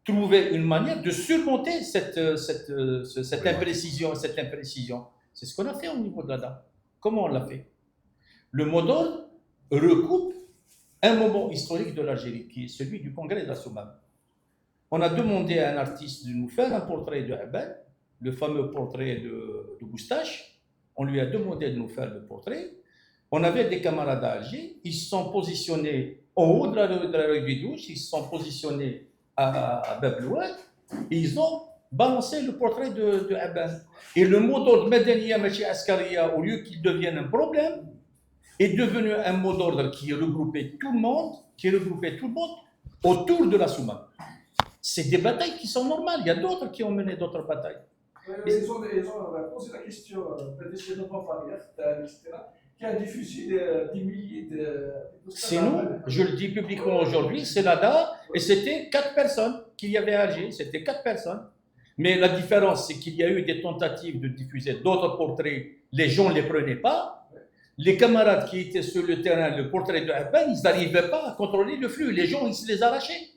S5: trouver une manière de surmonter cette imprécision. C'est ce qu'on a fait au niveau de l'ADA. Comment on l'a fait? Le mot d'ordre recoupe un moment historique de l'Algérie, qui est celui du congrès de la Soumam. On a demandé à un artiste de nous faire un portrait de Abel, le fameux portrait de Boustache. On lui a demandé de nous faire le portrait. On avait des camarades à Alger, ils se sont positionnés en haut de la rue des Douches, ils se sont positionnés à Bab el-Oued, et ils ont balancé le portrait de Abel. Et le mot d'ordre Madaniya Machi Askaria, au lieu qu'il devienne un problème, est devenu un mot d'ordre qui regroupait tout le monde autour de la Soumam. C'est des batailles qui sont normales, il y a d'autres qui ont mené d'autres batailles.
S8: Ils ont posé la question, peut-être etc., qui a diffusé des milliers de...
S5: C'est nous, je le dis publiquement aujourd'hui, c'est l'ADA, et c'était 4 personnes qu'il y avait à Alger, c'était 4 personnes. Mais la différence, c'est qu'il y a eu des tentatives de diffuser d'autres portraits, les gens ne les prenaient pas. Les camarades qui étaient sur le terrain, le portrait de Abban, ils n'arrivaient pas à contrôler le flux, les gens, ils se les arrachaient.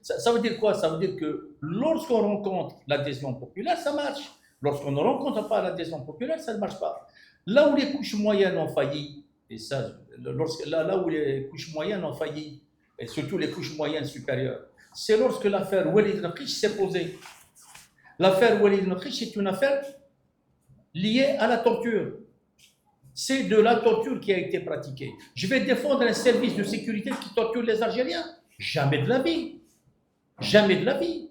S5: Ça veut dire quoi? Ça veut dire que lorsqu'on rencontre l'adhésion populaire, ça marche. Lorsqu'on ne rencontre pas l'adhésion populaire, ça ne marche pas. Là où les couches moyennes ont failli, et ça, là où les couches moyennes ont failli, et surtout les couches moyennes supérieures, c'est lorsque l'affaire Walid Naqich s'est posée. L'affaire Walid Naqich est une affaire liée à la torture. C'est de la torture qui a été pratiquée. Je vais défendre un service de sécurité qui torture les Algériens? Jamais de la vie. Jamais de la vie.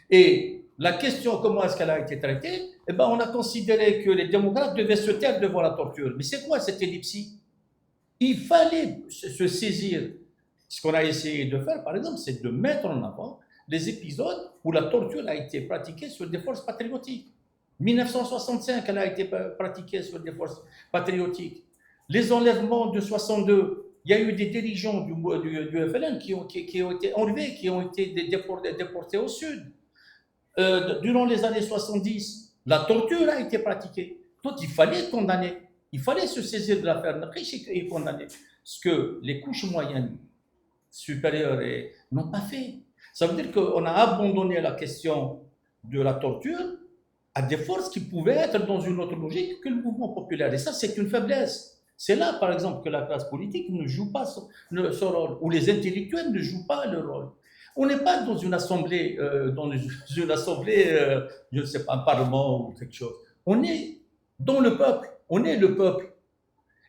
S5: Et la question, comment est-ce qu'elle a été traitée? Eh ben, on a considéré que les démocrates devaient se taire devant la torture. Mais c'est quoi cette ellipsie? Il fallait se saisir. Ce qu'on a essayé de faire, par exemple, c'est de mettre en avant les épisodes où la torture a été pratiquée sur des forces patriotiques. 1965, elle a été pratiquée sur des forces patriotiques. Les enlèvements de 62, il y a eu des dirigeants du FLN qui ont été enlevés, qui ont été déportés au sud. Durant les années 70, la torture a été pratiquée. Donc il fallait condamner. Il fallait se saisir de l'affaire Nakhish et condamner. Ce que les couches moyennes supérieures n'ont pas fait. Ça veut dire qu'on a abandonné la question de la torture à des forces qui pouvaient être dans une autre logique que le mouvement populaire. Et ça, c'est une faiblesse. C'est là, par exemple, que la classe politique ne joue pas son rôle, ou les intellectuels ne jouent pas leur rôle. On n'est pas dans une assemblée, je ne sais pas, un parlement ou quelque chose. On est dans le peuple. On est le peuple.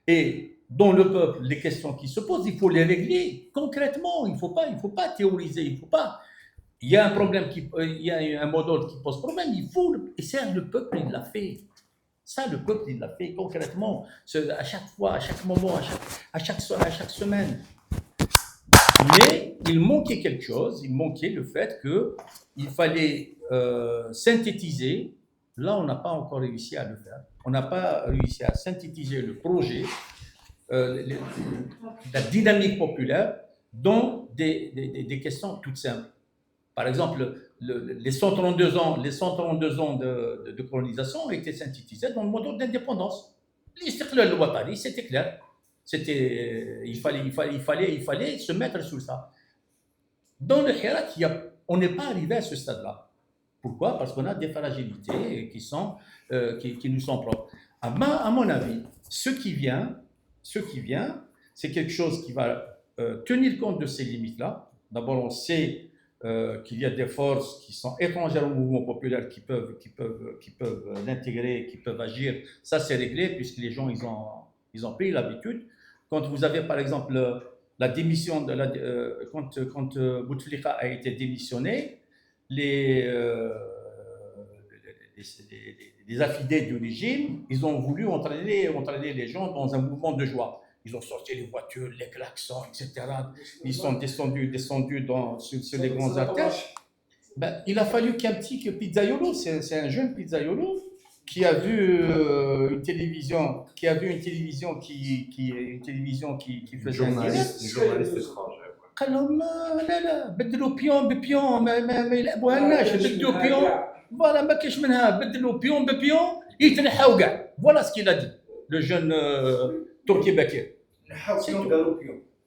S5: Et dans le peuple, les questions qui se posent, il faut les régler concrètement. Il ne faut pas théoriser. Il y a un problème, il y a un mot d'ordre qui pose problème. Et ça, le peuple, il l'a fait. Ça, le peuple, il l'a fait concrètement, à chaque fois, à chaque moment, à chaque semaine. Mais il manquait quelque chose, il manquait le fait qu'il fallait synthétiser. Là, on n'a pas encore réussi à le faire. On n'a pas réussi à synthétiser le projet, la dynamique populaire, dans des questions toutes simples. Par exemple, les 132 ans de colonisation ont été synthétisés dans le mot d'ordre d'indépendance. L'istiqlal al-watani, c'était clair. Il fallait se mettre sur ça. Dans le Hirak, on n'est pas arrivé à ce stade-là. Pourquoi? Parce qu'on a des fragilités qui nous sont propres. À mon avis, ce qui vient, c'est quelque chose qui va tenir compte de ces limites-là. D'abord, on sait qu'il y a des forces qui sont étrangères au mouvement populaire qui peuvent l'intégrer, qui peuvent agir. Ça, c'est réglé puisque les gens, ils ont pris l'habitude. Quand vous avez, par exemple, la démission, quand Bouteflika a été démissionné, les affidés du régime, ils ont voulu entraîner les gens dans un mouvement de joie. Ils ont sorti les voitures, les klaxons, etc. Ils sont descendus sur les grands artères. Ben, il a fallu qu'un petit pizzaiolo, c'est un jeune pizzaiolo, qui a vu une télévision qui faisait un direct.
S1: Une journaliste étrangère.
S5: قال لهم لا بدلوا بيون ببيون ما يلعبوها بدلوا بيون فوالا ما كاينش منها بدلوا بيون ببيون يتنحاو كاع فوالا سكي لا دي لو جون تركي بكير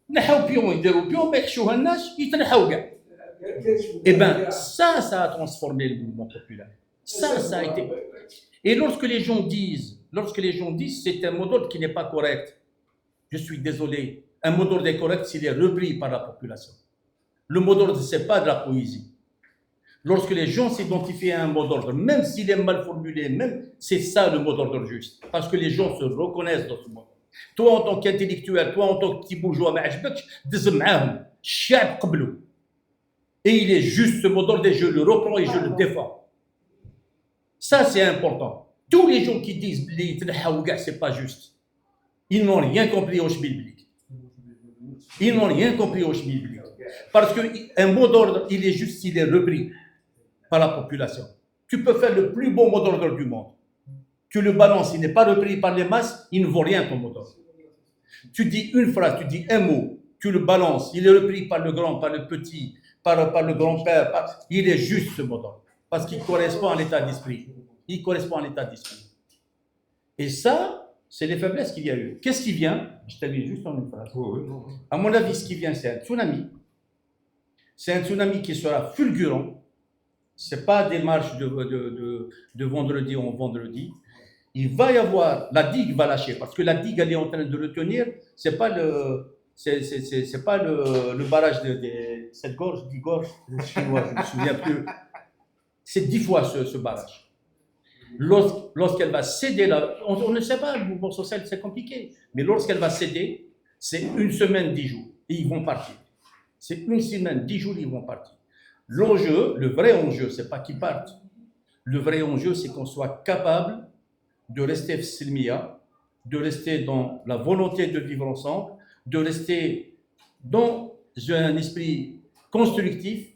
S5: نحاو بيون يديروا بيون ما يحشوها الناس يتنحاو كاع. Et bien, ça a transformé le mouvement populaire. Ça a été. Et lorsque les gens disent c'est un mot d'ordre qui n'est pas correct, je suis désolé, un mot d'ordre est correct s'il est repris par la population. Le mot d'ordre, ce n'est pas de la poésie. Lorsque les gens s'identifient à un mot d'ordre, même s'il est mal formulé, c'est ça le mot d'ordre juste. Parce que les gens se reconnaissent dans ce mot. Toi, en tant qu'intellectuel, toi, en tant que petit bourgeois, et il est juste ce mot d'ordre et je le reprends et je le défends. Ça, c'est important. Tous les gens qui disent c'est pas juste, ils n'ont rien compris au schmilblick. Ils n'ont rien compris au schmilblick. Parce qu'un mot d'ordre, il est juste s'il est repris par la population. Tu peux faire le plus beau mot d'ordre du monde. Tu le balances, il n'est pas repris par les masses, il ne vaut rien ton mot d'ordre. Tu dis une phrase, tu dis un mot, tu le balances, il est repris par le grand, par le petit, par le grand-père, il est juste ce mot d'ordre. Parce qu'il correspond à l'état d'esprit. Il correspond à l'état d'esprit. Et ça, c'est les faiblesses qu'il y a eu. Qu'est-ce qui vient? Je termine juste en une phrase. À mon avis, ce qui vient, c'est un tsunami. C'est un tsunami qui sera fulgurant. Ce n'est pas des marches de vendredi en vendredi. Il va y avoir, la digue va lâcher, parce que la digue, elle est en train de le tenir. C'est pas le barrage de cette gorge, 10 gorges chinoises, je ne me souviens plus. C'est 10 fois ce barrage. Lorsqu'elle va céder, on ne sait pas, le mouvement social, c'est compliqué, mais lorsqu'elle va céder, c'est 1 semaine, 10 jours, et ils vont partir. C'est 1 semaine, 10 jours, ils vont partir. L'enjeu, le vrai enjeu, c'est pas qu'ils partent. Le vrai enjeu, c'est qu'on soit capable de rester silmiya, de rester dans la volonté de vivre ensemble, de rester dans un esprit constructif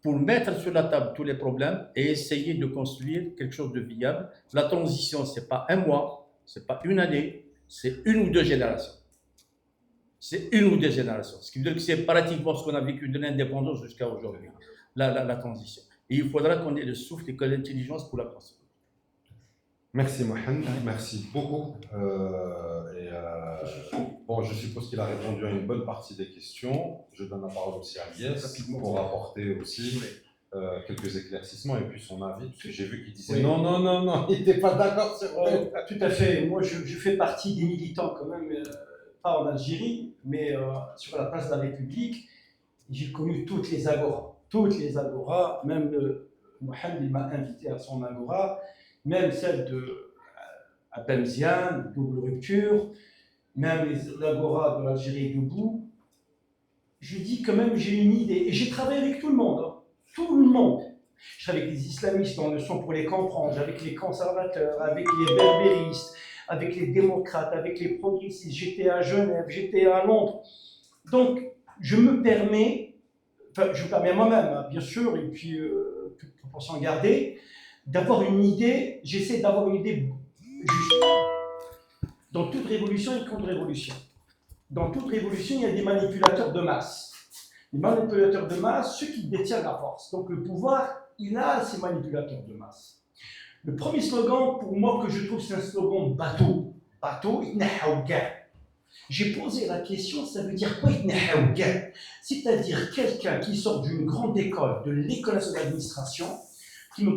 S5: pour mettre sur la table tous les problèmes et essayer de construire quelque chose de viable. La transition, c'est pas un mois, c'est pas une année, c'est une ou deux générations. C'est une ou deux générations. Ce qui veut dire que c'est pratiquement ce qu'on a vécu de l'indépendance jusqu'à aujourd'hui, la transition. Et il faudra qu'on ait le souffle et que l'intelligence pour la construire.
S1: Merci Mohamed, merci beaucoup. Bon, je suppose qu'il a répondu à une bonne partie des questions. Je donne la parole aussi à Lies pour apporter aussi quelques éclaircissements et puis son avis, parce que j'ai vu qu'il disait non, il n'était pas d'accord sur
S4: Tout à fait. Moi, je fais partie des militants quand même, pas en Algérie, mais sur la place de la République. J'ai connu toutes les agoras, même Mohamed il m'a invité à son agora, même celle de Bemziane, double rupture, même les agoras de l'Algérie debout. Je dis quand même, j'ai une idée, et j'ai travaillé avec tout le monde, hein. Tout le monde. Je travaille avec les islamistes en leçon pour les comprendre, avec les conservateurs, avec les berbéristes, avec les démocrates, avec les progressistes. J'étais à Genève, j'étais à Londres. Donc, je me permets moi-même, hein, bien sûr, et puis toute proportion gardée, d'avoir une idée, j'essaie d'avoir une idée juste. Dans toute révolution, il y a une contre-révolution. Dans toute révolution, il y a des manipulateurs de masse. Les manipulateurs de masse, ceux qui détiennent la force. Donc le pouvoir, il a ces manipulateurs de masse. Le premier slogan, pour moi, que je trouve, c'est un slogan bateau. Bateau, j'ai posé la question, ça veut dire quoi? C'est-à-dire quelqu'un qui sort d'une grande école, de l'école nationale d'administration, qui me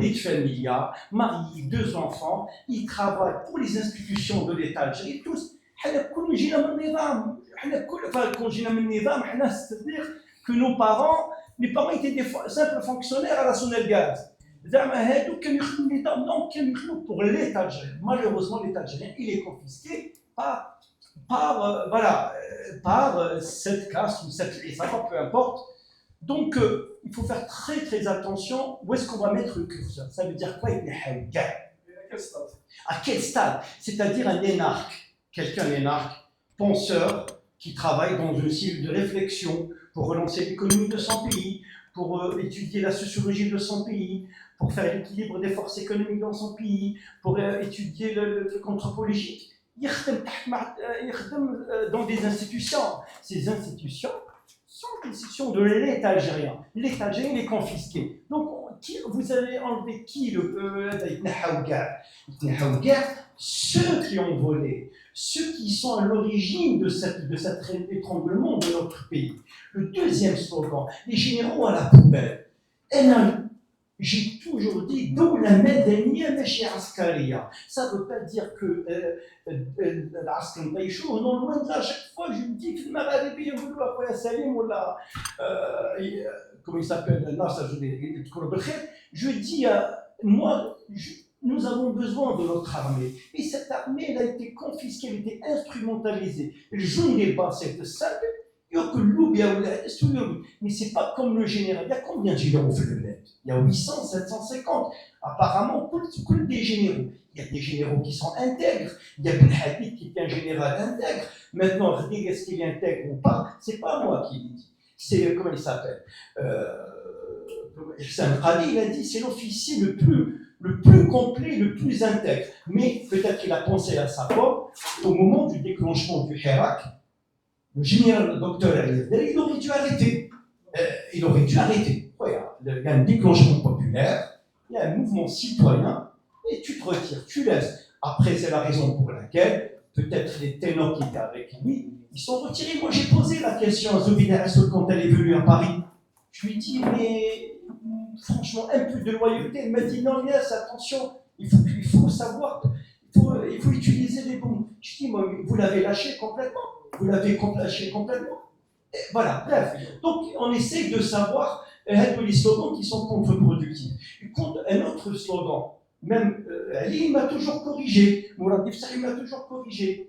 S4: dit familia, marié, 2 enfants, il travaille pour les institutions de l'État algérien, tous. C'est-à-dire que nos parents, mes parents étaient des simples fonctionnaires à la Sonelgaz. Pour l'État algérien. Malheureusement, l'État algérien, il est confisqué par cette caste ou cette État, peu importe. Donc, il faut faire très très attention où est-ce qu'on va mettre le curseur. Ça veut dire quoi? À quel stade? C'est-à-dire un énarque, quelqu'un énarque, penseur, qui travaille dans une cellule de réflexion pour relancer l'économie de son pays, pour étudier la sociologie de son pays, pour faire l'équilibre des forces économiques dans son pays, pour étudier le contre-politique. Il dans des institutions. Ces institutions sont des institutions de l'État algérien. L'État algérien est confisqué. Donc, vous avez enlevé qui ceux qui ont volé, ceux qui sont à l'origine de cet étranglement de notre pays. Le deuxième slogan, les généraux à la poubelle. J'ai toujours dit d'où la Madania Machi Askaria. Ça ne veut pas dire que l'Askar Taïchou, non, loin de là. Chaque fois, je me dis que le Magharibi, Salim, ou là, comment il s'appelle, je dis, moi, nous avons besoin de notre armée. Et cette armée, elle a été confisquée, elle a été instrumentalisée. Le jour des bas, c'est ça. Mais c'est pas comme le général. Il y a combien de généraux fait le net? Il y a 800, 750. Apparemment, que des généraux. Il y a des généraux qui sont intègres. Il y a Ben Hadid qui est un général intègre. Maintenant, est-ce qu'il est intègre ou pas? C'est pas moi qui le dis. C'est, comment il s'appelle? Hissam Khali, il a dit c'est l'officier le plus complet, le plus intègre. Mais peut-être qu'il a pensé à sa pomme au moment du déclenchement du Hirak. Le général, le docteur il aurait dû arrêter. Il y a un déclenchement populaire, il y a un mouvement citoyen, et tu te retires, tu laisses. Après, c'est la raison pour laquelle, peut-être les ténors qui étaient avec lui, ils sont retirés. Moi, j'ai posé la question à Zobida Rassoul quand elle est venue à Paris. Je lui ai dit, mais franchement, un peu de loyauté. Elle m'a dit, non, Yes, attention, il faut savoir, il faut utiliser les bons. Je dis, moi, vous l'avez lâché complètement. Vous l'avez lâché complètement. Et voilà, bref. Donc, on essaie de savoir les slogans qui sont contre-productifs. Un autre slogan, même Ali m'a toujours corrigé, Mourad Difsari m'a toujours corrigé.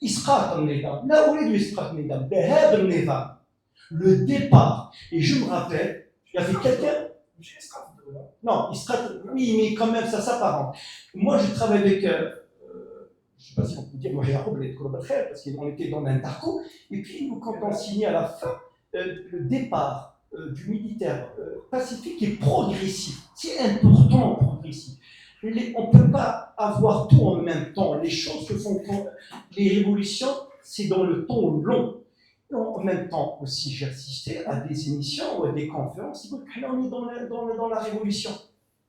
S4: إسقاط النظام، لا أريد إسقاط النظام، بهذا النظام Le départ, et je me rappelle, il y avait quelqu'un. Non, il sera. Oui, mais quand même, ça s'apparente. Moi, je travaille avec. Je ne sais pas si on peut dire, moi, parce qu'on était dans l'Interco, et puis nous, quand on signait à la fin, le départ du militaire pacifique est progressif. C'est important, progressif. On ne peut pas avoir tout en même temps. Les choses se font. Les révolutions, c'est dans le temps long. En même temps aussi, j'ai assisté à des émissions ou à des conférences. On est dans la révolution.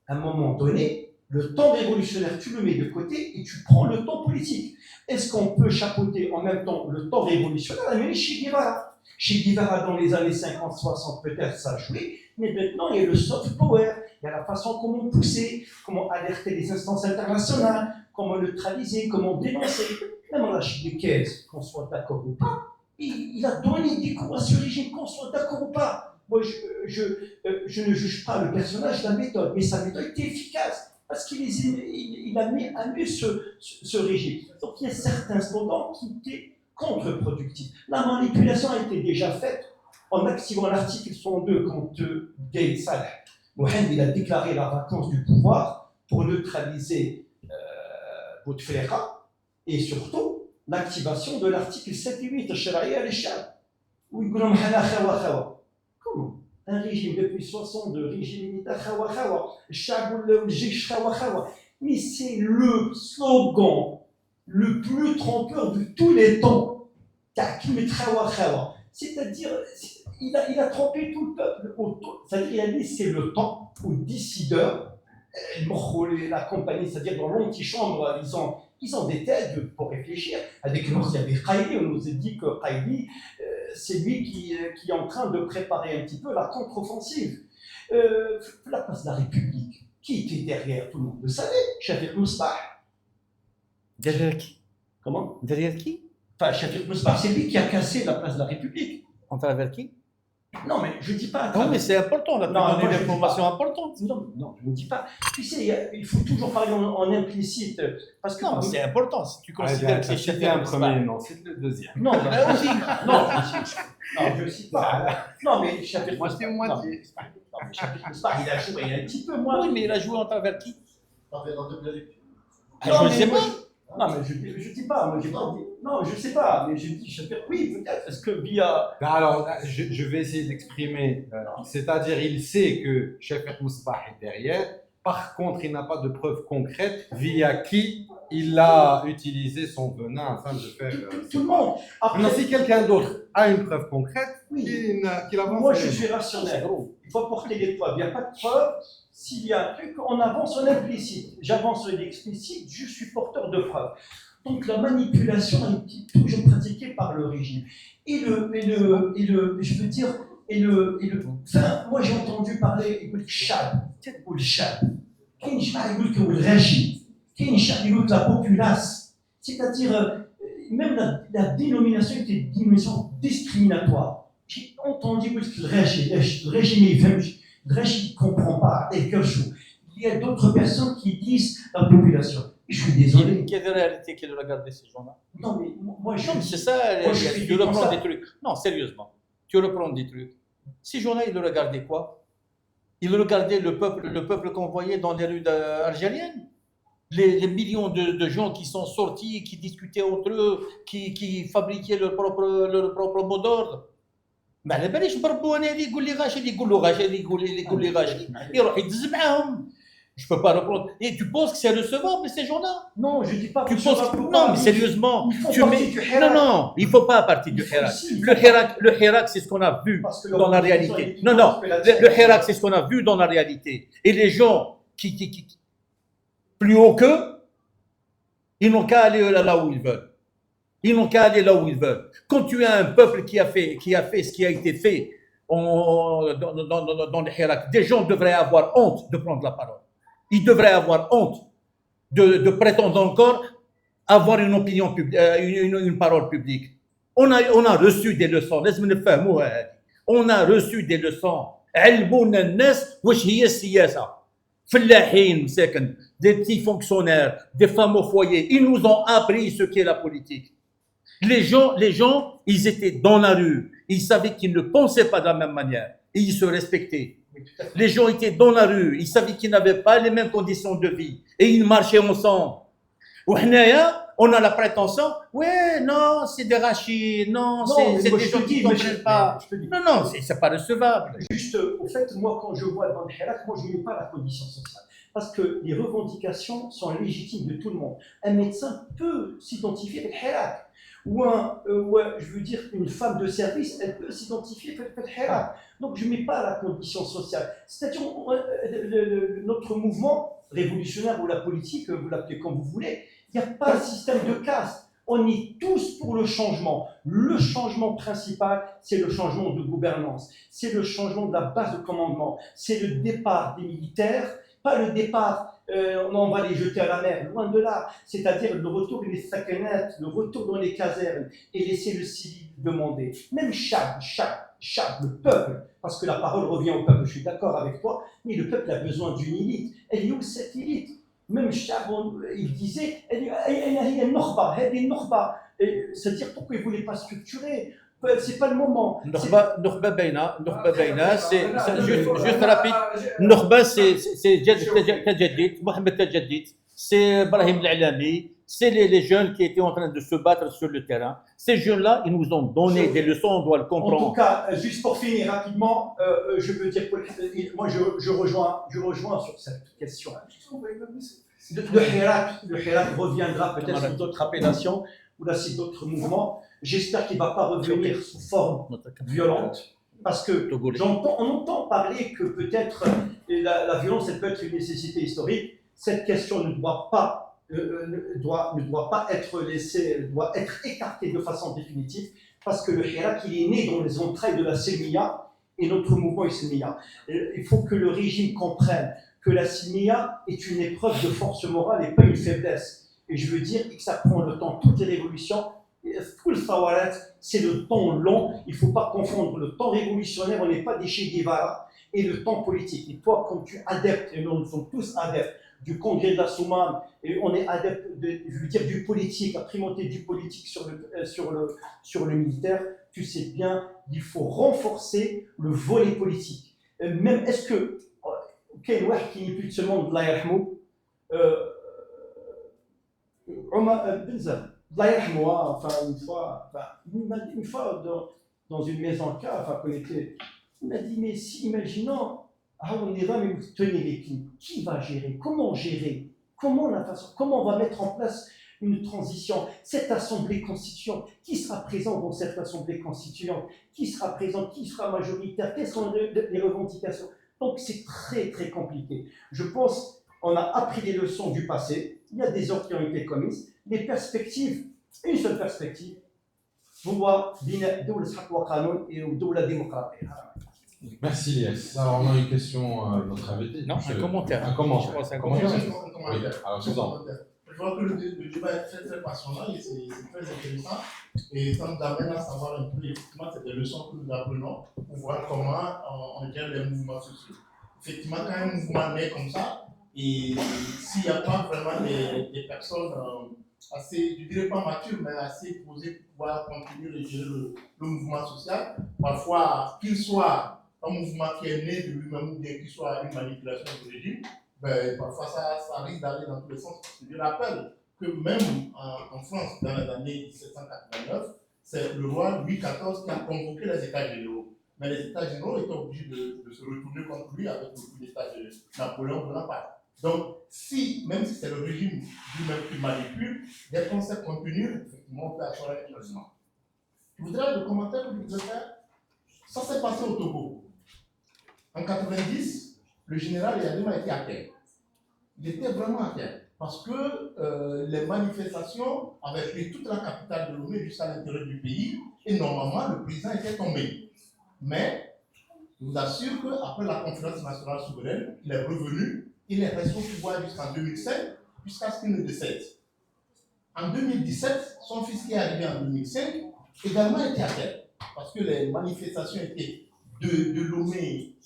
S4: À un moment donné, le temps révolutionnaire, tu le mets de côté et tu prends le temps politique. Est-ce qu'on peut chapeauter en même temps le temps révolutionnaire? Mais chez Guevara. Chez Guevara, dans les années 50-60, peut-être ça a joué, mais maintenant, il y a le soft power, il y a la façon comment pousser, comment alerter les instances internationales, comment neutraliser, comment dénoncer. Même en lâche des caisses, qu'on soit d'accord ou pas, il a donné des cours à ce régime, qu'on soit d'accord ou pas. Moi, je ne juge pas le personnage, la méthode, mais sa méthode était efficace, parce qu'il a mis à mieux ce régime. Donc, il y a certains slogans qui étaient contre-productifs. La manipulation a été déjà faite en activant l'article 102 quand Gaïd Saleh Mohamed il a déclaré la vacance du pouvoir pour neutraliser Bouteflika et surtout l'activation de l'article 7 et 8 Sharaïa al-Shab où ils disent comment un régime depuis 62, régime militaire Khawa Khawa, Shab le Jish Khawa Khawa, mais c'est le slogan le plus trompeur de tous les temps. C'est-à-dire, il a trompé tout le peuple. C'est-à-dire, il a dit c'est le temps aux décideurs, la compagnie, c'est-à-dire dans l'antichambre, ils ont des têtes pour réfléchir. Avec nous, il y avait Qaïdi, on nous a dit que Qaïdi, c'est lui qui est en train de préparer un petit peu la contre-offensive. La place de la République, qui était derrière, tout le monde le savait, Shafiq Moussbah.
S5: Derrière qui?
S4: Comment?
S5: Derrière qui?
S4: Enfin, Shafiq Moussbah, c'est lui qui a cassé la place de la République.
S5: En travers qui?
S4: Non, mais je ne dis pas.
S5: Non, mais c'est important, là, tu
S4: Non,
S5: donnes
S4: moi,
S5: une
S4: je dis
S5: information
S4: pas.
S5: importante.
S4: Non, je ne dis pas. Tu sais, il faut toujours parler en implicite. Parce que
S5: Non, c'est important. Si tu
S1: Allez,
S5: considères que c'est
S1: c'était
S5: Shafiq
S1: un
S5: Moussbah.
S1: premier, non, c'est le deuxième.
S4: Non, mais aussi. Non, je ne cite pas. Non, mais Shafiq
S1: Moi, c'est
S4: Moussbah.
S1: moitié.
S4: Non, mais Shafiq Moussbah, il a joué un petit peu moins.
S5: Oui, mais il a joué en travers qui?
S4: Non,
S5: Je ne sais
S4: moi,
S5: pas.
S4: Non, mais je ne dis pas. Moi, j'ai pas dit. Non, je ne sais pas. Mais je dis Shafiq. Oui, peut-être. Est-ce que via.
S1: Alors, je vais essayer d'exprimer. C'est-à-dire, il sait que Shafiq Moussbah est derrière. Par contre, il n'a pas de preuves concrètes via qui il a utilisé son venin afin de faire.
S4: Tout le monde.
S1: Maintenant, si quelqu'un d'autre a une preuve concrète,
S4: Oui.
S1: qu'il avance.
S4: Moi, je suis rationnel. Il faut apporter les preuves. Il n'y a pas de preuves. S'il y a un truc, on avance en implicite. J'avance en explicite, je suis porteur de preuves. Donc la manipulation est toujours pratiquée par le régime. Je veux dire, enfin, moi j'ai entendu parler, écoute, Chad, peut-être ou le Chad. Qui est le régime? Qui est la populace? C'est-à-dire, même la dénomination était une dénomination discriminatoire. J'ai entendu que le régime, le régime ne comprend pas, et que il y a d'autres personnes qui disent la population. Je suis désolé.
S5: Quelle réalité qu'il regardait ces gens-là?
S4: Non, mais moi, je
S5: Non, mais c'est ça,
S4: moi, je suis
S5: tu reprends
S4: comme ça.
S5: des trucs. Non, sérieusement, tu reprends des trucs. Ces gens-là, ils le regardaient quoi? Ils regardaient le peuple qu'on voyait dans les rues algériennes. Les millions de gens qui sont sortis, qui discutaient entre eux, qui fabriquaient leur propre mot d'ordre. ما على باليش بربو انا اللي يقول لي غاشي اللي يقول له غاشي اللي يقول لي غاشي يروح يدز معاهم. Je peux pas reprendre. Et tu penses que c'est recevable ces gens-là?
S4: Non, je dis pas que
S5: Tu penses que... Non, mais sérieusement,
S4: ils font
S5: tu
S4: partie
S5: mets...
S4: du Hirak.
S5: Non, il faut pas partir du Hirak. Le Hirak, c'est ce qu'on a vu
S4: Parce que
S5: dans la réalité. Non, le Hirak, c'est ce qu'on a vu dans la réalité. Et les gens qui plus haut qu'eux, ils n'ont qu'à aller là où ils veulent. Ils n'ont qu'à aller là où ils veulent. Quand tu as un peuple qui a fait ce qui a été fait dans le Hirak, des gens devraient avoir honte de prendre la parole. Ils devraient avoir honte de prétendre encore avoir une opinion publique, une parole publique. On a reçu des leçons. On a reçu des leçons. علمونا الناس واش هي السياسة. فلاحين مساكن, des petits fonctionnaires, des femmes au foyer, ils nous ont appris ce qu'est la politique. Les gens, ils étaient dans la rue, Ils savaient qu'ils ne pensaient pas de la même manière et ils se respectaient. Les gens étaient dans la rue, ils savaient qu'ils n'avaient pas les mêmes conditions de vie et ils marchaient ensemble. On a la prétention, ouais, non, c'est des rachis, non, c'est des gens qui ne comprennent pas. Non, c'est pas recevable.
S4: Juste, au fait, moi, quand je vois dans le Hirak, moi, je ne mets pas la condition sociale. Parce que les revendications sont légitimes de tout le monde. Un médecin peut s'identifier avec le Hirak. Je veux dire, une femme de service, elle peut s'identifier avec le Hirak. Donc, je ne mets pas la condition sociale. C'est-à-dire, notre mouvement révolutionnaire ou la politique, vous l'appelez comme vous voulez, il n'y a pas de système de caste. On est tous pour le changement. Le changement principal, c'est le changement de gouvernance. C'est le changement de la base de commandement. C'est le départ des militaires, pas le départ, on va les jeter à la mer, loin de là. C'est-à-dire le retour des sakanat, le retour dans les casernes et laisser le civil demander. Même Chab, le peuple, parce que la parole revient au peuple, je suis d'accord avec toi, mais le peuple a besoin d'une élite. Elle est où cette élite? Même Chab, il disait, c'est-à-dire pourquoi il ne voulait pas structurer, c'est pas le moment.
S5: Nokhba Baina, c'est juste rapide. Nokhba, c'est Tajaddit, Mohamed Tajaddit, c'est Brahim L'Alami, c'est les jeunes qui étaient en train de se battre sur le terrain. Ces jeunes-là, ils nous ont donné des leçons, on doit le comprendre.
S4: En tout cas, juste pour finir rapidement, je veux dire, moi je rejoins sur cette question. Le Hirak reviendra peut-être sous d'autres appellations ou là sous d'autres mouvements. J'espère qu'il ne va pas revenir sous forme violente, parce que on entend parler que peut-être la violence, elle peut être une nécessité historique. Cette question ne doit pas être laissée, doit être écartée de façon définitive, parce que le Hirak, il est né dans les entrailles de la Silmiya et notre mouvement est Silmiya. Il faut que le régime comprenne que la Silmiya est une épreuve de force morale et pas une faiblesse. Et je veux dire que ça prend le temps. Toutes les révolutions, c'est le temps long. Il ne faut pas confondre le temps révolutionnaire, on n'est pas des Che Guevara, et le temps politique. Et toi, comme tu es adepte, et nous sommes tous adeptes du congrès de la Soumane, et on est adepte je veux dire, du politique, la primauté du politique sur le militaire, tu sais bien qu'il faut renforcer le volet politique. Même, est-ce que كاين واحد qui n'est plus de ce monde, الله يرحمه, الله يرحمه, enfin une fois dans une maison de cas, enfin il m'a dit, mais si, imaginons, tenez les clips, qui va gérer, comment on va mettre en place une transition, cette assemblée constituante, qui sera présent dans cette assemblée constituante, qui sera présent, qui sera majoritaire, quelles sont les revendications. Donc c'est très très compliqué. Je pense qu'on a appris les leçons du passé, il y a des ordres qui ont été commises, les perspectives, une seule perspective,
S1: Merci Lies. Alors on a une question de notre invité.
S5: Non, un commentaire.
S1: Un commentaire.
S5: Je pense un
S1: commentaire.
S9: commentaire.
S1: Oui. Alors je vous en prie.
S9: Je vois que le débat est très très passionnant et c'est très intéressant. Et ça nous amène à savoir un peu, effectivement, c'est des leçons que nous apprenons pour voir comment on gère les mouvements sociaux. Effectivement, quand un mouvement naît comme ça, et s'il n'y a pas vraiment des personnes assez, je dirais pas matures, mais assez posées pour pouvoir continuer de gérer le mouvement social, parfois qu'il soit un mouvement qui est né de lui-même ou bien qu'il soit une manipulation du régime, ben, parfois ça risque d'aller dans tous les sens. Parce que je rappelle que même en France, dans les années 1789, c'est le roi Louis XIV qui a convoqué les États généraux. Mais les États généraux étaient obligés de se retourner contre lui avec le coup d'État de Napoléon Bonaparte. Donc, même si c'est le régime lui-même qui manipule, des concepts contenus, effectivement, on peut assurer un changement. Je voudrais le commentaire que je voudrais faire. Ça s'est passé au Togo. En 90, le général Yadema était à terre. Il était vraiment à terre. Parce que les manifestations avaient pris toute la capitale de Lomé jusqu'à l'intérieur du pays et normalement le président était tombé. Mais je vous assure qu'après la conférence nationale souveraine, il est revenu, il est resté au pouvoir jusqu'en 2007, jusqu'à ce qu'il ne décède. En 2017, son fils qui est arrivé en 2005 également était à terre. Parce que les manifestations étaient de Lomé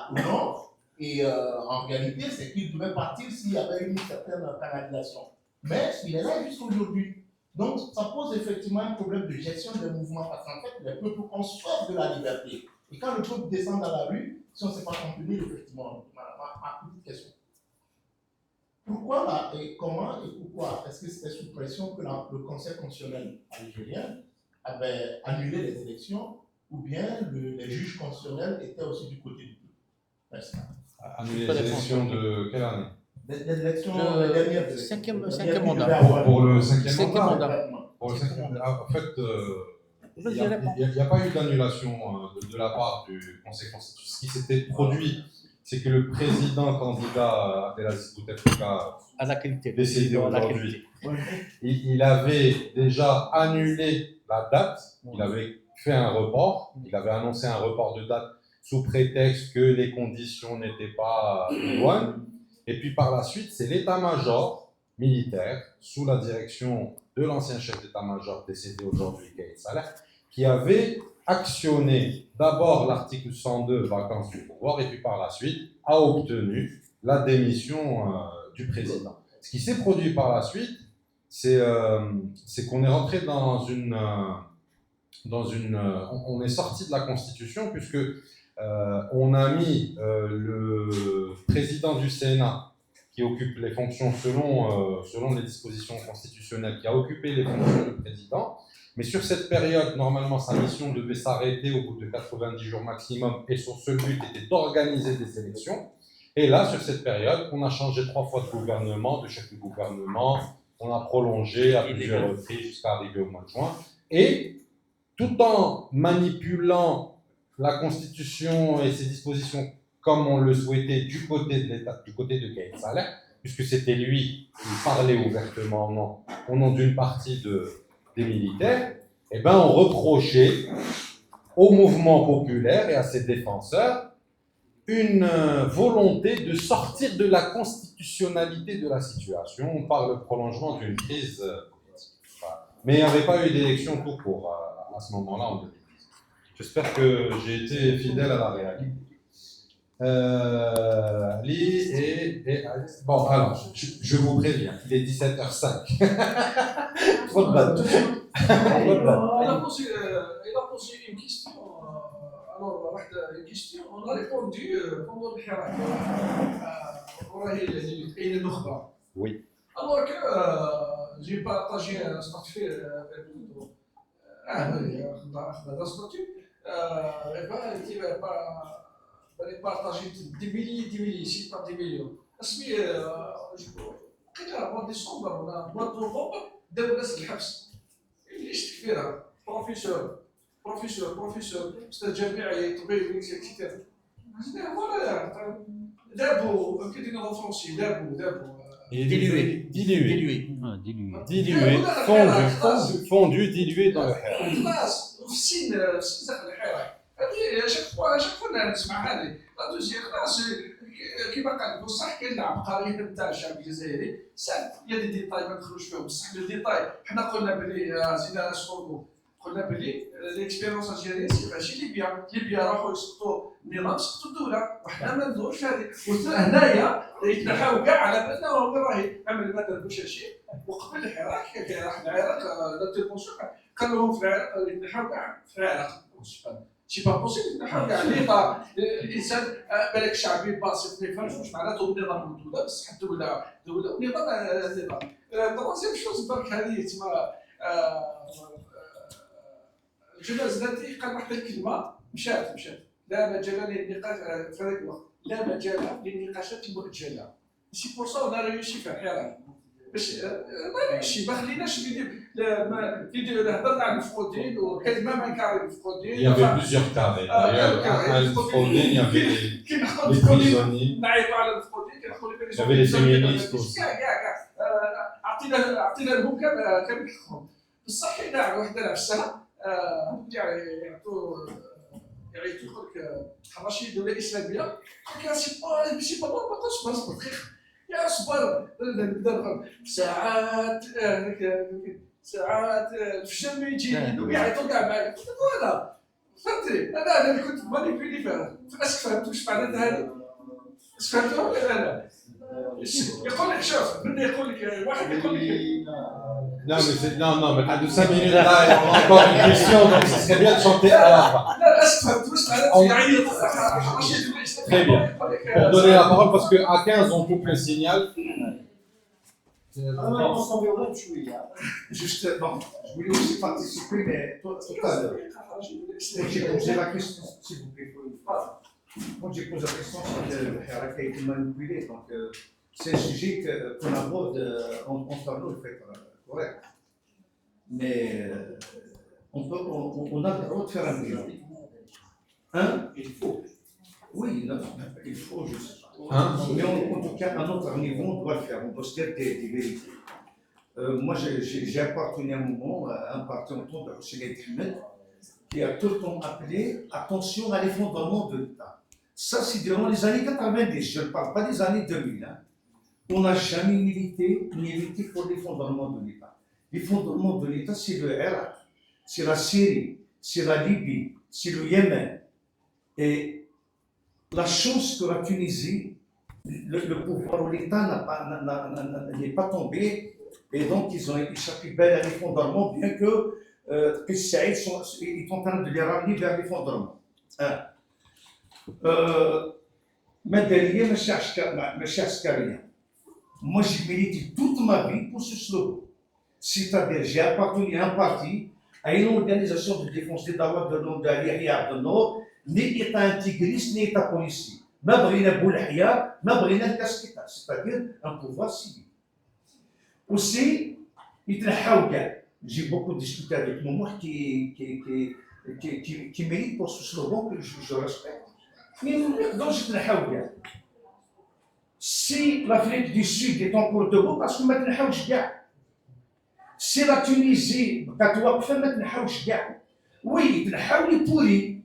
S9: au nord. Et en réalité, c'est qu'il devait partir s'il y avait une certaine canalisation. Mais il est là jusqu'aujourd'hui. Donc, ça pose effectivement un problème de gestion des mouvements, parce qu'en fait, les peuples ont soif de la liberté. Et quand le peuple descend dans la rue, si on ne sait pas contenir, effectivement, ma petite question. Pourquoi là, et comment et pourquoi est-ce que c'était sous pression que le Conseil constitutionnel algérien avait annulé les élections, ou bien les juges constitutionnels étaient aussi du côté du peuple? Merci.
S1: Annuler les élections de quelle année?
S9: Les élections
S5: Le
S9: dernières.
S5: cinquième
S9: dernières
S5: mandat.
S1: Pour le cinquième
S5: Cinquième
S1: mandat.
S5: mandat.
S1: Pour le cinquième mandat. En fait, il
S5: Vas-y,
S1: n'y a,
S5: réponds.
S1: pas eu d'annulation de la part du Conseil constitutionnel. Ce qui s'était produit, c'est que le président candidat Abdelaziz Bouteflika,
S5: À la qualité.
S1: décédé
S5: À la
S1: aujourd'hui,
S5: qualité.
S1: il avait déjà annulé la date, il avait fait un report, il avait annoncé un report de date sous prétexte que les conditions n'étaient pas idoines. Et puis par la suite, c'est l'état-major militaire, sous la direction de l'ancien chef d'état-major décédé aujourd'hui, Gaïd Salah, qui avait actionné d'abord l'article 102, vacances du pouvoir, et puis par la suite a obtenu la démission du président. Ce qui s'est produit par la suite, c'est qu'on est rentré dans une on est sorti de la Constitution, puisque on a mis le président du Sénat, qui occupe les fonctions selon les dispositions constitutionnelles, qui a occupé les fonctions de président. Mais sur cette période, normalement, sa mission devait s'arrêter au bout de 90 jours maximum, et son seul but était d'organiser des élections. Et là, sur cette période, on a changé 3 fois de gouvernement, de chef de gouvernement, on a prolongé à plusieurs reprises jusqu'à arriver au mois de juin. Et tout en manipulant la Constitution et ses dispositions comme on le souhaitait du côté de l'État, du côté de Gaïd Salah, puisque c'était lui qui parlait ouvertement au nom d'une partie des militaires, eh ben on reprochait au mouvement populaire et à ses défenseurs une volonté de sortir de la constitutionnalité de la situation par le prolongement d'une crise politique. Voilà. Mais il n'y avait pas eu d'élection tout court à ce moment-là en 2010. J'espère que j'ai été fidèle à la réalité. Bon, alors, je vous préviens, il est 17h05.
S8: Il a posé une question. Alors, une question. On a répondu pendant le Hirak. Il est Nokhba.
S1: Oui.
S8: Alors que j'ai partagé un statut avec vous. Un statut. Il va partager des milliers, si pas des millions. اسمي لقيتها mois ديسمبر ولا mois de novembre داو ناس الحبس ليش كبيره بروفيسور استاذ جامعي طبيب كثير دابو كيديروا en français دابو
S1: fondu, dilué dans le Hirak.
S8: خلاص في سين داخل الحراك هذه شاك فوا نسمع هذه لا دوزيام خلاص كيما قال لك بصح كاين العبقريه نتاع الشعب الجزائري سال يا دي ديتاي ما ندخلوش فيهم بصح لي ديتاي حنا قلنا بلي زيدنا نشكروا قلنا بلي ليكسبيرونس الجزائريه ماشي ليبيا راحوا يسقطوا النظام سقطوا الدوله وحنا ما ندورش هذه هنايا يتنحاو كاع على بالنا راهي عمل مثلا بوشاشي وقبل العراق راح العراق لا تيبونسيون قال لهم في العراق يتنحاو كاع في العراق سي با بوسيبل يتنحاو كاع الانسان بالك شعبي باسيط ما يفهمش واش معناته النظام الدوله بصح الدوله نظام تروازيام شوز برك هذه تسمى جنازتي قال واحد الكلمه مشات لا مجال للنقاش في هذاك الوقت لا مجال للنقاشات المؤجله سي بور سا اون ريوسي في الحراك باش ما نمشي ما خليناش هضرنا على المفقودين وكان ما كاري المفقودين.
S1: Il y avait plusieurs cas. Il y avait les prisonniers.
S8: نعيطوا على المفقودين كنقولوا
S1: Il y avait les féministes aussi.
S8: كاع اعطينا لهم كامل حقهم بصح كاين واحد العفسه يعطوا يقول لك حراشي دوله اسلاميه كاع سي با ما تقولش يا صبر نبدا ساعات الفشل يجي ويعيطوا كاع معايا فوالا فهمتي انا اللي كنت مانيبيلي فيها اسك فهمت واش معناتها هذه فهمتوا ولا لا؟ يقول لك شوف من يقول لك واحد يقول لك
S1: Non, mais de 5 minutes là, et on a encore une question, donc ce serait bien de chanter à la fin.
S8: لا للاسف فهمتوش معناتها يعيط رشيد
S1: Très bien. Pour donner la parole, parce qu'à 15, on coupe le signal.
S7: Juste, bon, je voulais aussi participer, mais tout à l'heure. J'ai posé la question, s'il vous plaît, pour une fois. Moi, j'ai posé la question sur le Hirak a été manipulé. Donc, c'est un sujet qu'on aborde entre nous, en fait, correct. Mais on a le droit de faire un bilan. Hein? Il faut. Oui, non, il faut, je sais pas.
S1: Hein?
S7: Mais en tout cas, à notre niveau, on doit le faire. On doit se dire des vérités. Moi, j'ai appartenu à un moment à un parti autour de Hussein Ahmed qui a tout le temps appelé attention à l'effondrement de l'État. Ça, c'est durant les années 90, je ne parle pas des années 2000. Hein. On n'a jamais milité pour l'effondrement de l'État. L'effondrement de l'État, c'est le Irak, c'est la Syrie, c'est la Libye, c'est le Yémen. Et la chance que la Tunisie, le pouvoir ou l'État n'est pas tombé, et donc ils ont échappé belle à l'effondrement, bien que ils sont en train de les ramener vers l'effondrement. Mais derrière, mes chers scariens, moi j'ai milité toute ma vie pour ce slogan. C'est-à-dire, j'ai appartenu à un parti, à une organisation de défense des droits de l'homme de l'Irak du Nord, ni État intégriste, ni État policier. Ma brina Boulahia, ma brina Kasketa, c'est-à-dire un pouvoir civil. Aussi, j'ai beaucoup discuté avec mon moi qui milite pour ce slogan que je respecte. Mais donc, si l'Afrique du Sud est encore debout, parce que maintenant, si la Tunisie, oui, ils pourris.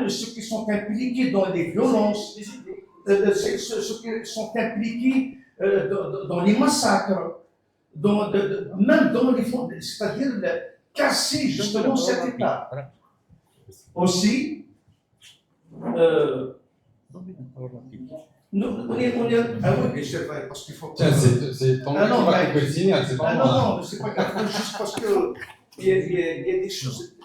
S7: Ceux qui sont impliqués dans les violences, ceux qui sont impliqués dans les massacres, même dans les fonds, c'est-à-dire casser justement cet État. Aussi, on est, ah oui, mais c'est vrai, parce qu'il faut.
S1: Tiens, c'est ton
S7: Ah non,
S1: qui va couper le signal, c'est pas moi.
S7: Non, c'est pas grave, juste parce que il y a des choses.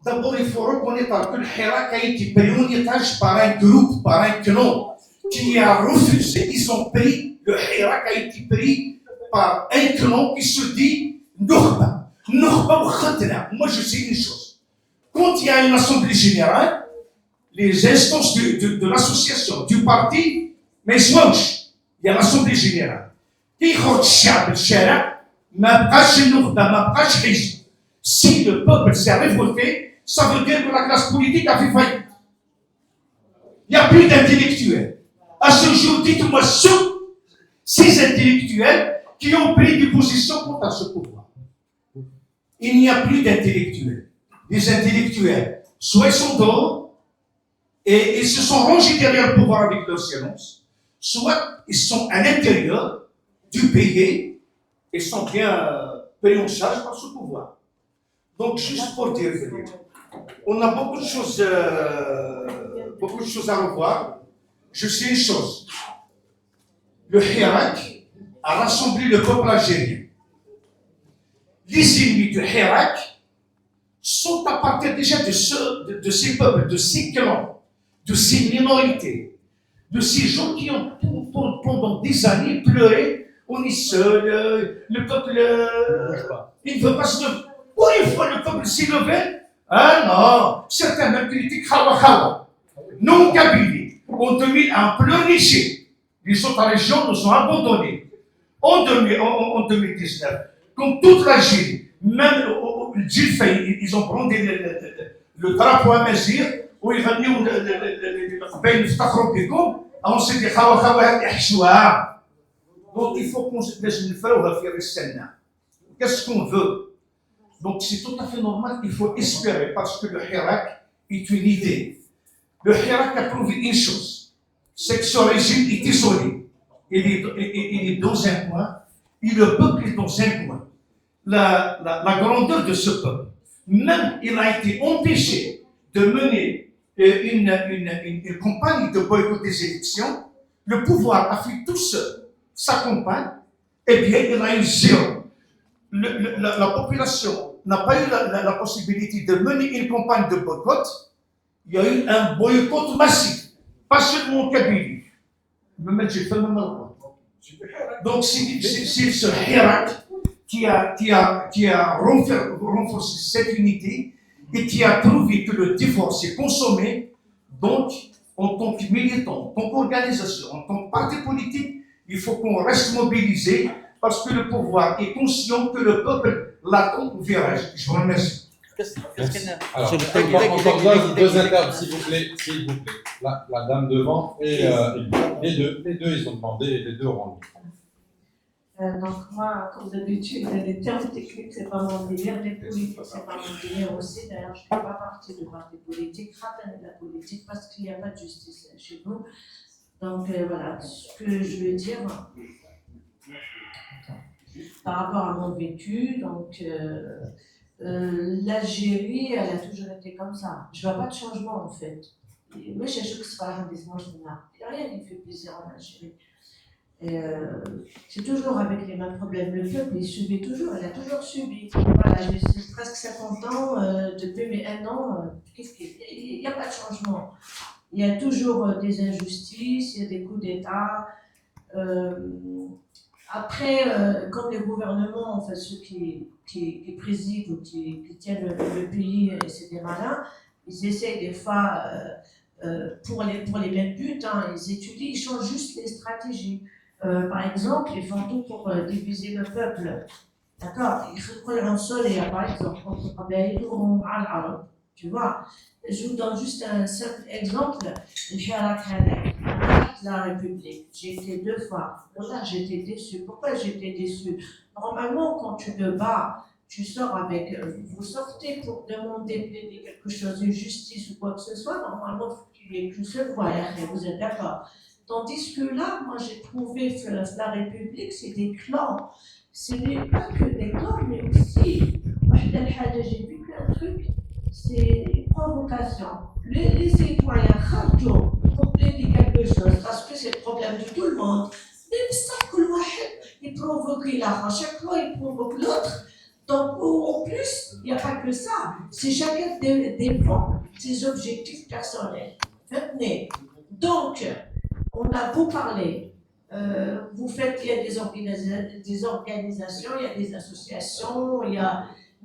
S7: D'abord, il faut reconnaître que le Hirak a été pris en otage par un groupe, par un clan, qui a refusé. Ils ont pris, le Hirak a été pris par un clan qui se dit Nourba. Nourba ou Khatna. Moi, je sais une chose. Quand il y a une assemblée générale, les instances de l'association, du parti, mais swatch, il y a l'assemblée générale. Qui خرج الشعب الشارع ما بقاش النخبة ما بقاش حزب. Si le peuple s'est révolté, ça veut dire que la classe politique a fait faillite. Il n'y a plus d'intellectuels. À ce jour, dites-moi ces intellectuels qui ont pris des positions contre ce pouvoir. Il n'y a plus d'intellectuels. Les intellectuels, soit ils sont dehors et ils se sont rangés derrière le pouvoir avec leur silence, soit ils sont à l'intérieur du pays et sont bien pris en charge par ce pouvoir. Donc, juste pour dire, on a beaucoup de choses à revoir. Je sais une chose. Le Hirak a rassemblé le peuple algérien. Les ennemis du Hirak sont à partir déjà de ces peuples, de ces clans, de ces minorités, de ces gens qui ont pendant des années pleuré. On est seul, le peuple, il ne veut pas se lever. Pour une fois, le peuple s'est levé. Ah non, certains même critiquent Khawa. Nous, Kabylie, on devient un pleurnicher. Les autres régions nous ont abandonnés. En 2019, comme toute l'Algérie, même le Djilfay, ils ont brandé le drapeau à Mazir, où ils venaient on s'est dit Khawa. Donc il faut qu'on se laisse une fois, on va faire le Sénat. Qu'est-ce qu'on veut? Donc c'est tout à fait normal, il faut espérer, parce que le Hirak est une idée. Le Hirak a prouvé une chose, c'est que ce régime est isolé. Il est dans un coin, et le peuple est dans un coin. La grandeur de ce peuple, même il a été empêché de mener une campagne de boycott des élections, le pouvoir a fait tout seul sa campagne, eh bien, il a eu zéro. La population n'a pas eu la possibilité de mener une campagne de boycott. Il y a eu un boycott massif, pas seulement au Kabylie. Donc, c'est ce Hirak qui a renforcé cette unité et qui a trouvé que le défort s'est consommé. Donc, en tant que militant, en tant qu'organisation, en tant que parti politique, il faut qu'on reste mobilisé parce que le pouvoir est conscient que le peuple l'attend au virage. Je vous remercie.
S1: Alors, encore deux internes, s'il vous plaît. La dame devant et les deux, ils ont demandé, les deux auront le micro.
S10: Donc moi, comme d'habitude, les termes techniques, c'est pas mon délire, les politiques, c'est pas mon délire aussi. D'ailleurs, je ne fais pas partie du parti politique, ratane de la politique, parce qu'il n'y a pas de justice chez nous. Donc voilà, ce que je veux dire par rapport à mon vécu, donc l'Algérie, elle a toujours été comme ça. Je ne vois pas de changement en fait. Moi, je sais que c'est pas il n'y a rien qui fait plaisir en Algérie. C'est toujours avec les mêmes problèmes. Le peuple, il subit toujours, il a toujours subi. Voilà, j'ai presque 50 ans, depuis mes 1 an, il n'y a pas de changement. Il y a toujours des injustices, il y a des coups d'État. Après, comme les gouvernements, enfin ceux qui président ou qui tiennent le pays, c'est des malins, ils essaient des fois, pour les mêmes buts, ils étudient, ils changent juste les stratégies. Par exemple, ils font tout pour diviser le peuple. D'accord? Ils font un sol et par exemple, entre Qabaïl ou Al-Arab. Tu vois? Je vous donne juste un simple exemple. La République. J'ai été 2 fois. Là, j'étais déçue. Pourquoi j'étais déçue? Normalement, quand tu te bats, tu sors avec. Vous sortez pour demander quelque chose, une justice ou quoi que ce soit. Normalement, il faut qu'il y ait qu'une seule voix. Vous êtes d'accord? Tandis que là, moi, j'ai trouvé que la République, c'est des clans. Ce n'est pas que des clans, mais aussi, j'ai vu qu'un truc, c'est provocation. Les citoyens kharjou pour plaider quelque chose, parce que c'est le problème de tout le monde. Même ça, il provoque l'autre. À chaque fois, il provoque l'autre. Donc, en plus, il n'y a pas que ça. C'est chacun défend ses objectifs personnels. Donc, on a beau parler, vous faites, il y a des organisations, il y a des associations,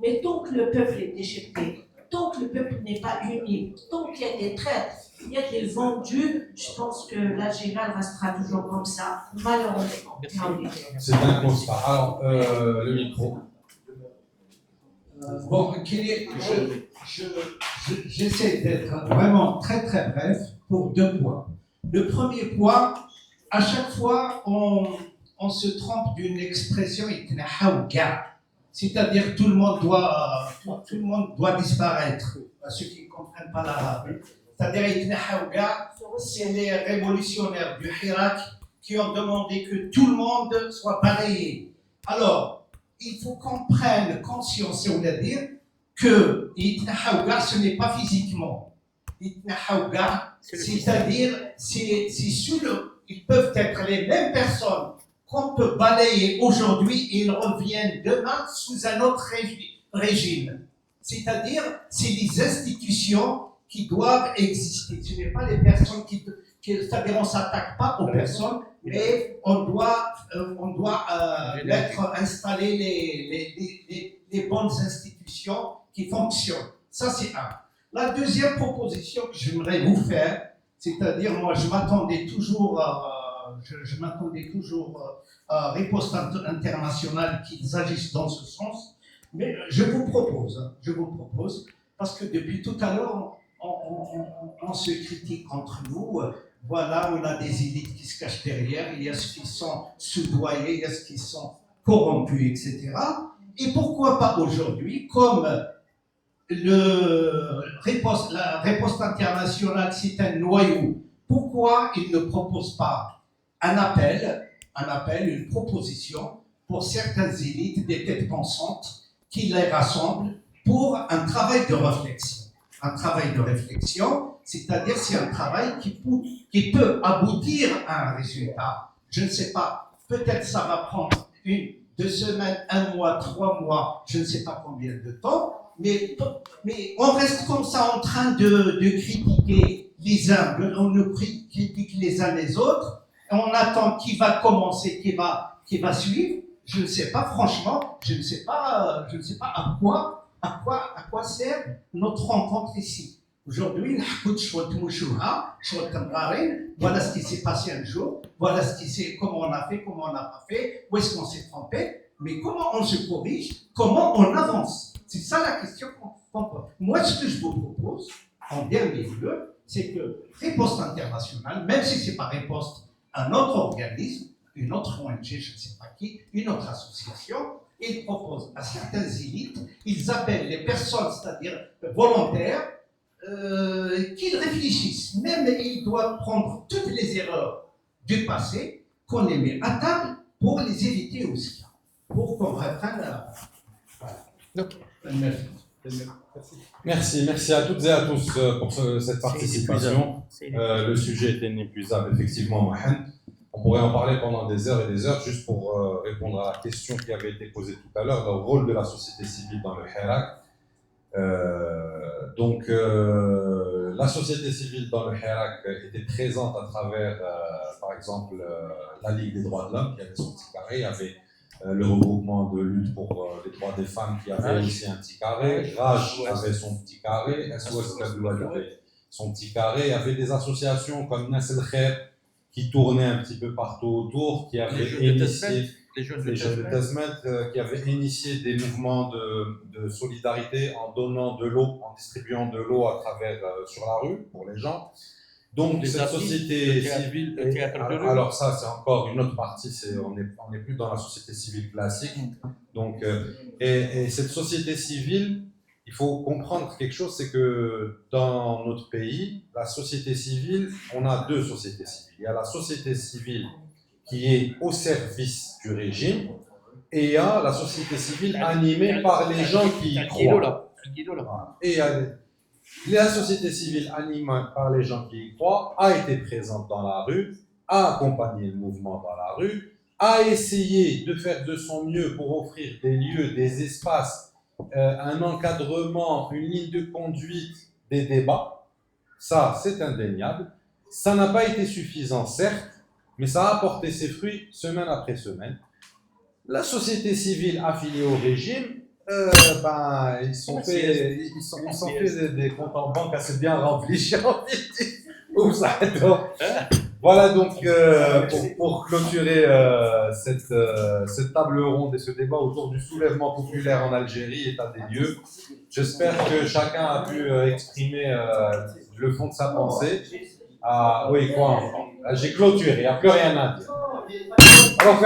S10: mais tant que le peuple est déchiqueté, tant que le peuple n'est pas uni, tant qu'il y a des traites, il y a des vendus, je pense que l'Algérie restera toujours comme ça, malheureusement.
S1: C'est un constat. Alors, le micro.
S7: Bon, j'essaie d'être vraiment très très bref pour 2 points. Le premier point, à chaque fois, on se trompe d'une expression, c'est-à-dire tout le monde doit disparaître, à ceux qui ne comprennent pas l'arabe. C'est-à-dire, c'est les révolutionnaires du Hirak qui ont demandé que tout le monde soit balayé. Alors, il faut qu'on prenne conscience, c'est-à-dire que ce n'est pas physiquement. C'est-à-dire, ils peuvent être les mêmes personnes qu'on peut balayer aujourd'hui et ils reviennent demain sous un autre régime. C'est-à-dire, c'est les institutions qui doivent exister. Ce n'est pas les personnes c'est-à-dire, on ne s'attaque pas aux personnes, mais on doit installer les bonnes institutions qui fonctionnent. Ça, c'est un. La deuxième proposition que j'aimerais vous faire, c'est-à-dire, moi, je m'attendais toujours à Riposte Internationale qu'ils agissent dans ce sens, mais je vous propose, parce que depuis tout à l'heure, on se critique entre nous. Voilà, on a des élites qui se cachent derrière, il y a ceux qui sont soudoyés, il y a ceux qui sont corrompus, etc. Et pourquoi pas aujourd'hui, comme la riposte internationale, c'est un noyau, pourquoi ils ne proposent pas un appel, une proposition pour certaines élites, des têtes pensantes, qui les rassemblent pour un travail de réflexion. C'est-à-dire c'est un travail qui peut aboutir à un résultat. Je ne sais pas, peut-être ça va prendre 1, 2 semaines, 1 mois, 3 mois, je ne sais pas combien de temps, mais on reste comme ça en train de critiquer les uns, on nous critique les uns les autres, et on attend qui va commencer, qui va suivre. Je ne sais pas, franchement, je ne sais pas à quoi sert notre rencontre ici. Aujourd'hui, voilà ce qui s'est passé un jour, voilà comment on a fait, comment on n'a pas fait, où est-ce qu'on s'est trompé, mais comment on se corrige, comment on avance. C'est ça la question qu'on pose. Moi, ce que je vous propose, en dernier lieu, c'est que Riposte Internationale, même si ce n'est pas Riposte, un autre organisme, une autre ONG, je ne sais pas qui, une autre association, ils proposent à certaines élites, ils appellent les personnes, c'est-à-dire volontaires, qu'ils réfléchissent. Même ils doivent prendre toutes les erreurs du passé, qu'on les met à table pour les éviter aussi, pour qu'on reprenne la... Voilà.
S1: Merci à toutes et à tous pour cette participation. Le sujet est inépuisable, effectivement, Mohamed. On pourrait en parler pendant des heures et des heures, juste pour répondre à la question qui avait été posée tout à l'heure, le rôle de la société civile dans le Hirak. La société civile dans le Hirak était présente à travers, par exemple, la Ligue des droits de l'homme, qui avait son petit carré, il y avait le regroupement de lutte pour les droits des femmes qui avait aussi un petit carré, Raj avait son petit carré, SOS Kabloua avait son petit carré, il y avait des associations comme Nas El Khair qui tournaient un petit peu partout autour, qui avaient initié les jeunes de Tasmet, qui avaient initié des mouvements de solidarité en donnant de l'eau, en distribuant de l'eau à travers sur la rue pour les gens. Donc cette société civile, alors ça c'est encore une autre partie, on n'est plus dans la société civile classique. Donc et cette société civile, il faut comprendre quelque chose, c'est que dans notre pays, la société civile, on a 2 sociétés civiles. Il y a la société civile qui est au service du régime, et il y a la société civile animée par les gens qui y croient. Et la société civile animée par les gens qui y croient a été présente dans la rue, a accompagné le mouvement dans la rue, a essayé de faire de son mieux pour offrir des lieux, des espaces, un encadrement, une ligne de conduite des débats. Ça, c'est indéniable. Ça n'a pas été suffisant, certes, mais ça a apporté ses fruits semaine après semaine. La société civile affiliée au régime, ils sont fait des comptes en banque assez bien remplis, j'ai envie de dire. Voilà donc pour clôturer cette table ronde et ce débat autour du soulèvement populaire en Algérie, état des lieux. J'espère que chacun a pu exprimer le fond de sa pensée. Ah oui, quoi encore? J'ai clôturé, il n'y a plus rien à dire. Alors,